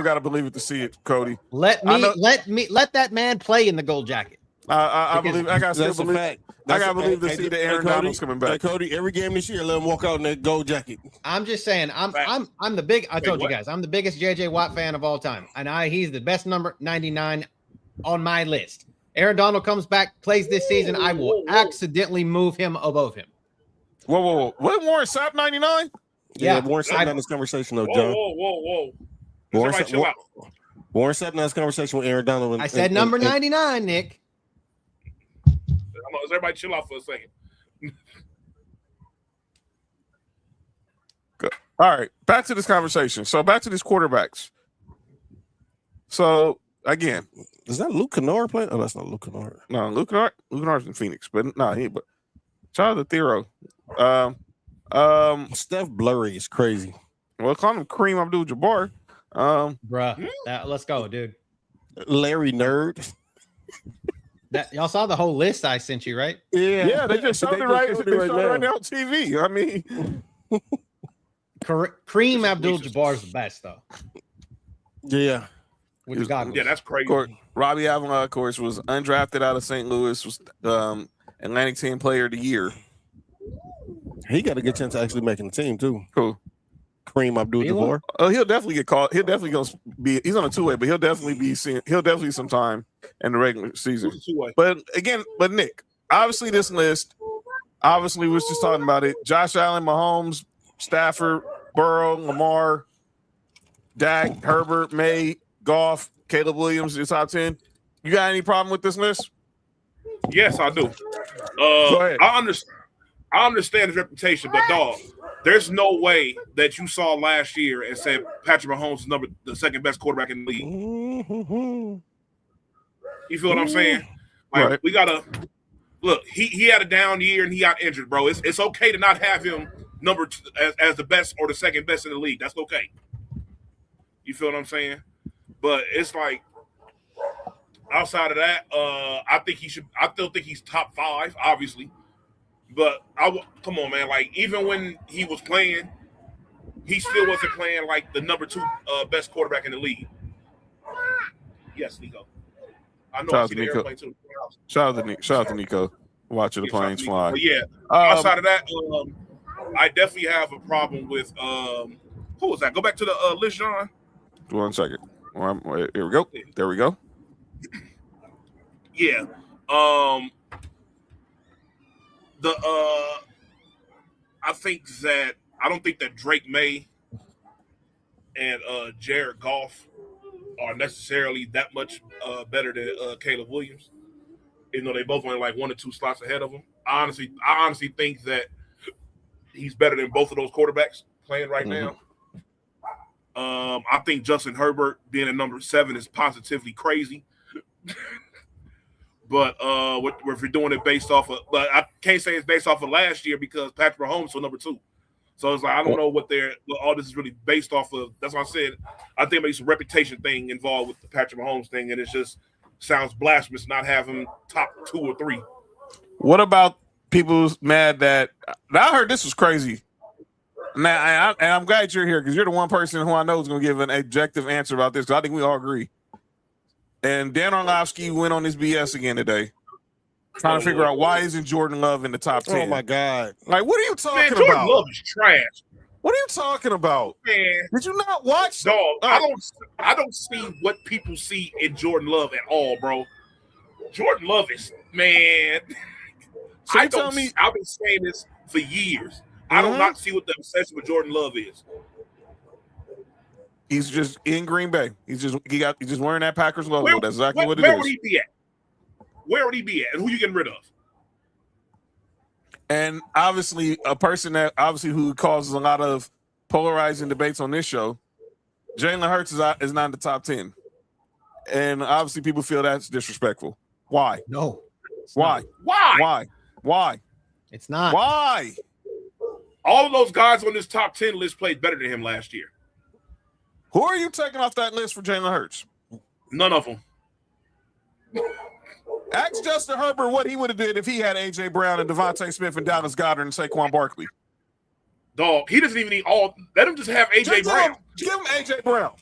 [SPEAKER 2] gotta believe it to see it, Cody.
[SPEAKER 3] Let that man play in the gold jacket.
[SPEAKER 2] I believe. I gotta still
[SPEAKER 4] That's a
[SPEAKER 2] believe.
[SPEAKER 4] fact.
[SPEAKER 2] I gotta believe to see that Aaron Donald's coming back.
[SPEAKER 4] Hey, Cody, every game this year, let him walk out in that gold jacket.
[SPEAKER 3] I'm just saying, I'm the big. I told you guys, I'm the biggest JJ Watt fan of all time, and he's the best number 99 on my list. Aaron Donald comes back, plays this season, I will accidentally move him above him.
[SPEAKER 2] Whoa! What Warren Sapp 99?
[SPEAKER 4] Yeah, Warren Sapp in this conversation though, John.
[SPEAKER 7] Whoa.
[SPEAKER 4] Warren
[SPEAKER 7] Everybody chill out.
[SPEAKER 4] Sapp in this conversation with Aaron Donald.
[SPEAKER 3] I said number 99, Nick.
[SPEAKER 7] Everybody chill out for a second.
[SPEAKER 2] Good. All right, back to this conversation. So back to these quarterbacks. So again,
[SPEAKER 4] Is that Luke Kennard playing? Oh, that's not Luke Kennard.
[SPEAKER 2] no, Luke Kennard's in Phoenix, but no, but shout out to Thero.
[SPEAKER 4] Steph Blurry is crazy.
[SPEAKER 2] Well, call him Kareem Abdul-Jabbar.
[SPEAKER 3] Bruh, let's go, dude.
[SPEAKER 4] Larry Nerd.
[SPEAKER 3] That y'all saw the whole list I sent you, right?
[SPEAKER 2] Yeah, they just showed it right. They showed it right now on TV. I mean,
[SPEAKER 3] Kareem Abdul-Jabbar is the best, though.
[SPEAKER 4] Yeah.
[SPEAKER 3] With the goggles.
[SPEAKER 7] Yeah, that's crazy.
[SPEAKER 2] Robbie Avila, of course, was undrafted out of St. Louis. Was Atlantic Team Player of the Year.
[SPEAKER 4] He got a good chance of actually making the team too.
[SPEAKER 2] Cool.
[SPEAKER 4] Kareem Abdul-Jabbar.
[SPEAKER 2] He'll definitely get called. He'll definitely go be. He's on a two-way, but he'll definitely be seen. He'll definitely some time in the regular season. But Nick, obviously this list. Obviously, we was just talking about it. Josh Allen, Mahomes, Stafford, Burrow, Lamar, Dak, Herbert, May, Goff, Caleb Williams, your top 10. You got any problem with this list?
[SPEAKER 7] Yes, I do.
[SPEAKER 2] Go ahead.
[SPEAKER 7] I understand his reputation, but dog, there's no way that you saw last year and said Patrick Mahomes is the second best quarterback in the league. You feel what I'm saying? Like
[SPEAKER 2] Right.
[SPEAKER 7] we gotta look. He had a down year and he got injured, bro. It's okay to not have him number two, as the best or the second best in the league. That's okay. You feel what I'm saying? But it's like outside of that, I still think he's top 5, obviously. But come on, man. Like even when he was playing, he still wasn't playing like the number 2 best quarterback in the league. Yes, Nico. I know. I see the airplane too.
[SPEAKER 2] Shout out to Nico. Watching the planes fly.
[SPEAKER 7] But yeah. Outside of that, I definitely have a problem with who was that? Go back to the list, John.
[SPEAKER 2] 1 second. Here we go. There we go.
[SPEAKER 7] Yeah. I don't think that Drake May and Jared Goff are necessarily that much better than Caleb Williams. Even though they both only like 1 or 2 slots ahead of him. I honestly think that he's better than both of those quarterbacks playing right now. I think Justin Herbert being a number 7 is positively crazy. But if you're doing it based off of, but I can't say it's based off of last year because Patrick Mahomes was number 2. So it's like I don't know what all this is really based off of. That's why I said I think maybe some reputation thing involved with the Patrick Mahomes thing, and it just sounds blasphemous not have him top 2 or 3.
[SPEAKER 2] What about people mad that I heard this was crazy? Now, and I'm glad you're here because you're the one person who I know is going to give an objective answer about this because I think we all agree. And Dan Orlovsky went on this BS again today, trying to figure out why isn't Jordan Love in the top 10.
[SPEAKER 4] Oh my God!
[SPEAKER 2] Like, what are you talking
[SPEAKER 7] Jordan
[SPEAKER 2] about?
[SPEAKER 7] Love is trash.
[SPEAKER 2] What are you talking about?
[SPEAKER 7] Man,
[SPEAKER 2] did you not watch?
[SPEAKER 7] Dog, I don't see what people see in Jordan Love at all, bro. Jordan Love is man.
[SPEAKER 2] So
[SPEAKER 7] I've been saying this for years. I do not see what the obsession with Jordan Love is.
[SPEAKER 2] He's just in Green Bay. He's just wearing that Packers logo. That's exactly what it is.
[SPEAKER 7] Where would he be at? Where would he be at? And who you getting rid of?
[SPEAKER 2] And obviously, a person that who causes a lot of polarizing debates on this show, Jalen Hurts is not in the top 10. And obviously, people feel that's disrespectful. Why?
[SPEAKER 3] No.
[SPEAKER 2] Why?
[SPEAKER 7] Why?
[SPEAKER 2] Why?
[SPEAKER 3] It's not.
[SPEAKER 2] Why?
[SPEAKER 7] All of those guys on this top 10 list played better than him last year.
[SPEAKER 2] Who are you taking off that list for Jalen Hurts?
[SPEAKER 7] None of them.
[SPEAKER 2] Ask Justin Herbert what he would have did if he had A.J. Brown and Devontae Smith and Dallas Goedert and Saquon Barkley.
[SPEAKER 7] Dog, he doesn't even need all. Let him just have A.J. Brown.
[SPEAKER 2] Give him A.J. Brown.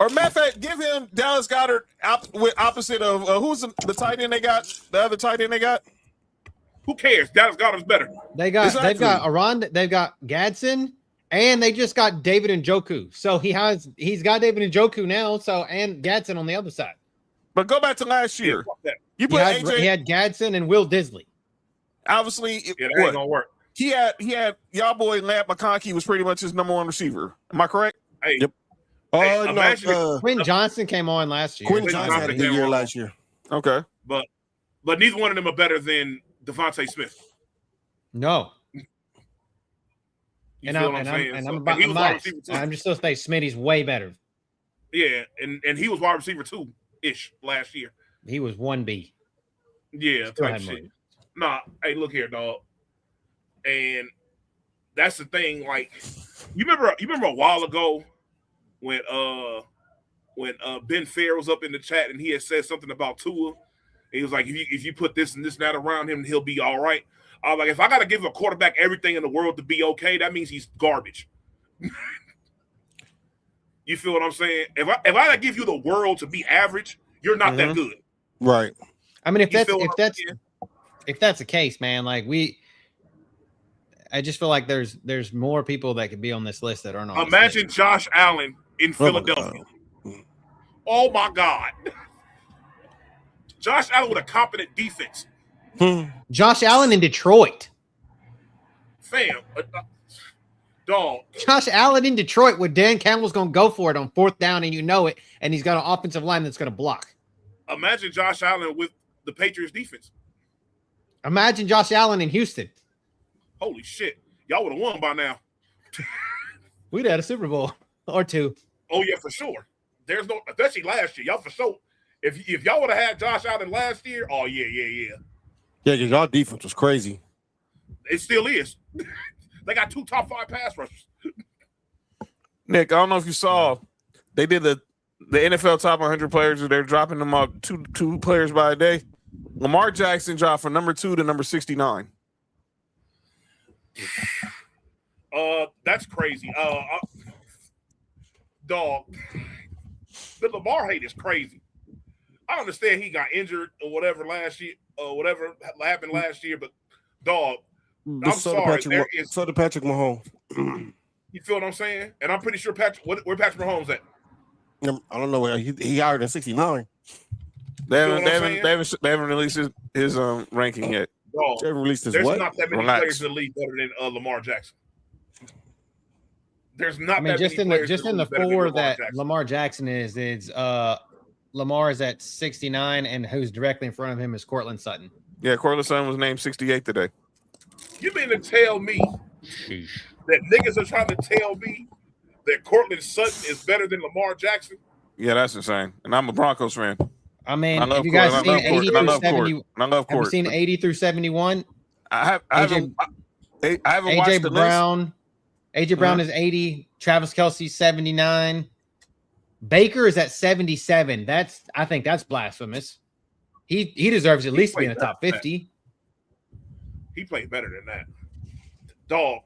[SPEAKER 2] Or matter of fact, give him Dallas Goedert opposite of who's the tight end they got? The other tight end they got?
[SPEAKER 7] Who cares? Dallas Goedert's better.
[SPEAKER 3] They've got Aron, they've got Gadsden, and they just got David Njoku. So he's got David Njoku now. So and Gadsden on the other side.
[SPEAKER 2] But go back to last year. You put AJ.
[SPEAKER 3] He had Gadsden and Will Disley.
[SPEAKER 2] Obviously,
[SPEAKER 7] that ain't gonna work.
[SPEAKER 2] He had y'all boy Lamp McConkey was pretty much his number 1 receiver. Am I correct?
[SPEAKER 7] Hey,
[SPEAKER 4] yep.
[SPEAKER 3] Quinn Johnson came on last year.
[SPEAKER 4] Quinn Johnson had a good year last year.
[SPEAKER 2] Okay,
[SPEAKER 7] but neither one of them are better than Devontae Smith.
[SPEAKER 3] No.
[SPEAKER 7] I'm
[SPEAKER 3] just supposed to say Smitty's way better.
[SPEAKER 7] Yeah, and he was wide receiver 2-ish last year.
[SPEAKER 3] He was 1B.
[SPEAKER 7] Yeah, type shit. Nah, hey, look here, dog. And that's the thing. Like, you remember a while ago when Ben Fair was up in the chat and he had said something about Tua. He was like, if you put this and this and that around him, he'll be all right. I was like, if I got to give a quarterback everything in the world to be okay, that means he's garbage. You feel what I'm saying? If I got to give you the world to be average, you're not that good.
[SPEAKER 4] Right.
[SPEAKER 3] I mean, if that's the case, man, like I just feel like there's more people that could be on this list that aren't on.
[SPEAKER 7] Imagine Josh Allen in Philadelphia. Oh my God. Josh Allen with a competent defense.
[SPEAKER 3] Josh Allen in Detroit.
[SPEAKER 7] Fam. Dog.
[SPEAKER 3] Josh Allen in Detroit where Dan Campbell's going to go for it on 4th down and you know it, and he's got an offensive line that's going to block.
[SPEAKER 7] Imagine Josh Allen with the Patriots defense.
[SPEAKER 3] Imagine Josh Allen in Houston.
[SPEAKER 7] Holy shit. Y'all would have won by now.
[SPEAKER 3] We'd have had a Super Bowl or 2.
[SPEAKER 7] Oh, yeah, for sure. There's no, especially last year. Y'all for sure. If y'all would have had Josh Allen last year, oh, yeah.
[SPEAKER 4] Yeah, because y'all defense was crazy.
[SPEAKER 7] It still is. They got 2 top 5 pass rushers.
[SPEAKER 2] Nick, I don't know if you saw, they did the NFL top 100 players. They're dropping them up two players by a day. Lamar Jackson dropped from number 2 to number 69.
[SPEAKER 7] That's crazy. Dog, the Lamar hate is crazy. I understand he got injured or whatever last year, or whatever happened last year, but dog, I'm sorry.
[SPEAKER 4] So did Patrick Mahomes.
[SPEAKER 7] You feel what I'm saying? And I'm pretty sure where Patrick Mahomes at?
[SPEAKER 4] I don't know where he higher than 69.
[SPEAKER 2] They
[SPEAKER 7] You know
[SPEAKER 2] haven't,
[SPEAKER 7] what I'm saying?
[SPEAKER 2] they haven't released his ranking yet.
[SPEAKER 7] Dog,
[SPEAKER 4] They haven't released his
[SPEAKER 7] there's
[SPEAKER 4] what?
[SPEAKER 7] not that many
[SPEAKER 2] Relax.
[SPEAKER 7] players in the league better than Lamar Jackson. There's not
[SPEAKER 3] I mean,
[SPEAKER 7] that
[SPEAKER 3] just
[SPEAKER 7] many
[SPEAKER 3] in the
[SPEAKER 7] players
[SPEAKER 3] just
[SPEAKER 7] in
[SPEAKER 3] in the
[SPEAKER 7] league better than
[SPEAKER 3] four
[SPEAKER 7] Lamar
[SPEAKER 3] that
[SPEAKER 7] Jackson.
[SPEAKER 3] Lamar Jackson is Lamar is at 69, and who's directly in front of him is Cortland Sutton.
[SPEAKER 2] Yeah, Cortland Sutton was named 68 today.
[SPEAKER 7] You mean to tell me that niggas are trying to tell me that Cortland Sutton is better than Lamar Jackson?
[SPEAKER 2] Yeah, that's insane. And I'm a Broncos fan.
[SPEAKER 3] I mean,
[SPEAKER 2] I love
[SPEAKER 3] have you guys
[SPEAKER 2] Court,
[SPEAKER 3] seen
[SPEAKER 2] and I love
[SPEAKER 3] 80
[SPEAKER 2] Court,
[SPEAKER 3] through
[SPEAKER 2] and I love
[SPEAKER 3] 70?
[SPEAKER 2] Court, and I love
[SPEAKER 3] Have you
[SPEAKER 2] Court.
[SPEAKER 3] seen 80 through 71?
[SPEAKER 2] I haven't
[SPEAKER 3] AJ
[SPEAKER 2] watched the list.
[SPEAKER 3] Brown. AJ Brown is 80. Travis Kelce 79. Baker is at 77. I think that's blasphemous. He deserves at least to be in the top 50.
[SPEAKER 7] He played better than that. Dog,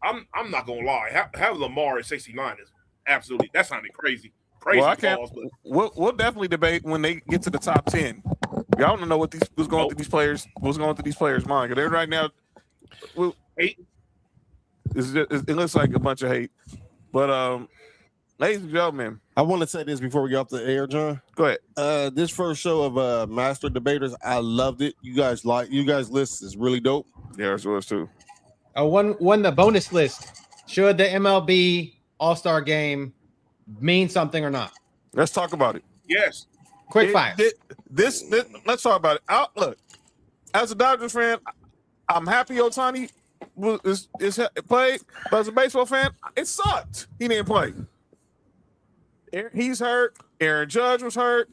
[SPEAKER 7] I'm not gonna lie. Have Lamar at 69 is absolutely that sounded crazy. Crazy
[SPEAKER 2] Well, I can't.
[SPEAKER 7] balls, but
[SPEAKER 2] We'll definitely debate when they get to the top 10. Y'all don't know what's going through these players. What's going through these players' mind? 'Cause they're right now.
[SPEAKER 7] hate.
[SPEAKER 2] It looks like a bunch of hate. But ladies and gentlemen,
[SPEAKER 4] I want to say this before we get off the air, John.
[SPEAKER 2] go ahead.
[SPEAKER 4] This first show of Master Debaters, I loved it. You guys list is really dope.
[SPEAKER 2] Yeah, it was too.
[SPEAKER 3] One the bonus list. Should the MLB All-Star game mean something or not?
[SPEAKER 2] Let's talk about it.
[SPEAKER 7] Yes.
[SPEAKER 3] Quick fire.
[SPEAKER 2] This let's talk about it. Look, as a Dodgers fan, I'm happy Ohtani is played, but as a baseball fan, it sucked. He didn't play. He's hurt. Aaron Judge was hurt.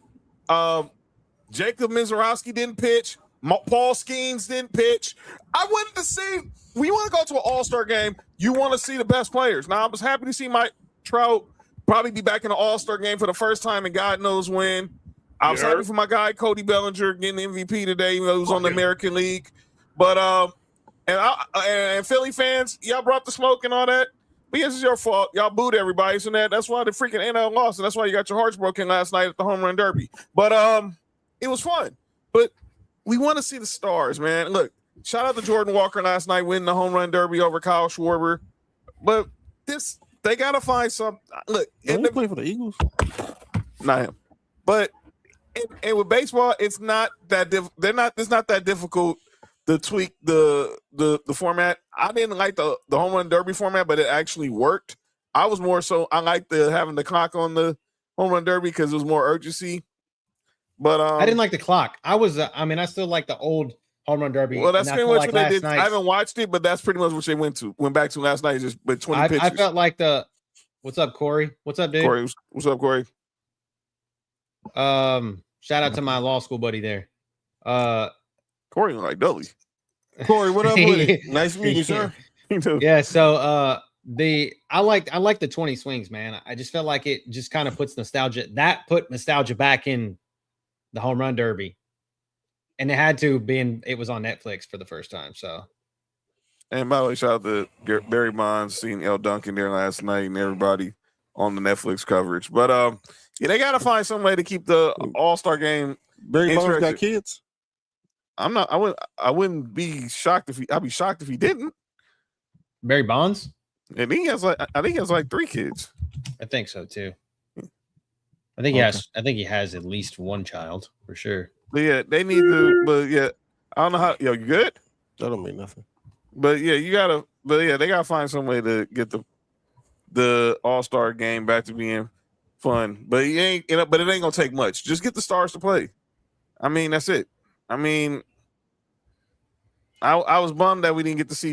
[SPEAKER 2] Jacob Mizorowski didn't pitch. Paul Skeens didn't pitch. I wanted to see. When you want to go to an All-Star game, you want to see the best players. Now, I was happy to see Mike Trout probably be back in the All-Star game for the first time in God knows when. I was happy for my guy Cody Bellinger getting the MVP today, even though he was on the American League. But and Philly fans, y'all brought the smoke and all that. But yes, it's your fault. Y'all booed everybody, so that's why the freaking NL lost, and that's why you got your hearts broken last night at the home run derby. But it was fun. But we want to see the stars, man. Look, shout out to Jordan Walker last night winning the home run derby over Kyle Schwarber. But they gotta find some. Look,
[SPEAKER 4] Did he play for the Eagles?
[SPEAKER 2] Not him. But and with baseball, it's not that it's not that difficult to tweak the format. I didn't like the home run derby format, but it actually worked. I was more so I liked having the clock on the home run derby because it was more urgency. But
[SPEAKER 3] I didn't like the clock. I still like the old home run derby.
[SPEAKER 2] Well, that's pretty much what they did.
[SPEAKER 3] Night.
[SPEAKER 2] I haven't watched it, but that's pretty much what they went back to last night. Just but 20 pitches.
[SPEAKER 3] I felt like what's up, Corey? What's up, dude?
[SPEAKER 2] Corey, what's up, Corey?
[SPEAKER 3] Shout out to my law school buddy there.
[SPEAKER 2] Corey look like Dudley.
[SPEAKER 4] Corey, what up with it? Nice meeting you, sir.
[SPEAKER 3] Yeah, so I like the 20 swings, man. I just felt like it just kind of puts nostalgia. That put nostalgia back in the home run derby. And it had to be it was on Netflix for the first time. So
[SPEAKER 2] And by the way, shout out to Barry Bonds, seeing L. Duncan there last night and everybody on the Netflix coverage. But yeah, they gotta find some way to keep the All-Star game.
[SPEAKER 4] Barry Bonds got kids.
[SPEAKER 2] I wouldn't be shocked I'd be shocked if he didn't.
[SPEAKER 3] Barry Bonds?
[SPEAKER 2] And I think he has like 3 kids.
[SPEAKER 3] I think so too. I think he has at least one child for sure.
[SPEAKER 2] But yeah, they need to. But yeah, I don't know how. You good?
[SPEAKER 4] That don't mean nothing.
[SPEAKER 2] But yeah, they gotta find some way to get the All-Star game back to being fun. But it ain't gonna take much. Just get the stars to play. I mean, that's it. I mean, I was bummed that we didn't get to see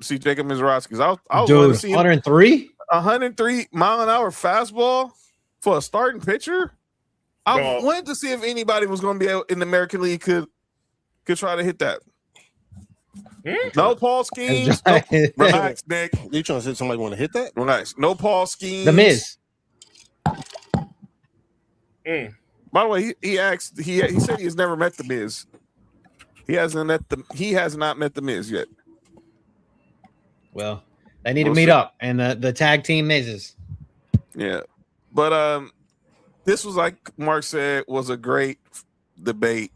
[SPEAKER 2] see Jacob Mizorowski because I was wanting to see 103 mile an hour fastball for a starting pitcher. I wanted to see if anybody was going to be able in the American League could try to hit that. No Paul Skeens. Relax, Nick.
[SPEAKER 4] You trying to say somebody want to hit that?
[SPEAKER 2] Relax. No Paul Skeens.
[SPEAKER 3] The Miz.
[SPEAKER 2] By the way, he said he has never met the Miz. He has not met the Miz yet.
[SPEAKER 3] Well, they need to meet up and the tag team Mizes.
[SPEAKER 2] Yeah. But this was, like Mark said, was a great debate.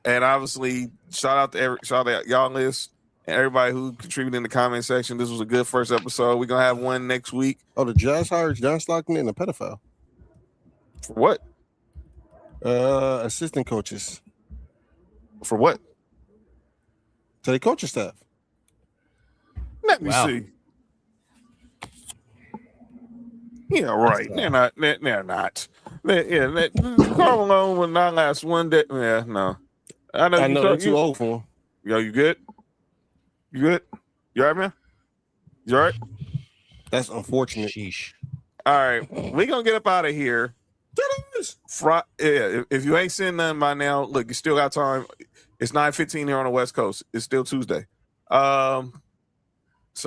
[SPEAKER 2] And obviously, shout out y'all list. and everybody who contributed in the comment section. This was a good first episode. We're gonna have one next week.
[SPEAKER 4] Oh, the Jazz hired John Stockton and a pedophile.
[SPEAKER 2] For what?
[SPEAKER 4] Assistant coaches
[SPEAKER 2] For what?
[SPEAKER 4] to the coaching staff.
[SPEAKER 2] Let me
[SPEAKER 3] Wow.
[SPEAKER 2] see. Yeah, right. They're not. They're not. Carl Malone will not last one day. Yeah, no.
[SPEAKER 4] I know
[SPEAKER 2] you
[SPEAKER 4] they're too old for him.
[SPEAKER 2] Yo, you good? You good? You all right, man? You all right?
[SPEAKER 4] That's unfortunate.
[SPEAKER 3] Sheesh.
[SPEAKER 2] All right. We're going to get up out of here. If you ain't seen nothing by now, look, you still got time. It's 9:15 here on the West Coast. It's still Tuesday. So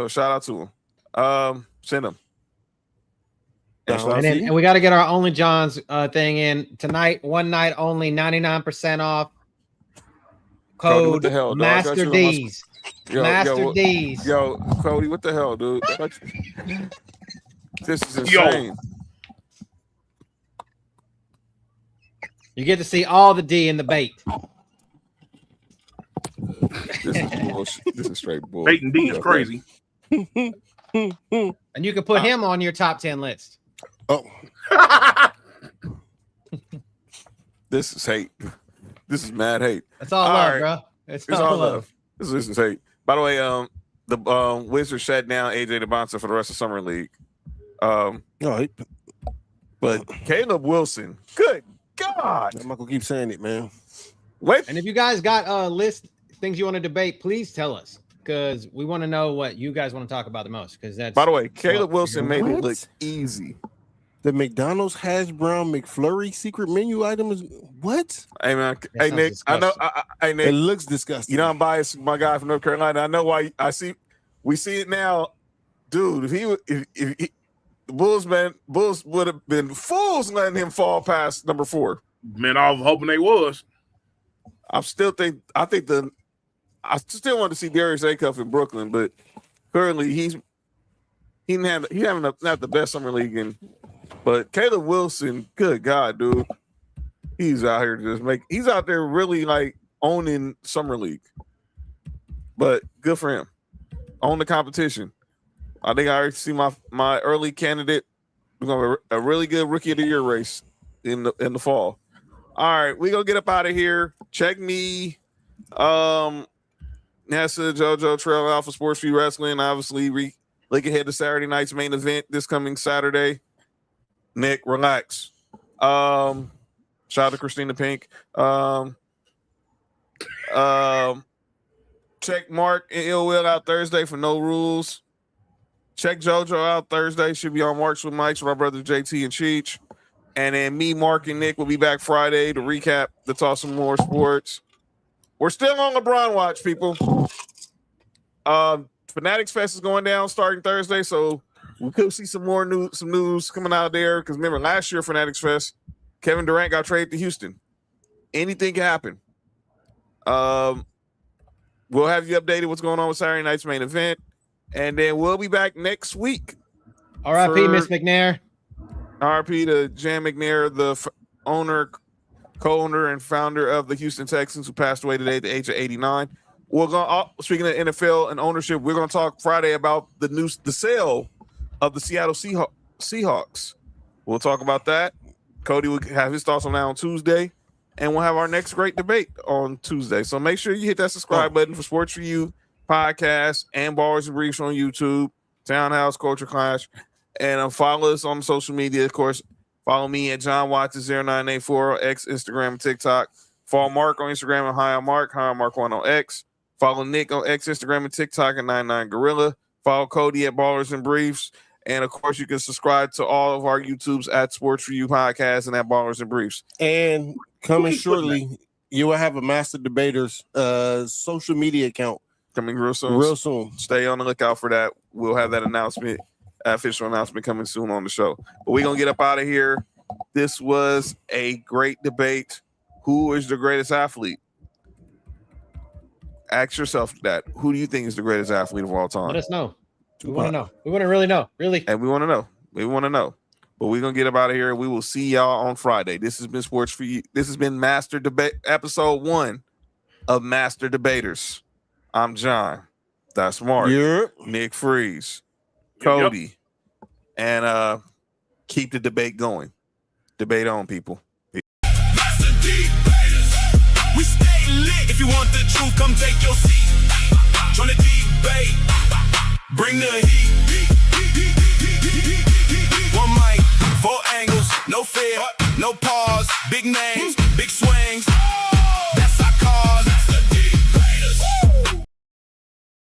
[SPEAKER 2] shout out to him. Send them.
[SPEAKER 3] And we got to get our Only John's thing in tonight. One night only, 99% off.
[SPEAKER 2] Cody, what
[SPEAKER 3] Code
[SPEAKER 2] the hell, dog? I got
[SPEAKER 3] Master
[SPEAKER 2] you on my
[SPEAKER 3] D's. Master D's.
[SPEAKER 2] Yo, Cody, what the hell, dude? This is insane.
[SPEAKER 3] You get to see all the D in the bait.
[SPEAKER 2] This is bullshit. This is straight bull.
[SPEAKER 7] Bait and D is crazy.
[SPEAKER 3] And you can put him on your top 10 list.
[SPEAKER 4] Oh,
[SPEAKER 2] This is hate. This is mad hate.
[SPEAKER 3] That's all,
[SPEAKER 2] All
[SPEAKER 3] love,
[SPEAKER 2] right.
[SPEAKER 3] bro. It's
[SPEAKER 2] It's
[SPEAKER 3] all
[SPEAKER 2] all
[SPEAKER 3] love.
[SPEAKER 2] love. This is hate. By the way, the Wizards shut down AJ DeBonta for the rest of summer league.
[SPEAKER 4] no,
[SPEAKER 2] But Caleb Wilson, good God!
[SPEAKER 4] I'm not gonna keep saying it, man.
[SPEAKER 2] Wait,
[SPEAKER 3] And if you guys got a list things you want to debate, please tell us because we want to know what you guys want to talk about the most. Because that's
[SPEAKER 2] by the way, Caleb
[SPEAKER 3] what
[SPEAKER 2] Wilson
[SPEAKER 3] you're
[SPEAKER 2] made it
[SPEAKER 4] What?
[SPEAKER 2] look easy.
[SPEAKER 4] The McDonald's hash brown McFlurry secret menu item is what?
[SPEAKER 2] Hey man,
[SPEAKER 3] That
[SPEAKER 2] hey
[SPEAKER 3] sounds
[SPEAKER 2] Nick, I know.
[SPEAKER 3] disgusting.
[SPEAKER 2] Hey
[SPEAKER 4] It
[SPEAKER 2] Nick,
[SPEAKER 4] looks disgusting.
[SPEAKER 2] you know I'm biased. My guy from North Carolina. I know why. We see it now, dude. If the Bulls would have been fools letting him fall past number 4.
[SPEAKER 7] Man, I was hoping they was.
[SPEAKER 2] I still want to see Darius Acuff in Brooklyn, but currently he having not the best summer league in. But Caleb Wilson, good God, dude, he's out here he's out there really like owning summer league. But good for him, own the competition. I think I already see my early candidate. We're gonna have a really good rookie of the year race in the fall. All right, we gonna get up out of here. Check me, NASA, JoJo, Trail Alpha Sports Free Wrestling. Obviously, look ahead to Saturday night's main event this coming Saturday. Nick, relax. Shout out to Christina Pink. Check Mark and Ill Will out Thursday for No Rules. Check JoJo out Thursday. Should be on Marks with Mike's with our brothers JT and Cheech. And then me, Mark, and Nick will be back Friday to recap, to talk some more sports. We're still on LeBron watch, people. Fanatics Fest is going down starting Thursday, so we could see some news coming out there. Because remember, last year Fanatics Fest, Kevin Durant got traded to Houston. Anything can happen. We'll have you updated what's going on with Saturday night's main event, and then we'll be back next week.
[SPEAKER 3] R.I.P.
[SPEAKER 2] for-
[SPEAKER 3] Miss McNair.
[SPEAKER 2] RP to Jan McNair, the co-owner and founder of the Houston Texans, who passed away today at the age of 89. We're going. Speaking of NFL and ownership, we're going to talk Friday about the sale of the Seattle Seahawks. We'll talk about that. Cody will have his thoughts on that on Tuesday, and we'll have our next great debate on Tuesday. So make sure you hit that subscribe button for Sports for You podcast and Ballers and Briefs on YouTube, Townhouse Culture Clash. And follow us on social media, of course. Follow me at John Watson0984 on X, Instagram, and TikTok. Follow Mark on Instagram at Hi Mark1 on X. Follow Nick on X, Instagram, and TikTok at 99Gorilla. Follow Cody at Ballers and Briefs. And, of course, you can subscribe to all of our YouTubes at Sports for You Podcast and at Ballers and Briefs.
[SPEAKER 4] And coming shortly, you will have a Master Debaters social media account
[SPEAKER 2] Coming real soon.
[SPEAKER 4] real soon.
[SPEAKER 2] Stay on the lookout for that. We'll have that official announcement coming soon on the show. But we're going to get up out of here. This was a great debate. Who is the greatest athlete? Ask yourself that. Who do you think is the greatest athlete of all time?
[SPEAKER 3] Let us know. We want to know. We want to really know. Really.
[SPEAKER 2] And we want to know. We want to know. But we're going to get up out of here. We will see y'all on Friday. This has been Sports for You. This has been Master Debate, episode 1 of Master Debaters. I'm John. That's Mark.
[SPEAKER 4] Yep.
[SPEAKER 2] Nick Freeze,
[SPEAKER 7] Yep.
[SPEAKER 2] Cody, and keep the debate going. Debate on, people.
[SPEAKER 1] Master D-Baters. We stay lit. If you want the truth, come take your seat. Join the D-Bate. Bring the heat. One mic, 4 angles, no fear, no pause, big names, big